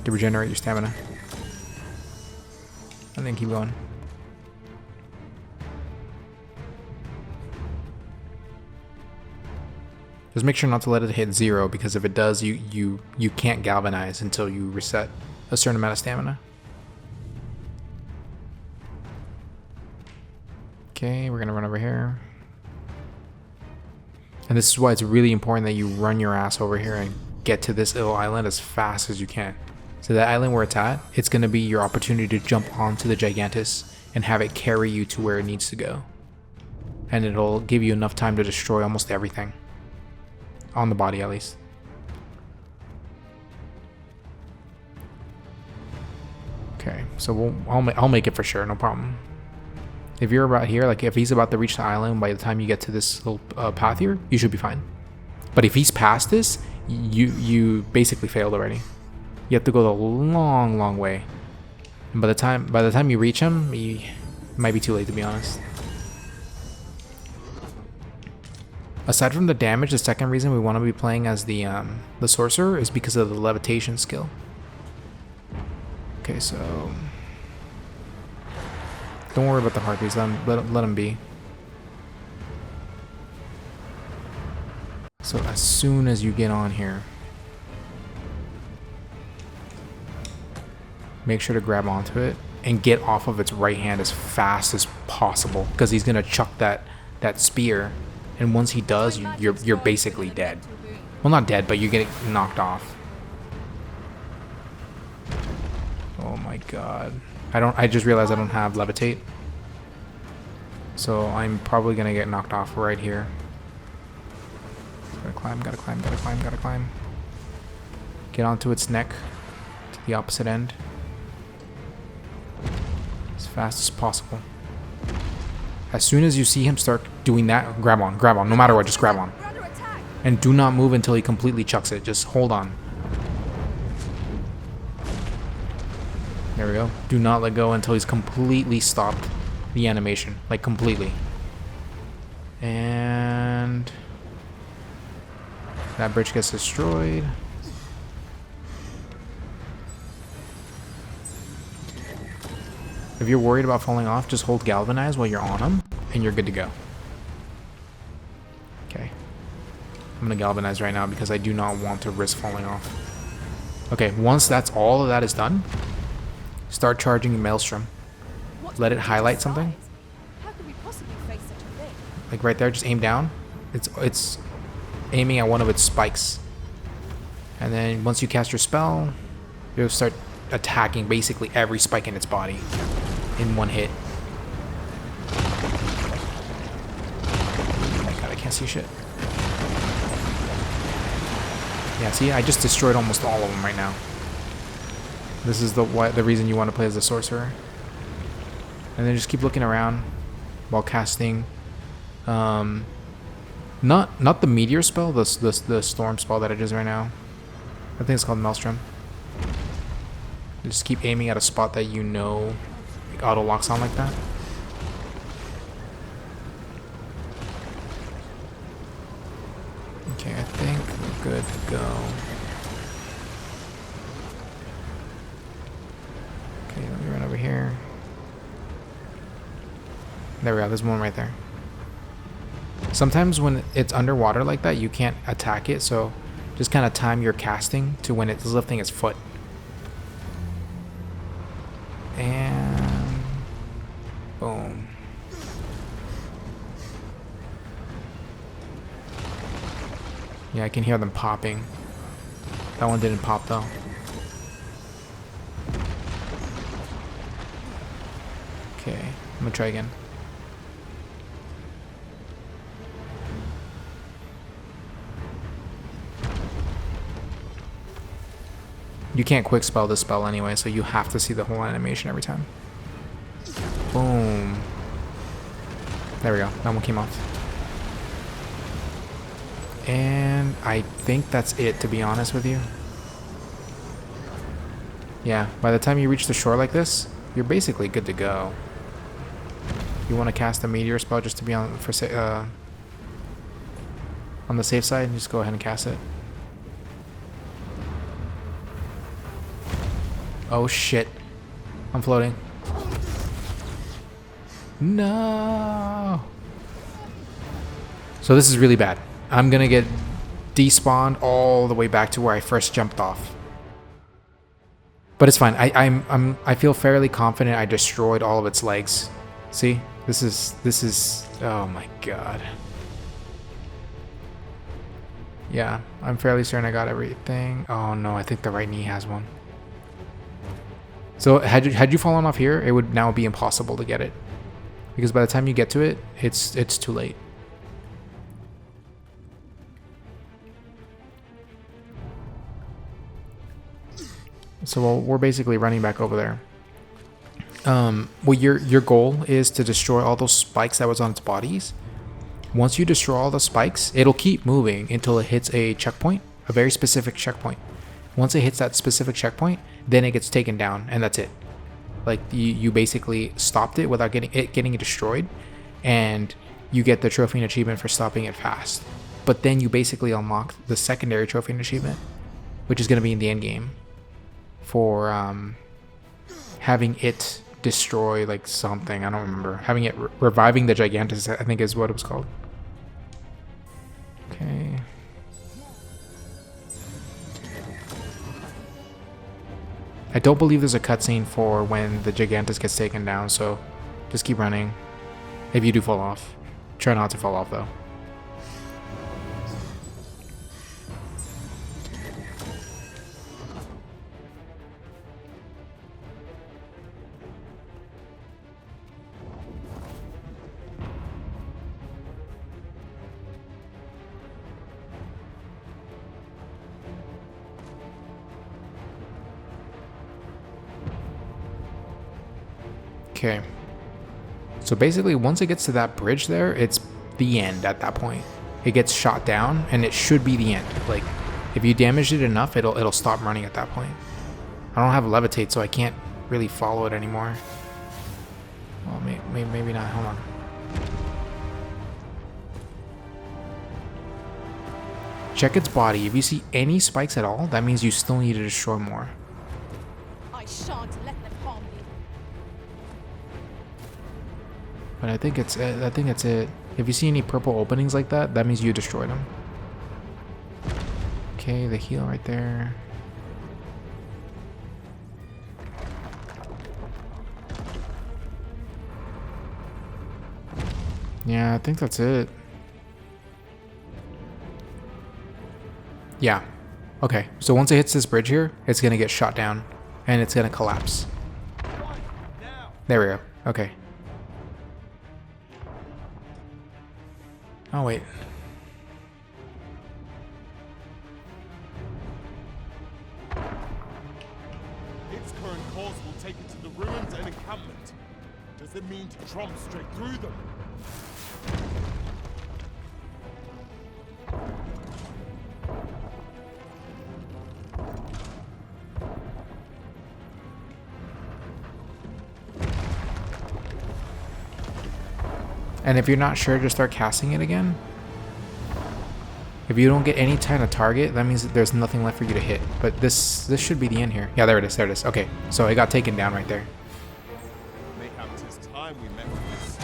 to regenerate your stamina. And then keep going. Just make sure not to let it hit 0, because if it does, you can't galvanize until you reset a certain amount of stamina. Okay, we're gonna run over here. And this is why it's really important that you run your ass over here and get to this little island as fast as you can. So that island where it's at, it's gonna be your opportunity to jump onto the Gigantus and have it carry you to where it needs to go. And it'll give you enough time to destroy almost everything. On the body, at least. Okay, so I'll make it for sure, no problem. If you're about here, like if he's about to reach the island by the time you get to this little path here, you should be fine. But if he's past this, you basically failed already. You have to go the long way. And by the time you reach him, it might be too late, to be honest. Aside from the damage, the second reason we want to be playing as the sorcerer is because of the levitation skill. Okay, so don't worry about the harpies. Let them be. So as soon as you get on here, make sure to grab onto it and get off of its right hand as fast as possible, because he's gonna chuck that spear, and once he does, you're basically dead. Well, not dead, but you get knocked off. Oh my god. I just realized I don't have levitate. So I'm probably gonna get knocked off right here. Gotta climb. Get onto its neck to the opposite end as fast as possible. As soon as you see him start doing that, grab on, no matter what, just grab on. And do not move until he completely chucks it, just hold on. There we go. Do not let go until he's completely stopped the animation, like completely. And that bridge gets destroyed. If you're worried about falling off, just hold galvanize while you're on him and you're good to go. Okay. I'm gonna galvanize right now because I do not want to risk falling off. Okay, once all of that is done, start charging Maelstrom. Let it highlight something. How could we possibly face such a thing? Like right there, just aim down. It's aiming at one of its spikes. And then once you cast your spell, you'll start attacking basically every spike in its body in one hit. Oh my god, I can't see shit. Yeah, see, I just destroyed almost all of them right now. This is the reason you want to play as a sorcerer. And then just keep looking around while casting. Not the meteor spell, the storm spell that I did right now. I think it's called Maelstrom. Just keep aiming at a spot that you know like auto locks on like that. Okay, I think we're good to go. Okay, let me run over here. There we go, there's one right there. Sometimes when it's underwater like that, you can't attack it, so just kind of time your casting to when it's lifting its foot. And boom. Yeah, I can hear them popping. That one didn't pop though. Okay, I'm gonna try again. You can't quick spell this spell anyway, so you have to see the whole animation every time. Boom. There we go. That one came off. And I think that's it, to be honest with you. Yeah, by the time you reach the shore like this, you're basically good to go. You want to cast a meteor spell just to be on the safe side, just go ahead and cast it. Oh shit. I'm floating. No. So this is really bad. I'm gonna get despawned all the way back to where I first jumped off. But it's fine. I feel fairly confident I destroyed all of its legs. See? This is oh my god. Yeah, I'm fairly certain I got everything. Oh no, I think the right knee has one. So had you fallen off here, it would now be impossible to get it, because by the time you get to it, it's too late. So we're basically running back over there. Well, your goal is to destroy all those spikes that was on its bodies. Once you destroy all the spikes, it'll keep moving until it hits a checkpoint, a very specific checkpoint. Once it hits that specific checkpoint, then it gets taken down, and that's it. Like you basically stopped it without getting it destroyed, and you get the trophy and achievement for stopping it fast. But then you basically unlock the secondary trophy and achievement, which is going to be in the end game, for having it destroy like something. I don't remember. Having it reviving the Gigantus, I think is what it was called. Okay. I don't believe there's a cutscene for when the Gigantus gets taken down, so just keep running. If you do fall off. Try not to fall off though. Okay. So basically, once it gets to that bridge there, it's the end at that point. It gets shot down, and it should be the end. Like, if you damaged it enough, it'll stop running at that point. I don't have levitate, so I can't really follow it anymore. Well, maybe not. Hold on. Check its body. If you see any spikes at all, that means you still need to destroy more. I shan't let them harm you. But I think it's it. I think it's it. If you see any purple openings like that, that means you destroyed them. Okay, the heal right there. Yeah, I think that's it. Yeah. Okay, so once it hits this bridge here, it's gonna get shot down, and it's gonna collapse. There we go. Okay. Oh, wait. current course will take it to the ruins and encampment. Does it mean to tromp straight through them? And if you're not sure, just start casting it again. If you don't get any kind of target, that means that there's nothing left for you to hit. But this should be the end here. Yeah, there it is. There it is. Okay, so it got taken down right there. Mayhap 'tis time we met with this.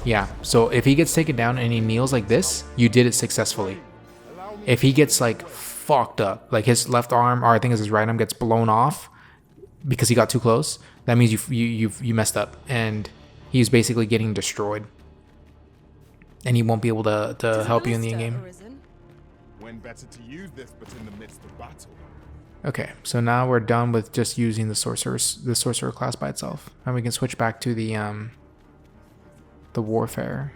Yeah, so if he gets taken down and he kneels like this, you did it successfully. If he gets like fucked up, like his left arm, or I think it's his right arm, gets blown off because he got too close, that means you messed up, and he's basically getting destroyed. And he won't be able to help you in the in-game. When better to use this but in the midst of battle? Okay, so now we're done with just using the sorcerer class by itself, and we can switch back to the warfare.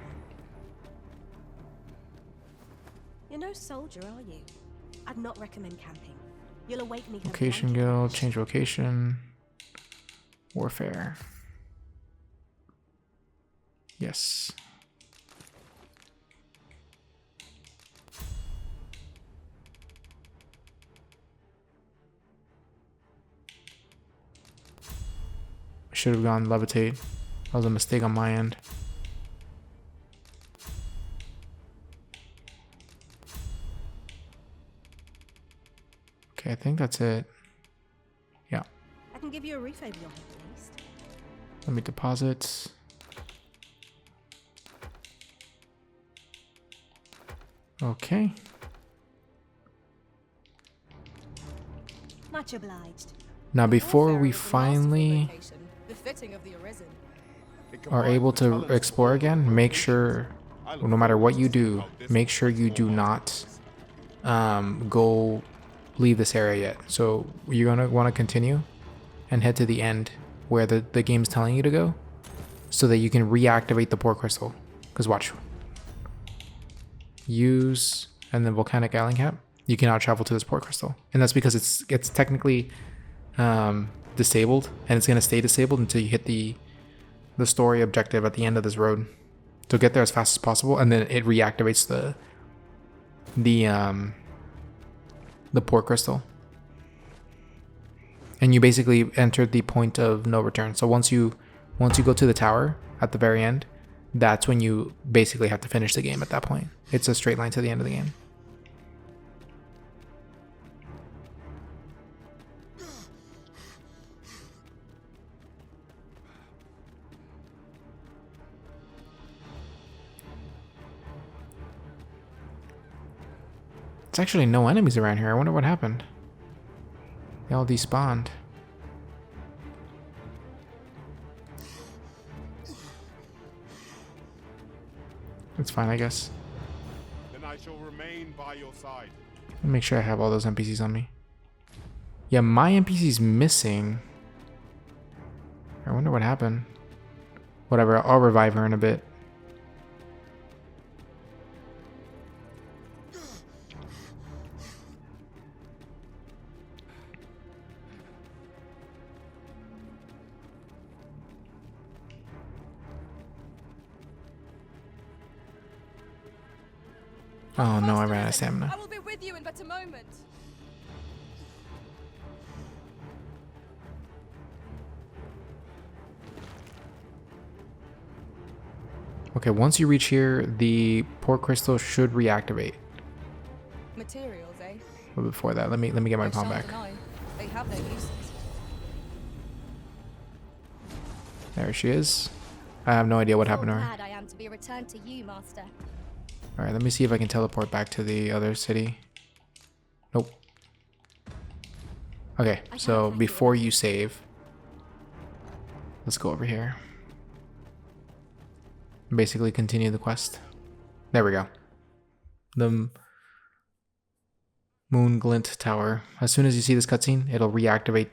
You're no soldier, are you? I'd not recommend camping. You'll awake me. Location guild, change location, warfare. Yes. Should have gone levitate. That was a mistake on my end. Okay, I think that's it. Yeah. I can give you a refave on it at least. Let me deposit. Okay. Much obliged. Now before we finally Befitting of the Arisen. are able to explore again, make sure, no matter what you do, make sure you do not go leave this area yet. So you're gonna want to continue and head to the end where the game's telling you to go, so that you can reactivate the port crystal. Because watch, use and then volcanic island cap, you cannot travel to this port crystal, and that's because it's technically disabled, and it's gonna stay disabled until you hit the story objective at the end of this road. So get there as fast as possible, and then it reactivates the port crystal, and you basically entered the point of no return. So once you go to the tower at the very end, that's when you basically have to finish the game. At that point, it's a straight line to the end of the game. There's actually no enemies around here. I wonder what happened. They all despawned. It's fine, I guess. Then I shall remain by your side. Let me make sure I have all those NPCs on me. Yeah, my NPC's missing. I wonder what happened. Whatever, I'll revive her in a bit. Oh no, I ran out of stamina. I will be with you in but a moment. Okay, once you reach here, the port crystal should reactivate. Materials, eh? But before that, let me get my I palm shan't back. deny. They have their uses. There she is. I have no idea what happened to her. Glad I am to be returned to you, Master. Alright, let me see if I can teleport back to the other city. Nope. Okay, so before you save, let's go over here. Basically continue the quest. There we go. The Moon Glint Tower. As soon as you see this cutscene, it'll reactivate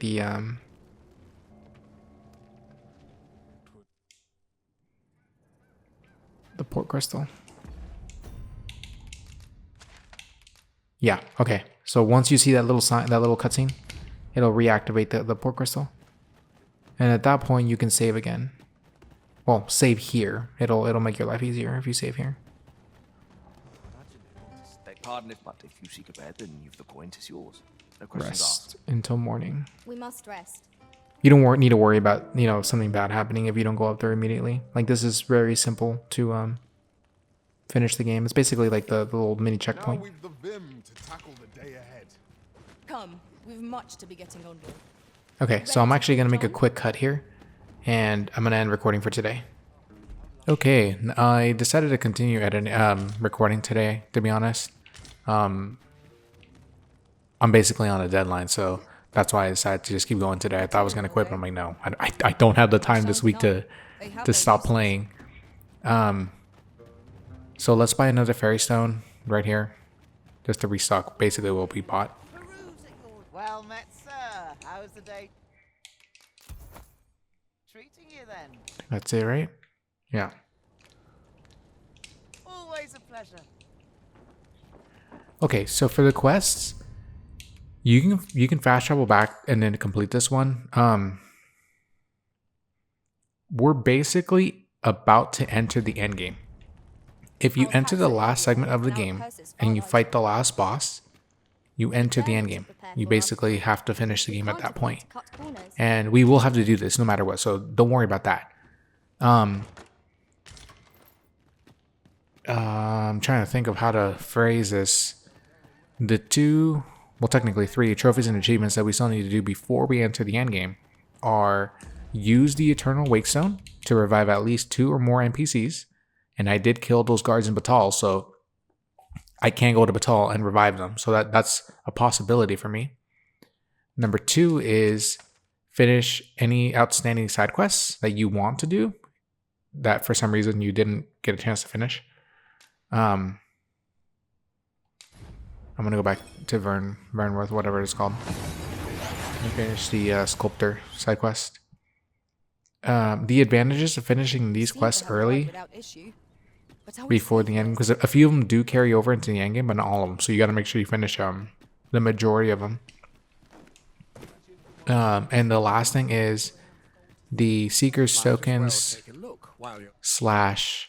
the port crystal. Yeah, okay. So once you see that little sign, that little cutscene, it'll reactivate the port crystal. And at that point, you can save again. Well, save here. It'll make your life easier if you save here. Beg pardon but if you seek a bed, then you've the point is yours. No questions Rest until morning. We must rest. You don't need to worry about, you know, something bad happening if you don't go up there immediately. Like, this is very simple to finish the game. It's basically like the little mini checkpoint. Now we've the vim to tackle the day ahead. Come, we've much to be getting on with. Okay, so I'm actually going to make a quick cut here, and I'm going to end recording for today. Okay, I decided to continue recording today, to be honest. I'm basically on a deadline, so that's why I decided to just keep going today. I thought I was going to quit, but I'm like, no, I don't have the time this week to stop playing. So let's buy another fairy stone right here, just to restock basically what we bought. Well met, sir. How's the day treating you then? That's it, right? Yeah. Always a pleasure. Okay, so for the quests, you can fast travel back and then complete this one. We're basically about to enter the end game. If you enter the last segment of the game and you fight the last boss, you enter the end game. You basically have to finish the game at that point. And we will have to do this no matter what, so don't worry about that. I'm trying to think of how to phrase this. The two, well technically three, trophies and achievements that we still need to do before we enter the end game are use the Eternal Wake Stone to revive at least 2 or more NPCs. And I did kill those guards in Batal, so I can go to Batal and revive them. So that's a possibility for me. Number 2 is finish any outstanding side quests that you want to do that for some reason you didn't get a chance to finish. I'm gonna go back to Vernworth, whatever it's called, and finish the sculptor side quest. The advantages of finishing these quests early before the end, because a few of them do carry over into the end game, but not all of them. So you got to make sure you finish the majority of them. And the last thing is the Seeker's Tokens slash.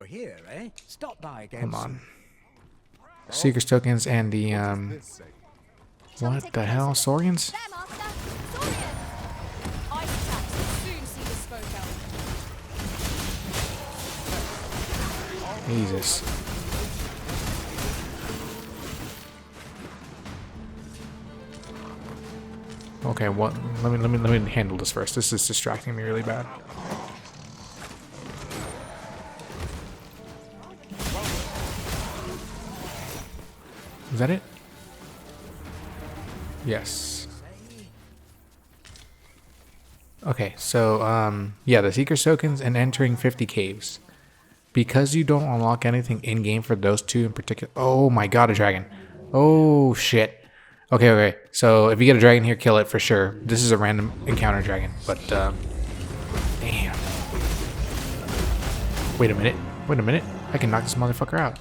Here, eh? Stop by again. Hold on. Seeker's Tokens and the what the hell, Saurians? Jesus. Okay, what? Let me handle this first. This is distracting me really bad. Is that it? Yes. Okay, so yeah, the Seeker's Tokens and entering 50 caves. Because you don't unlock anything in-game for those two in particular. Oh my god, a dragon. Oh shit. Okay. So if you get a dragon here, kill it for sure. This is a random encounter dragon, but damn. Wait a minute. I can knock this motherfucker out.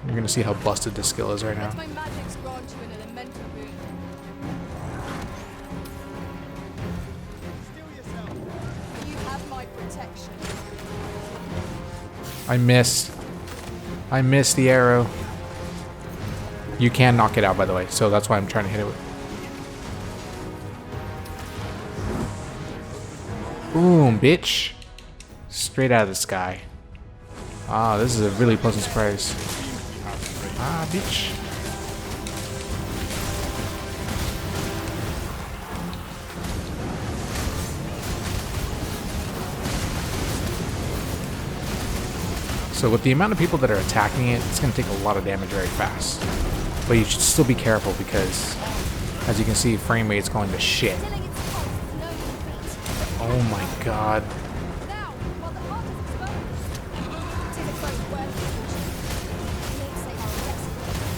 You're gonna see how busted this skill is right now. My magic's grant you an elemental boon. You have my protection. I missed the arrow. You can knock it out, by the way, so that's why I'm trying to hit it with. Boom, bitch. Straight out of the sky. Ah, this is a really pleasant surprise. Ah, bitch. So with the amount of people that are attacking it, it's going to take a lot of damage very fast. But you should still be careful because, as you can see, frame rate's going to shit. Oh my god.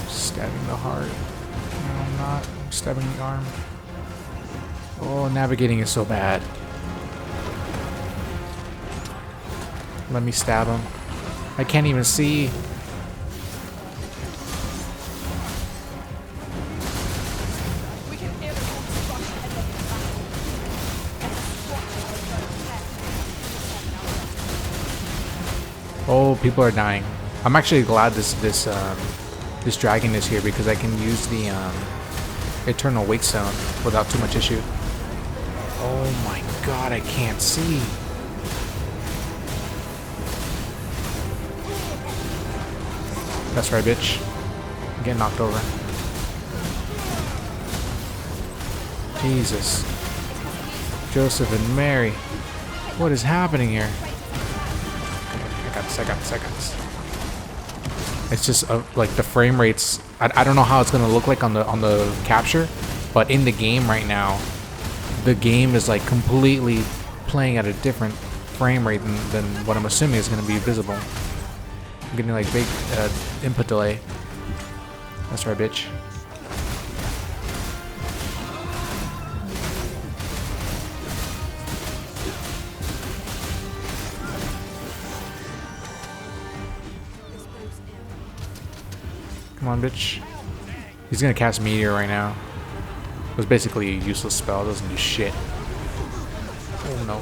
Stabbing the heart. No, I'm not. I'm stabbing the arm. Oh, navigating is so bad. Let me stab him. I can't even see. people are dying. I'm actually glad this dragon is here because I can use the Eternal Wake Stone without too much issue. Oh my god, I can't see. That's right, bitch. I'm getting knocked over. Jesus. Joseph and Mary. What is happening here? I got this. It's just like the frame rates. I don't know how it's gonna look like on the capture, but in the game right now, the game is like completely playing at a different frame rate than what I'm assuming is gonna be visible. I'm getting like big input delay. That's right, bitch. Come on, bitch. He's gonna cast Meteor right now. It was basically a useless spell. It doesn't do shit. Oh no.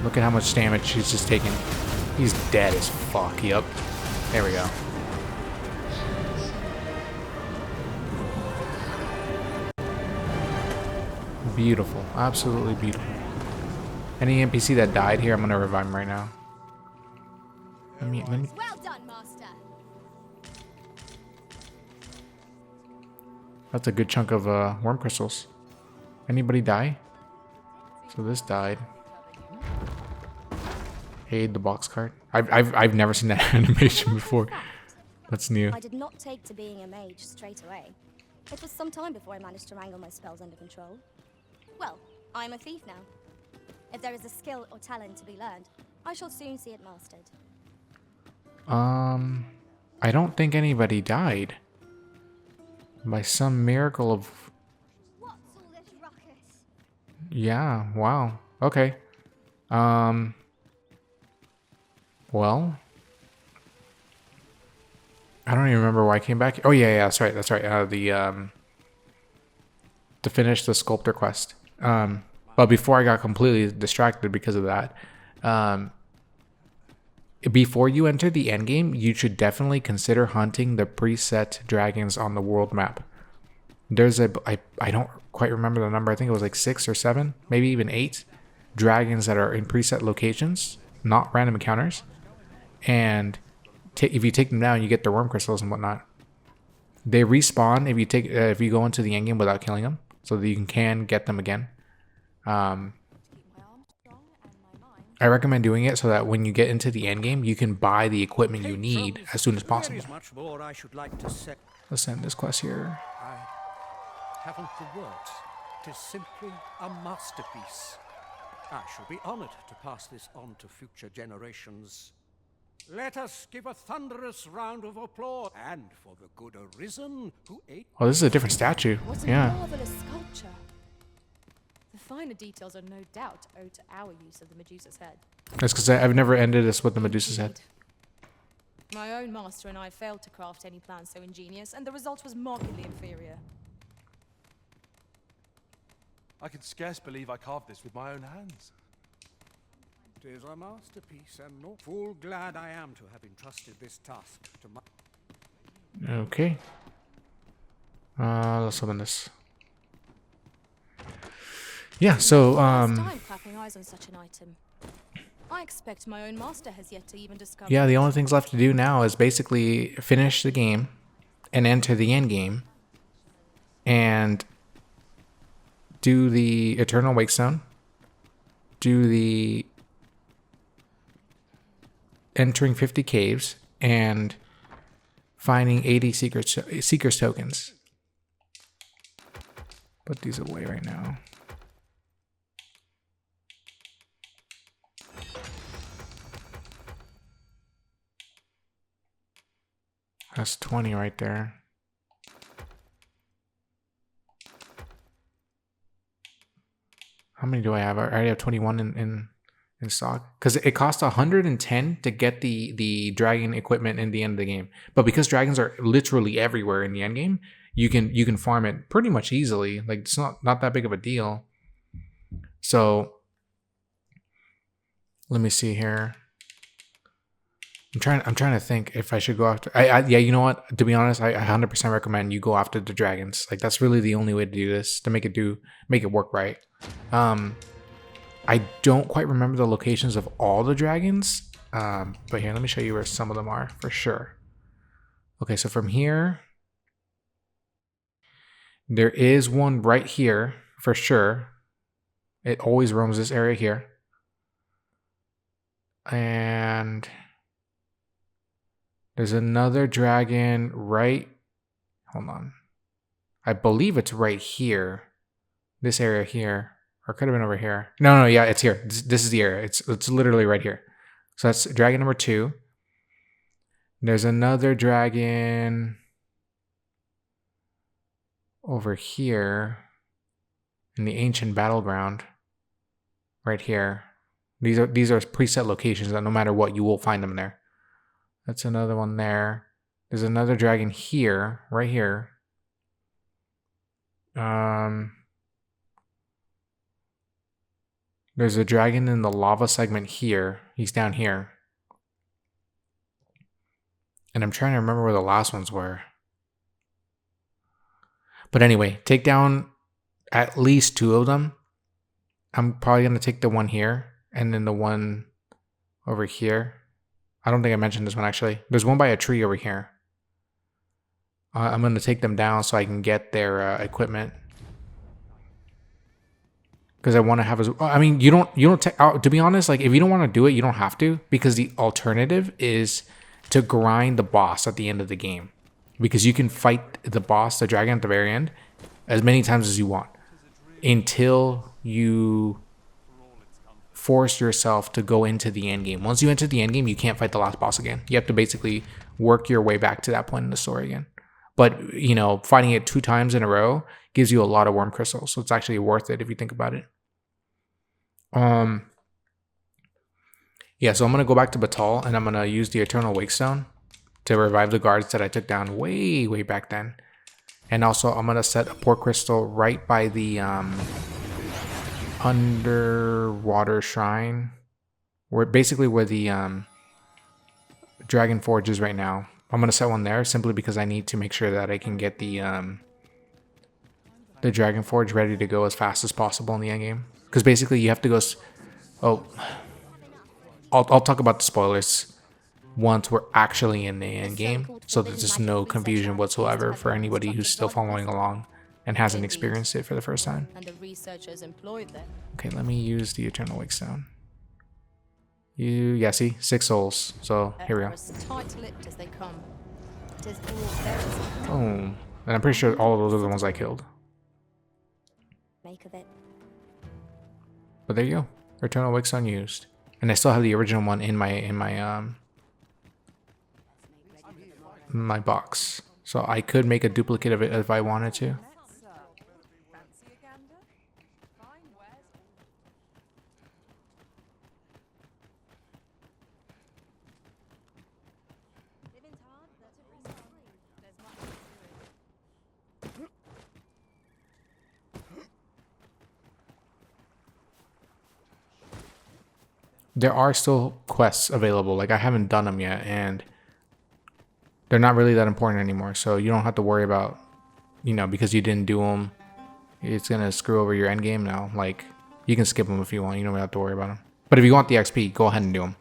Look at how much damage he's just taking. He's dead as fuck. Yup. There we go. Beautiful. Absolutely beautiful. Any NPC that died here, I'm gonna revive him right now. Let me... Well done, Master. That's a good chunk of worm crystals. Anybody die? So this died. Aid the box card. I've never seen that animation before. That's new. I did not take to being a mage straight away. It was some time before I managed to wrangle my spells under control. Well, I'm a thief now. If there is a skill or talent to be learned, I shall soon see it mastered. I don't think anybody died. By some miracle of... What's all this ruckus? Yeah, wow. Okay. Well... I don't even remember why I came back. Oh yeah, that's right. To finish the sculptor quest. But before I got completely distracted because of that, before you enter the endgame, you should definitely consider hunting the preset dragons on the world map. There's I don't quite remember the number. I think it was like 6 or 7, maybe even 8 dragons that are in preset locations, not random encounters. And if you take them down, you get their worm crystals and whatnot. They respawn if you go into the endgame without killing them, so that you can get them again. I recommend doing it so that when you get into the end game, you can buy the equipment you need as soon as possible. Let's end this quest here. I haven't the words. It is simply a masterpiece. I shall be honored to pass this on to future generations. Let us give a thunderous round of applause, and for the good arisen who ate. Oh, this is a different statue. What a Yeah. marvelous sculpture. The finer details are no doubt owed to our use of the Medusa's head. That's because I've never ended this with the Medusa's head. My own master and I failed to craft any plan so ingenious, and the result was markedly inferior. I can scarce believe I carved this with my own hands. It is a masterpiece, and not full glad I am to have entrusted this task to my... Okay. Let's open this. Yeah, so First time clapping eyes on such an item. I expect my own master has yet to even discover. yeah, the only things left to do now is basically finish the game and enter the end game and do the Eternal Wake Stone, do the entering 50 caves, and finding 80 Seeker's tokens. Put these away right now. That's 20 right there. How many do I have? I already have 21 in stock. Because it costs 110 to get the dragon equipment in the end of the game. But because dragons are literally everywhere in the end game, you can farm it pretty much easily. Like, it's not that big of a deal. So Let me see here. I'm trying to think if I should go after. Yeah, you know what? To be honest, I 100% recommend you go after the dragons. Like that's really the only way to do this to make it work right. I don't quite remember the locations of all the dragons. But here, let me show you where some of them are for sure. Okay, so from here, there is one right here for sure. It always roams this area here. And there's another dragon right. Hold on. I believe it's right here. This area here. Or it could have been over here. No, yeah, it's here. This is the area. It's literally right here. So that's dragon number 2. There's another dragon over here in the ancient battleground. Right here. These are preset locations that no matter what, you will find them there. That's another one there. There's another dragon here, right here. There's a dragon in the lava segment here. He's down here. And I'm trying to remember where the last ones were. But anyway, take down at least 2 of them. I'm probably going to take the one here and then the one over here. I don't think I mentioned this one actually. There's one by a tree over here. I'm going to take them down so I can get their equipment. Because I want to have as, I mean, you don't take, to be honest, like if you don't want to do it, you don't have to, because the alternative is to grind the boss at the end of the game, because you can fight the boss, the dragon at the very end, as many times as you want until you force yourself to go into the end game. Once you enter the end game, you can't fight the last boss again. You have to basically work your way back to that point in the story again. But, you know, fighting it 2 times in a row gives you a lot of worm crystals. So it's actually worth it if you think about it. Yeah, so I'm going to go back to Batal and I'm going to use the Eternal Wake Stone to revive the guards that I took down way back then. And also I'm going to set a port crystal right by the underwater shrine, where the Dragon Forge is right now. I'm going to set one there simply because I need to make sure that I can get the Dragon Forge ready to go as fast as possible in the end game. Because basically you have to go... I'll talk about the spoilers once we're actually in the end game, so that there's no confusion whatsoever for anybody who's still following along and hasn't experienced it for the first time. Okay, let me use the Eternal Wake Stone. Yeah, see? 6 souls. So, here we go. Oh, and I'm pretty sure all of those are the ones I killed. Make of it. But there you go. Eternal Wake Stone used. And I still have the original one in my box. So I could make a duplicate of it if I wanted to. There are still quests available. Like I haven't done them yet, and they're not really that important anymore. So you don't have to worry about, you know, because you didn't do them, it's gonna screw over your end game now. Like you can skip them if you want. You don't have to worry about them. But if you want the XP, go ahead and do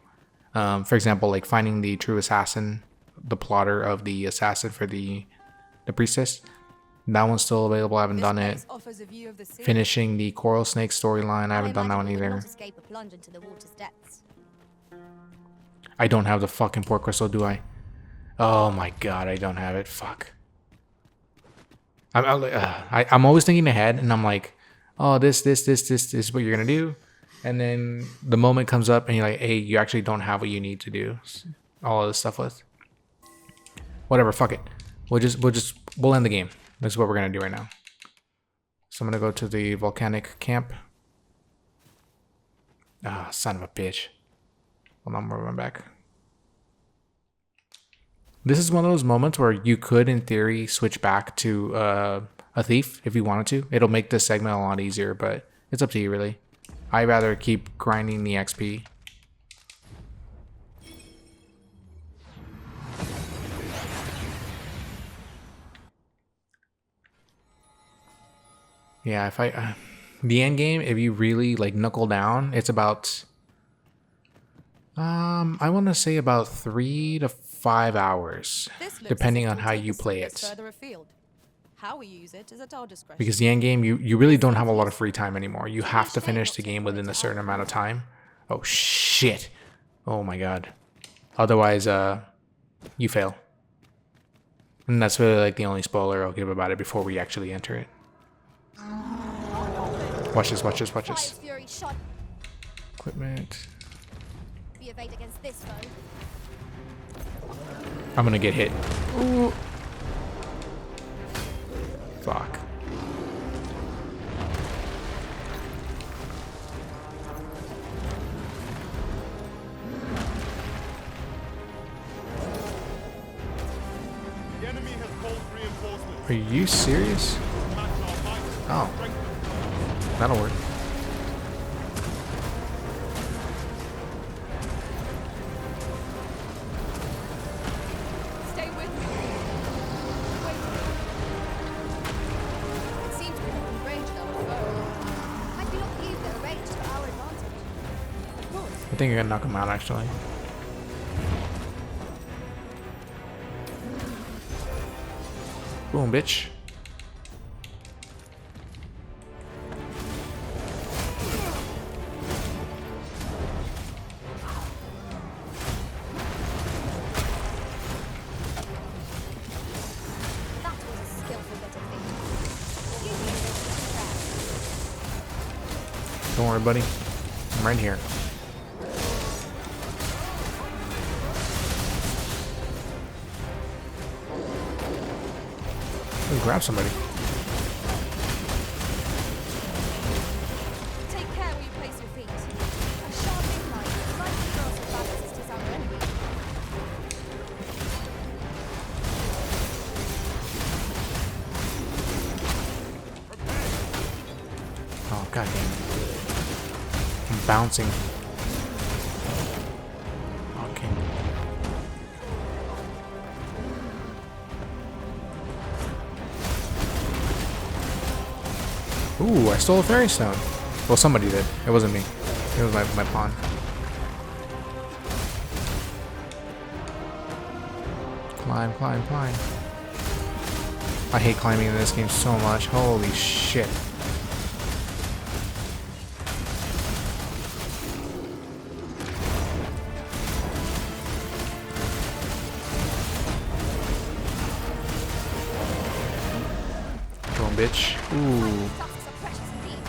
them. For example, like finding the true assassin, the plotter of the assassin for the priestess. That one's still available. I haven't done it. Finishing the Coral Snake storyline. I haven't done that one either. I don't have the fucking port crystal, do I? Oh my god, I don't have it. Fuck. I'm always thinking ahead, and I'm like, oh, this is what you're gonna do, and then the moment comes up, and you're like, hey, you actually don't have what you need to do all of this stuff with. Whatever, fuck it. We'll end the game. This is what we're gonna do right now. So I'm gonna go to the volcanic camp. Ah, son of a bitch. Hold on, we'll run back. This is one of those moments where you could, in theory, switch back to a thief if you wanted to. It'll make this segment a lot easier, but it's up to you, really. I'd rather keep grinding the XP Yeah, if I the end game, if you really like knuckle down, it's about I want to say about 3 to 5 hours, This looks as depending if on you'll how take you the play service it. further afield. How we use it is at our discretion. Because the end game, you really don't have a lot of free time anymore. You have to finish the game within a certain amount of time. Oh shit! Oh my god. Otherwise, you fail. And that's really like the only spoiler I'll give about it before we actually enter it. Watch this, watch this, watch this. Fury shot. Equipment. Be evade against this foe. I'm gonna get hit. Ooh. Fuck. The enemy has called reinforcements. Are you serious? Oh. That'll work. Stay with me. Wait. It seems we have enraged our foe. I do not believe they're arranged for our advantage. Of course. I think you're gonna knock him out actually. Boom, bitch. That was a skillful bit of feat. Don't worry, buddy. I'm right here. Ooh, grab somebody. Take care where you place your feet. A sharp incline likely throws a bad assist to our enemy. Oh, god damn it. I'm bouncing. Okay. Ooh, I stole a fairy stone. Well, somebody did. It wasn't me. It was my pawn. Climb, climb, climb. I hate climbing in this game so much. Holy shit. Go on, bitch. Ooh. Tasks are precious indeed.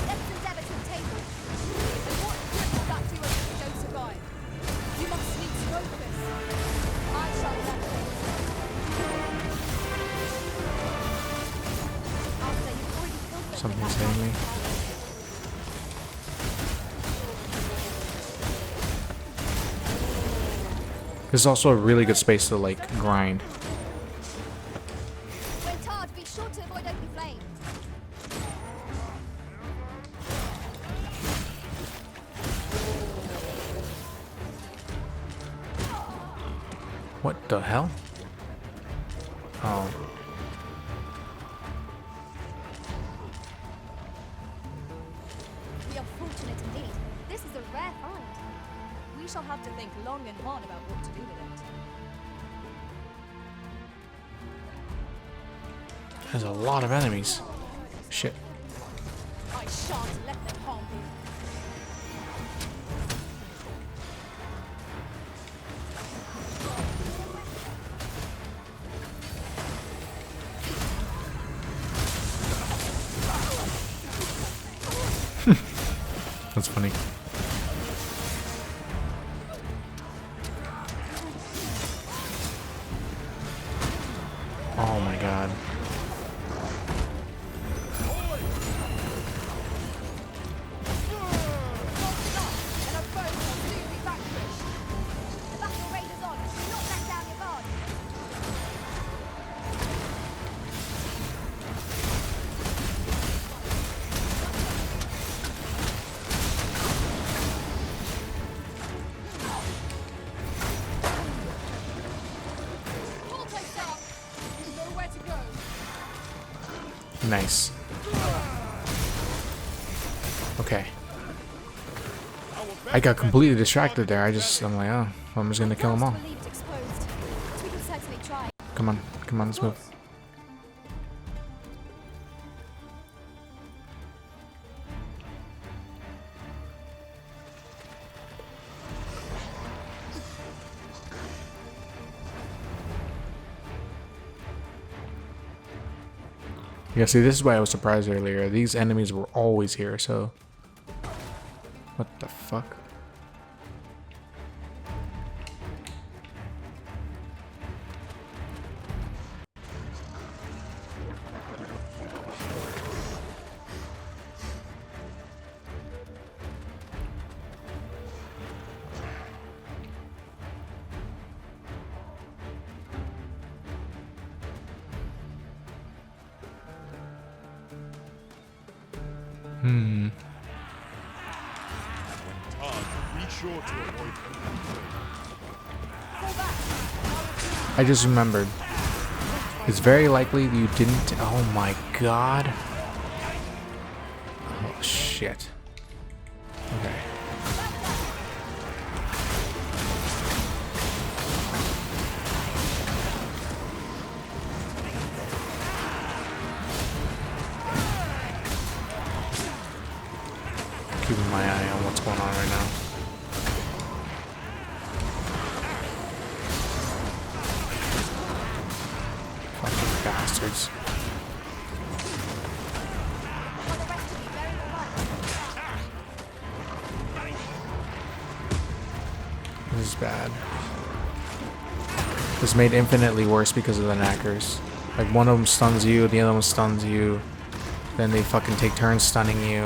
Let's endeavor to obtain them. And what good will that do us if we don't survive? You must need to focus. I shall not fail. After you've already killed them Something's with that hitting me. This is also a really good space to like grind. When tarred, be sure to avoid open flame. What the hell? Oh. We are fortunate indeed. This is a rare find. We shall have to think long and hard about what to do with it. There's a lot of enemies. Shit. I shan't let them harm you. That's funny. Oh my god. And our foes will soon be vanquished. The battle rages on. Do not let down your guard. Hold my staff. You know where to go. Nice. Okay. I got completely distracted there. I'm like, oh, I'm just gonna kill them all. Come on, let's move. Yeah, see, this is why I was surprised earlier. These enemies were always here, so... What the fuck? I just remembered. It's very likely you didn't... Oh my god. Oh shit. Okay. Keeping my eye on what's going on right now. Fucking bastards. This is bad. This is made infinitely worse because of the knackers. Like, one of them stuns you, the other one stuns you. Then they fucking take turns stunning you.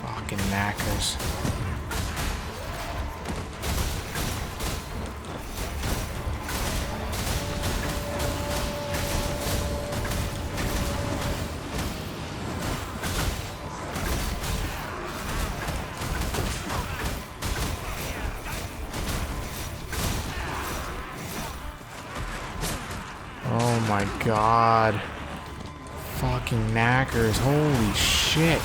Fucking knackers. Oh my god. Fucking knackers. Holy shit.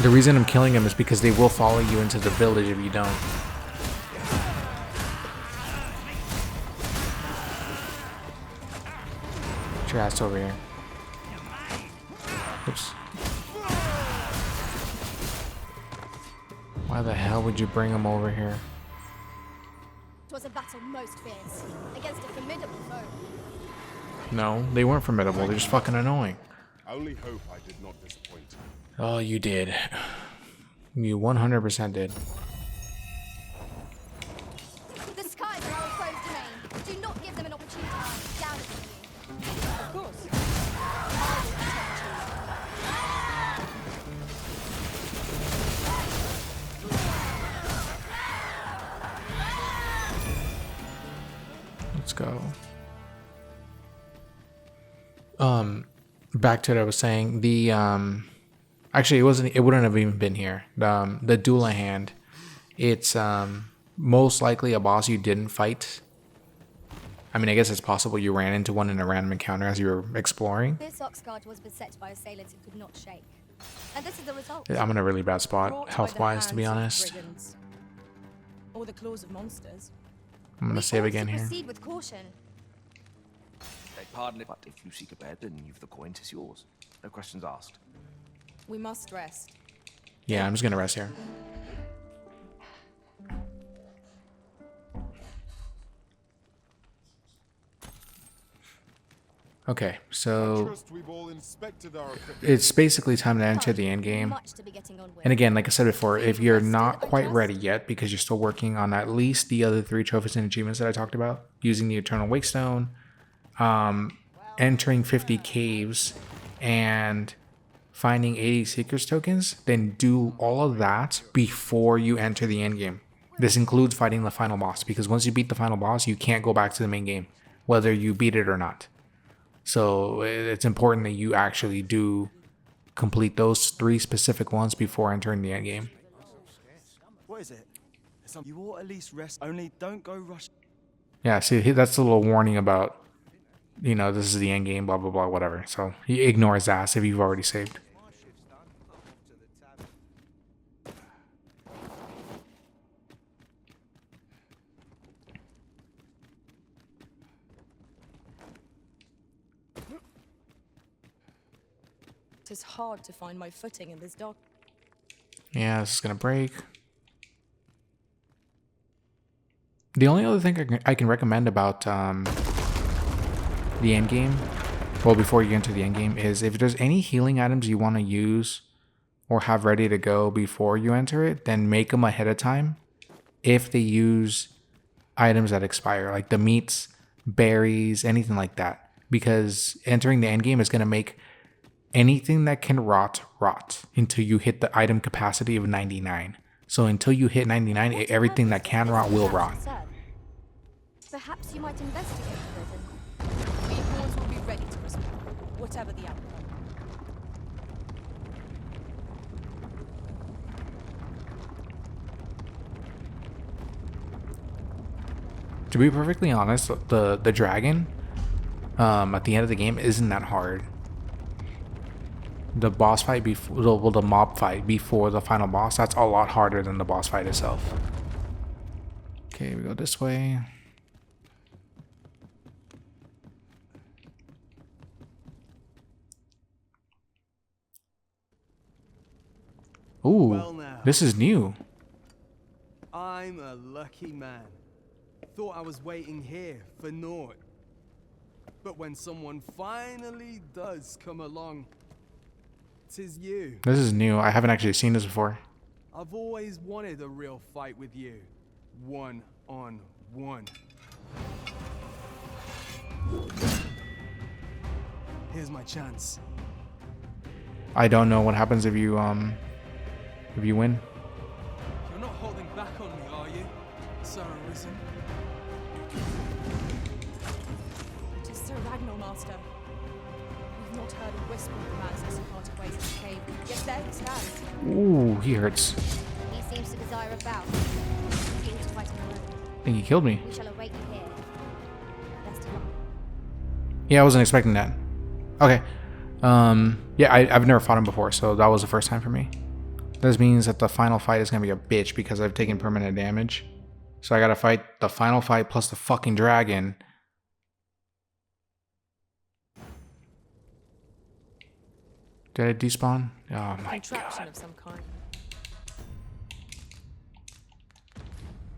The reason I'm killing them is because they will follow you into the village if you don't. Get your ass over here. Oops. Why the hell would you bring them over here? It was a battle most fierce, against a formidable foe. No, they weren't formidable. They're just fucking annoying. I only hope I did not disappoint you. Oh, you did. You 100% did. The skies are our foe's domain. Do not give them an opportunity to shoot down at you. Of course. Let's go. Back to what I was saying. The actually it wouldn't have even been here. The Dula hand. It's most likely a boss you didn't fight. I mean, I guess it's possible you ran into one in a random encounter as you were exploring. This oxguard was beset by assailants it could not shake. And this is the result. I'm in a really bad spot, health-wise, to be honest. Or the claws of monsters. I'm gonna save again here. Proceed with caution. Beg pardon, but if you seek a bed, then you've the coin, 'tis yours. No questions asked. We must rest. Yeah, I'm just gonna rest here. Okay, so it's basically time to enter the end game. And again, like I said before, if you're not quite ready yet because you're still working on at least the other 3 trophies and achievements that I talked about, using the Eternal Wakestone, entering 50 caves, and finding 80 Seekers tokens, then do all of that before you enter the end game. This includes fighting the final boss, because once you beat the final boss, you can't go back to the main game, whether you beat it or not. So it's important that you actually do complete those 3 specific ones before entering the end game. What is it? You ought at least rest. Only don't go rush. Yeah, see, that's a little warning about you know, this is the end game, blah, blah, blah, whatever. So you ignore his ass if you've already saved. It is hard to find my footing in this dark. Yeah, this is gonna break. The only other thing I can recommend about the end game, well, before you get into the end game, is if there's any healing items you want to use or have ready to go before you enter it, then make them ahead of time. If they use items that expire, like the meats, berries, anything like that, because entering the end game is gonna make anything that can rot until you hit the item capacity of 99. So until you hit 99, everything that can rot will rot. Perhaps you might investigate the prison. We pawns will be ready to respond, whatever the outcome. To be perfectly honest, the dragon at the end of the game isn't that hard. The boss fight before, well, the mob fight before the final boss, that's a lot harder than the boss fight itself. Okay, we go this way. Ooh, Well now. this is new. I'm a lucky man. Thought I was waiting here for naught. But when someone finally does come along, 'tis you. This is new. I haven't actually seen this before. I've always wanted a real fight with you. One on one. Here's my chance. I don't know what happens if you win. You're not holding back on me, are you, Sir Arisen? It is Sir Ragnar, Master. We've not heard a whisper of the man since he parted ways in the cave, yet there he stands. Ooh, he hurts. He seems to desire a bout. He ought to fight him alone. I think he killed me. We shall await you here. Best of luck. Yeah, I wasn't expecting that. Okay. Yeah, I've never fought him before, so that was the first time for me. This means that the final fight is gonna be a bitch because I've taken permanent damage. So I gotta fight the final fight plus the fucking dragon. Did I despawn? Oh my Contraption god. of some kind.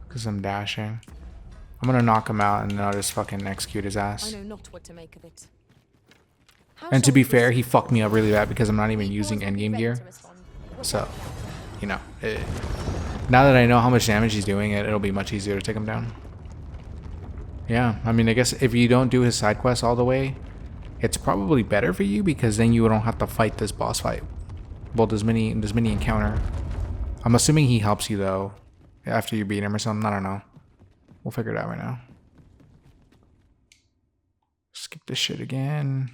Because I'm dashing. I'm gonna knock him out and then I'll just fucking execute his I ass. know not what to make of it. How And to shall be we fair, he proceed? fucked me up really bad because I'm not even We using pawns will be endgame ready gear. to respond, So, whatever the outcome. you know, now that I know how much damage he's doing, it'll be much easier to take him down. Yeah, I mean, I guess if you don't do his side quest all the way, it's probably better for you because then you don't have to fight this boss fight. Well, this mini encounter. I'm assuming he helps you though after you beat him or something. I don't know. We'll figure it out right now. Skip this shit again.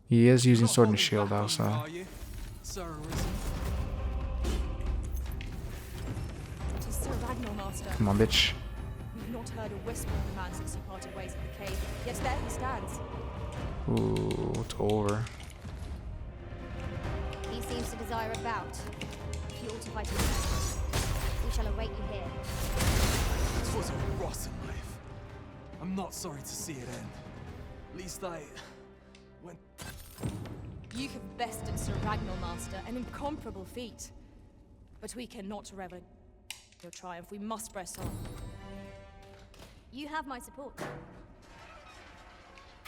He is using sword and shield though, so. Are you, Sir Arisen? It is Sir Ragnar, Master. Come on, bitch. We've not heard a whisper of the man since he parted ways in the cave, yet there he stands. Ooh, it's over. He seems to desire a bout. He ought to fight him alone. We shall await you here. It was a rotten life. I'm not sorry to see it end. At least went. You have bested Sir Ragnar, Master, an incomparable feat. But we cannot revel in your triumph. We must press on. You have my support.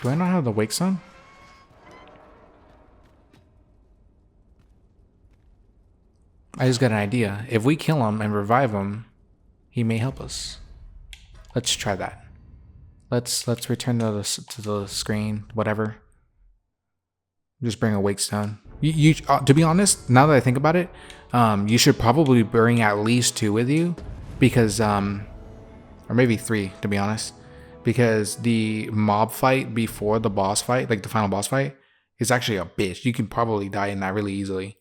Do I not have the wake sun? I just got an idea. If we kill him and revive him, he may help us. Let's try that. Let's return to the screen, whatever. Just bring a wake stone. You to be honest, now that I think about it, you should probably bring at least 2 with you, because or maybe 3 to be honest, because the mob fight before the boss fight, like the final boss fight, is actually a bitch. You can probably die in that really easily,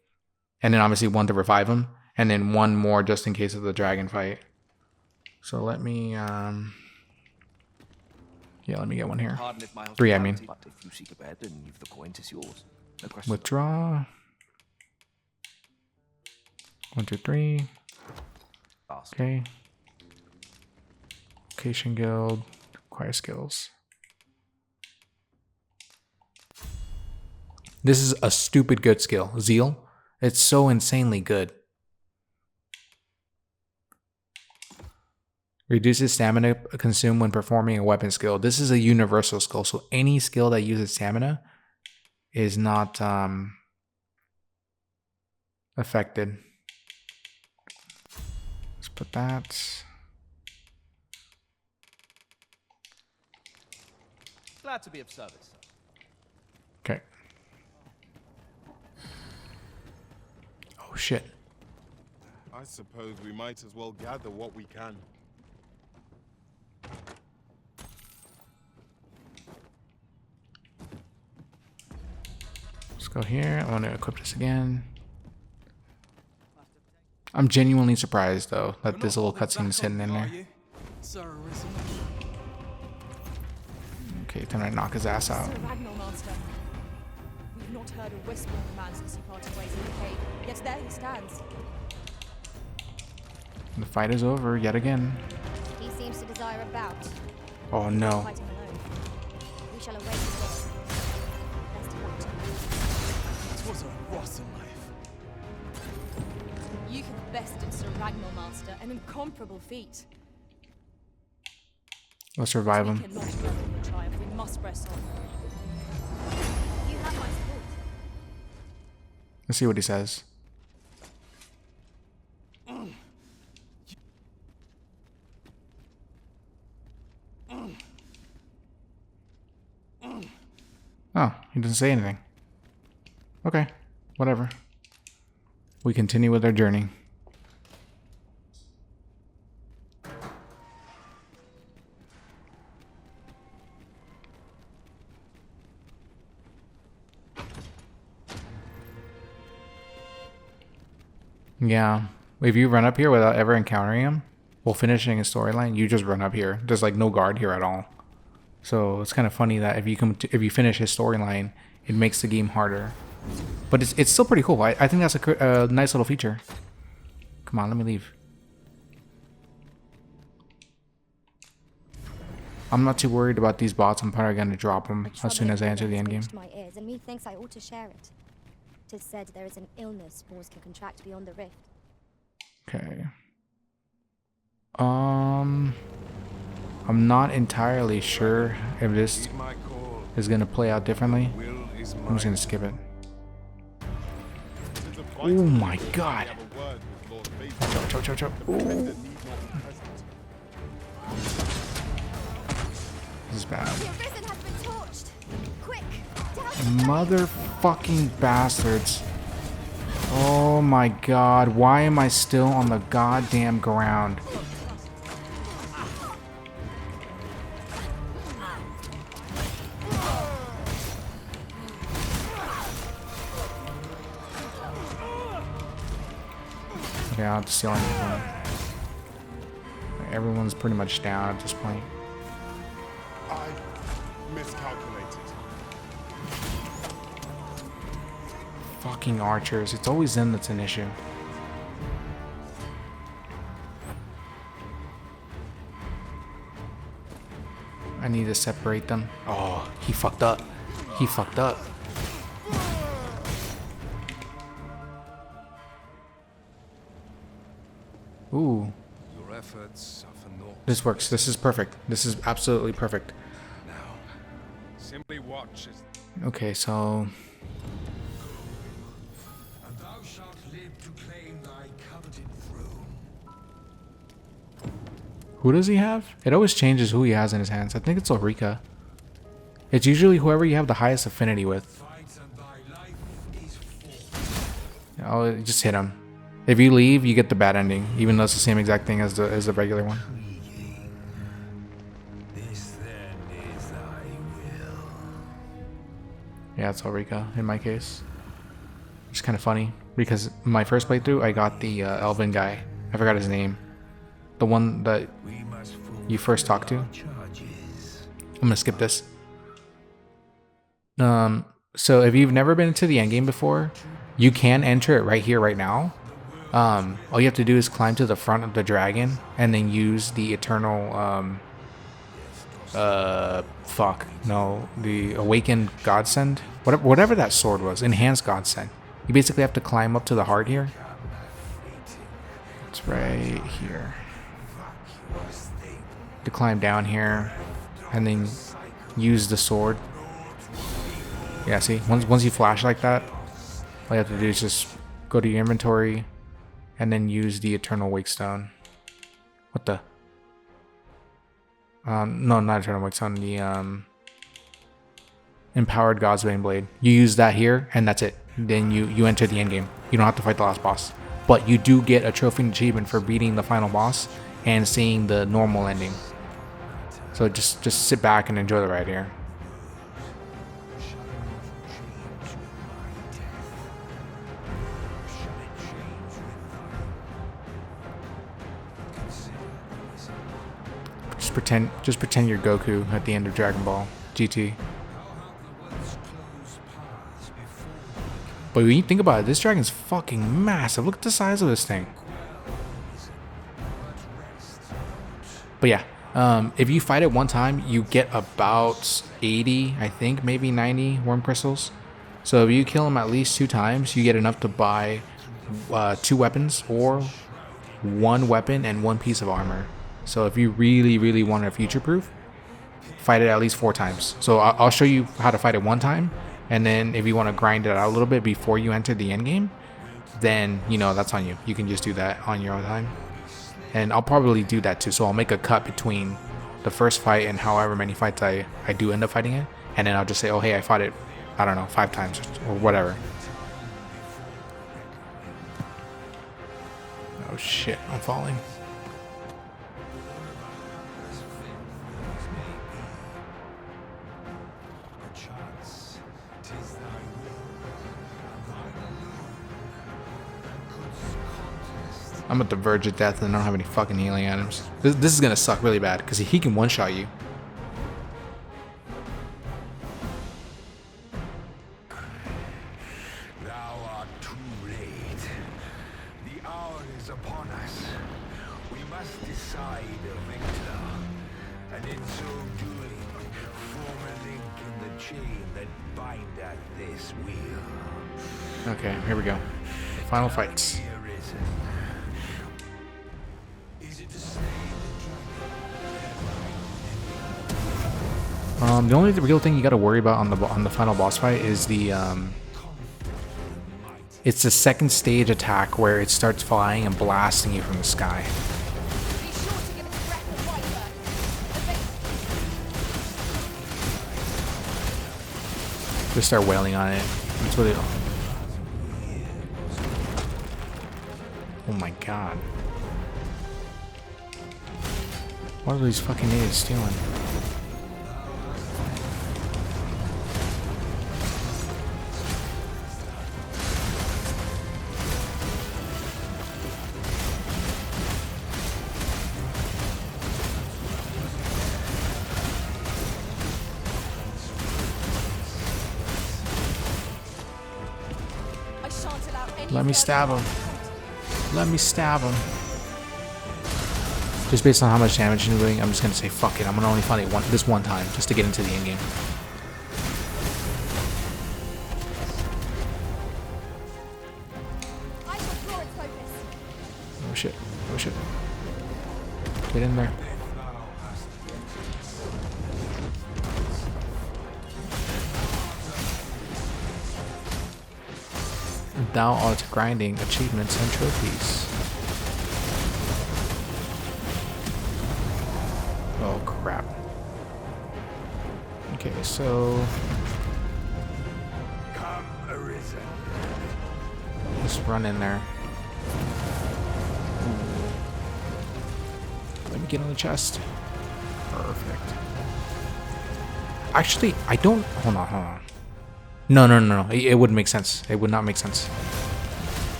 and then obviously 1 to revive him, and then 1 more just in case of the dragon fight. So let me Yeah, let me get one here. Pardon if my 3, I mean. hospitality, but if you seek a bed, then you've the coin, 'tis yours. No question. Withdraw. 1, 2, 3. Okay. Location guild. Acquire skills. This is a stupid good skill. Zeal. It's so insanely good. Reduces stamina consumed when performing a weapon skill. This is a universal skill, so any skill that uses stamina is not affected. Let's put that. Glad to be of service. Okay. Oh shit. I suppose we might as well gather what we can. Let's go here. I want to equip this again. I'm genuinely surprised though that this little cutscene is hidden in there. Okay, time to knock his ass out. Sir Ragnar, Master. We've not heard a whisper of the man since he parted ways in the cave, yet there he stands. The fight is over yet again. He seems to desire a bout. Oh no. Fighting alone. We shall await his will. Best of luck to you. It was a rotten life. You have bested Sir Ragnar, Master, an incomparable feat. Let's revive him. We cannot revel in your triumph. We must press on. You have my support. Let's see what he says. Oh, he doesn't say anything. Okay, whatever. We continue with our journey. Yeah, if you run up here without ever encountering him, while finishing a storyline, you just run up here. There's like no guard here at all. So it's kind of funny that if you finish his storyline, it makes the game harder. But it's still pretty cool. I think that's a nice little feature. Come on, let me leave. I'm not too worried about these bots. I'm probably going to drop them as soon as I enter the endgame. My ears, and methinks I ought to share it. 'Tis said there is an illness spores can contract beyond the rift. Okay. I'm not entirely sure if this is going to play out differently. I'm just going to skip it. Oh my god. Chop. Ooh. This is bad. Motherfucking bastards. Oh my god. Why am I still on the goddamn ground? Okay, I'll have to steal anything. Everyone's pretty much down at this point. I miscalculated. Fucking archers. It's always them that's an issue. I need to separate them. Oh, he fucked up. He fucked up. Ooh. Your efforts are for naught. This works. This is perfect. This is absolutely perfect. Now, simply watch as... Okay, so... And thou shalt live to claim thy coveted throne. Who does he have? It always changes who he has in his hands. I think it's Ulrika. It's usually whoever you have the highest affinity with. Oh, just hit him. If you leave, you get the bad ending, even though it's the same exact thing as the regular one. This then is thy will. Yeah, it's Ulrika in my case. It's kind of funny because my first playthrough, I got the Elven guy. I forgot his name. The one that you first talked to. gonna skip this. So if you've never been to the endgame before, you can enter it right here, right now. All you have to do is climb to the front of the dragon and then use the eternal, the awakened godsend, whatever that sword was, enhanced godsend. You basically have to climb up to the heart here. It's right here. To climb down here and then use the sword. Yeah, see, once you flash like that, all you have to do is just go to your inventory and then use the Eternal Wake Stone. What the? No, not Eternal Wake Stone, the Empowered Godsbane Blade. You use that here and that's it. Then you enter the endgame. You don't have to fight the last boss. But you do get a trophy achievement for beating the final boss and seeing the normal ending. So just sit back and enjoy the ride here. Just pretend you're Goku at the end of Dragon Ball GT. But when you think about it, this dragon's fucking massive. Look at the size of this thing. But yeah, if you fight it one time, you get about 80, I think, maybe 90 worm crystals. So if you kill him at least 2 times, you get enough to buy 2 weapons or 1 weapon and 1 piece of armor. So if you really, really want to future-proof, fight it at least 4 times. So I'll show you how to fight it 1 time. And then if you want to grind it out a little bit before you enter the end game, then, you know, that's on you. You can just do that on your own time. And I'll probably do that too. So I'll make a cut between the first fight and however many fights I do end up fighting it. And then I'll just say, oh, hey, I fought it, I don't know, 5 times or whatever. Oh shit, I'm falling. I'm at the verge of death and I don't have any fucking healing items. This is gonna suck really bad because he can one-shot you. Thou art too late. The hour is upon us. We must decide a victor, and in so doing, form a link in the chain that bindeth this wheel. Okay, here we go. Final fights. The only real thing you got to worry about on the final boss fight is the it's the second stage attack where it starts flying and blasting you from the sky. Just start wailing on it. That's really. Oh my god! What are these fucking natives stealing? Let me stab him. Let me stab him. Just based on how much damage you're doing, I'm just gonna say fuck it. I'm gonna only fight it this one time just to get into the end game. Oh shit. Oh shit. Get in there. Thou art grinding achievements and trophies. Oh crap. Okay, so just run in there. Let me get on the chest. Perfect. Actually, I don't. Hold on. No. It wouldn't make sense. It would not make sense.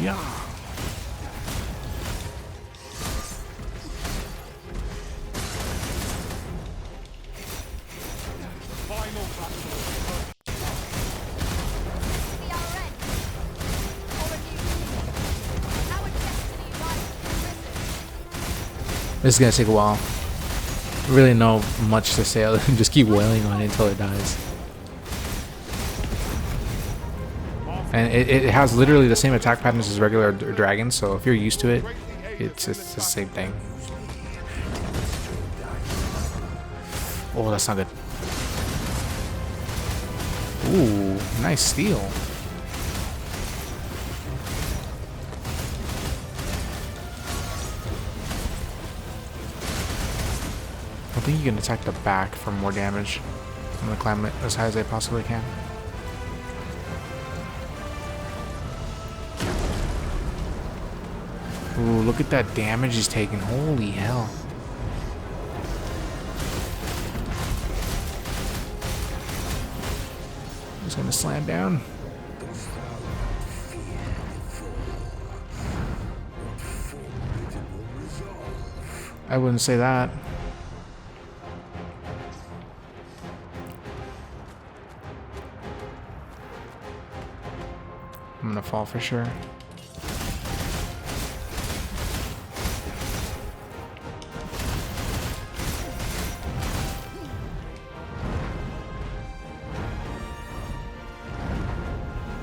Yeah. This is gonna take a while. Really no much to say other than just keep wailing on it until it dies. And it has literally the same attack patterns as regular dragons, so if you're used to it, it's the same thing. Oh, that's not good. Ooh, nice steal. I think you can attack the back for more damage. I'm gonna climb it as high as I possibly can. Ooh, look at that damage he's taking. Holy hell. He's gonna slam down. I wouldn't say that. I'm gonna fall for sure.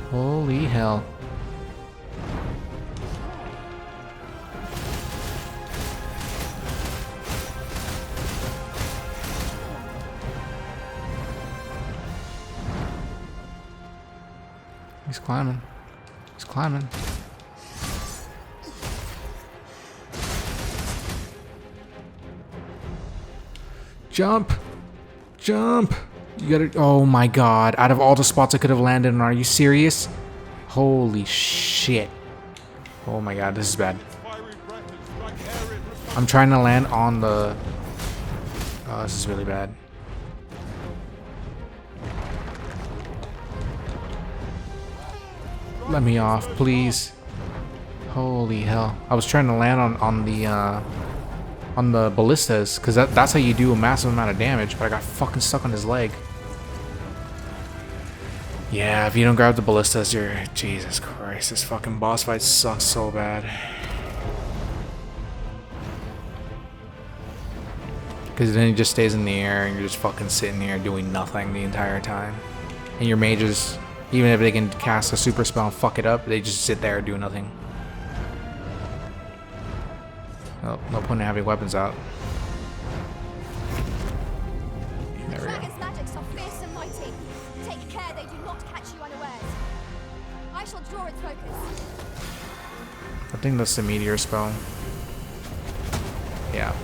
Holy hell. He's climbing. He's climbing. Jump! Jump! You gotta. Oh my god. Out of all the spots I could have landed on, are you serious? Holy shit. Oh my god, this is bad. I'm trying to land on the. Oh, this is really bad. Let me off, please. Holy hell. I was trying to land on the ballistas, because that's how you do a massive amount of damage, but I got fucking stuck on his leg. Yeah, if you don't grab the ballistas, you're... Jesus Christ, this fucking boss fight sucks so bad. Because then he just stays in the air and you're just fucking sitting here doing nothing the entire time. And your mages, even if they can cast a super spell and fuck it up, they just sit there and do nothing. Oh, no point in having weapons out. There we go. Dragon's magics are fierce and mighty. Take care they do not catch you unawares. I shall draw its focus. I think that's the meteor spell. Yeah.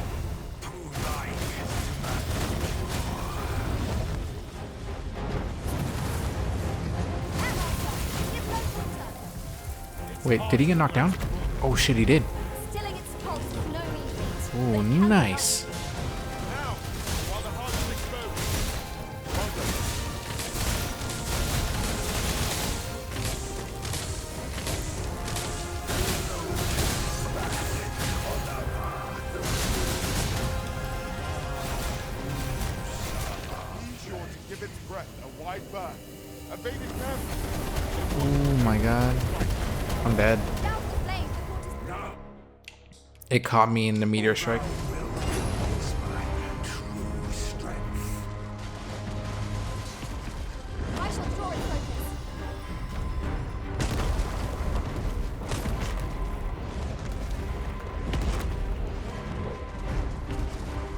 Wait, did he get knocked down? Oh shit, he did. Oh, nice. Oh my god. I'm dead. It caught me in the meteor strike.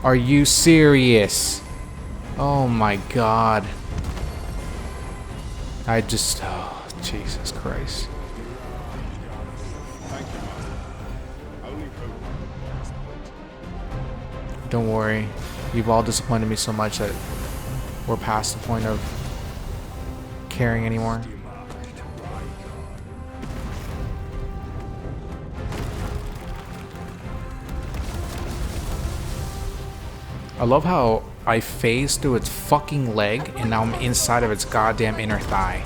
Are you serious? Oh my god. I just... Oh, Jesus Christ. Don't worry. You've all disappointed me so much that we're past the point of caring anymore. I love how I phased through its fucking leg and now I'm inside of its goddamn inner thigh.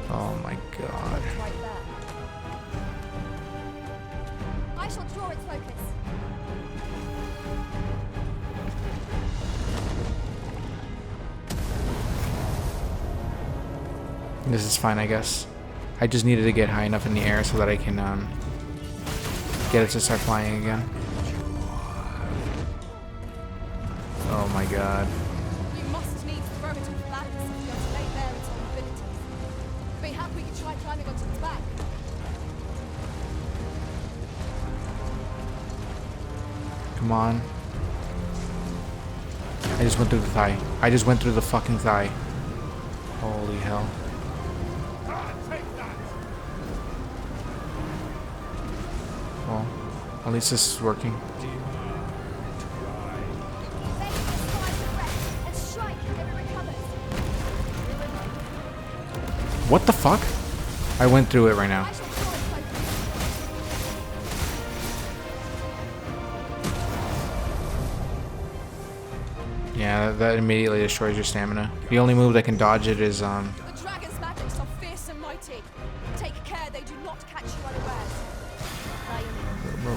Oh my god. I shall draw its focus. This is fine, I guess. I just needed to get high enough in the air so that I can get it to start flying again. Oh my god. You must needs throw it off balance if you're to lay bare its abilities. Mayhap we could try climbing onto its back. Come on. I just went through the thigh. I just went through the fucking thigh. Holy hell. Well, at least this is working. What the fuck? I went through it right now. Yeah, that immediately destroys your stamina. The only move that can dodge it is The dragon's magics are fierce and mighty. Take care they do not catch you unawares.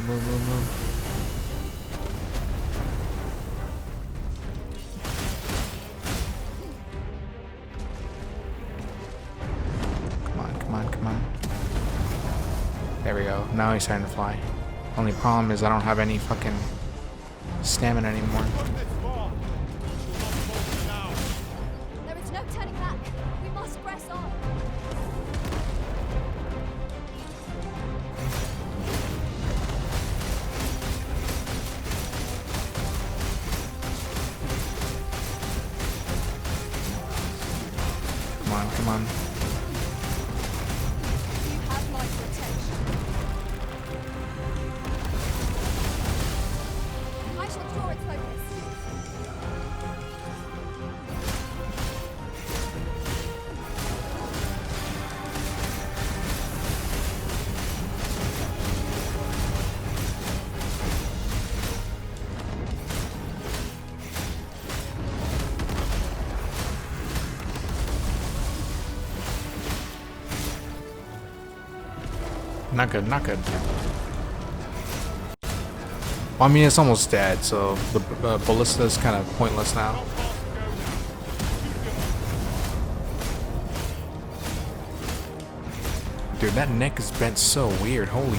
move. Come on. There we go. Now he's starting to fly. Only problem is I don't have any fucking stamina anymore. There is no turning back. We must press on. Come on. You have my protection. I shall draw its focus. Not good. Well, I mean, it's almost dead, so the ballista is kind of pointless now. Dude, that neck is bent so weird. Holy.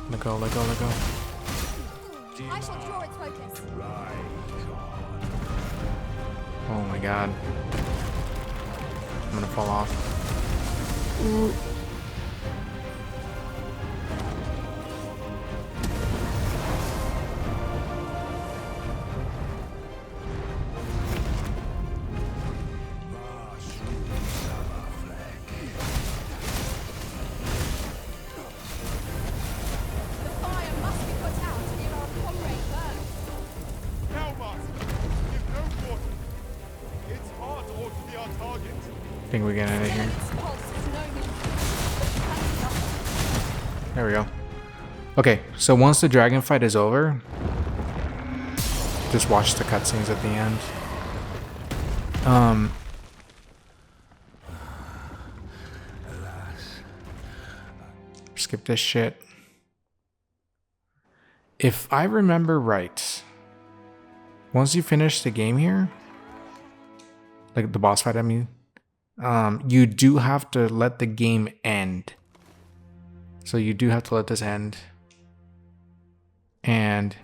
Let go. I shall draw its focus. Oh my god. I'm gonna fall off. The fire must be put out to give our comrade burn. Now, Master, give no quarter. It's hard to order to be our target. I think we get out of here. Its pulse is no means feat. There we go. Okay, so once the dragon fight is over, just watch the cutscenes at the end. Skip this shit. If I remember right, once you finish the game here, like the boss fight, I mean, you do have to let the game end. So you do have to let this end. And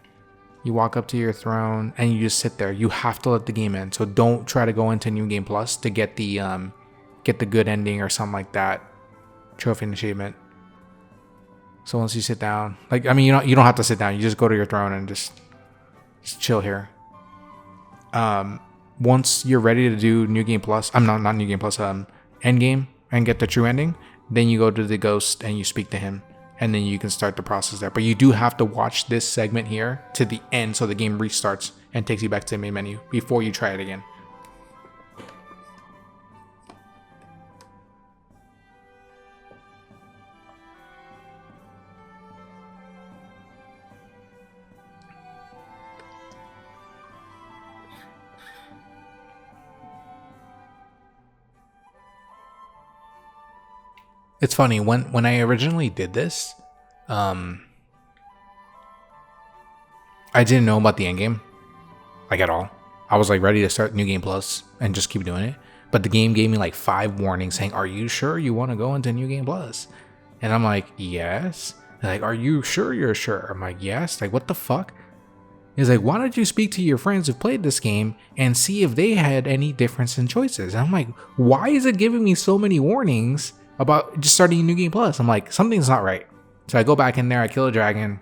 you walk up to your throne and you just sit there. You have to let the game end. So don't try to go into New Game Plus to get the good ending or something like that. Trophy and achievement. So once you sit down, like, I mean, you don't have to sit down. You just go to your throne and just chill here. Once you're ready to do New Game Plus, not New Game Plus, End Game and get the true ending, then you go to the ghost and you speak to him, and then you can start the process there. But you do have to watch this segment here to the end so the game restarts and takes you back to the main menu before you try it again. It's funny, when I originally did this, I didn't know about the end game, like at all. I was like ready to start New Game Plus and just keep doing it. But the game gave me like 5 warnings saying, "Are you sure you want to go into New Game Plus?" And I'm like, "Yes." They're like, "Are you sure you're sure?" I'm like, "Yes." Like, what the fuck? He's like, "Why don't you speak to your friends who've played this game and see if they had any difference in choices?" And I'm like, "Why is it giving me so many warnings about just starting a New Game Plus?" I'm like, something's not right. So I go back in there, I kill a dragon,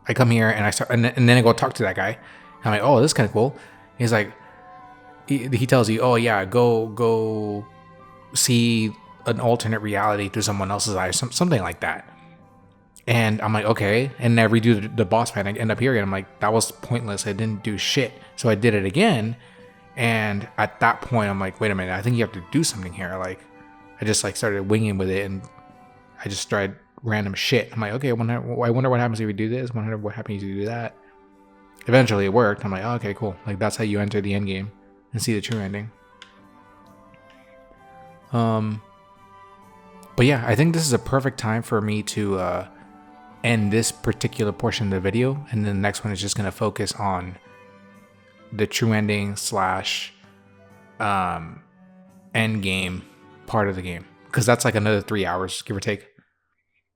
I come here and I start, and then I go talk to that guy. I'm like, "Oh, this is kind of cool." He's like, he tells you, "Oh yeah, go see an alternate reality through someone else's eyes," something like that. And I'm like, okay. And I redo the boss fight. I end up here and I'm like, that was pointless. I didn't do shit. So I did it again. And at that point, I'm like, wait a minute. I think you have to do something here. Like, I just like started winging with it and I just tried random shit. I'm like, okay, I wonder what happens if we do this. I wonder what happens if you do that. Eventually it worked. I'm like, oh, okay, cool. Like, that's how you enter the end game and see the true ending. But yeah, I think this is a perfect time for me to end this particular portion of the video, and then the next one is just going to focus on the true ending slash end game part of the game, because that's like another 3 hours, give or take.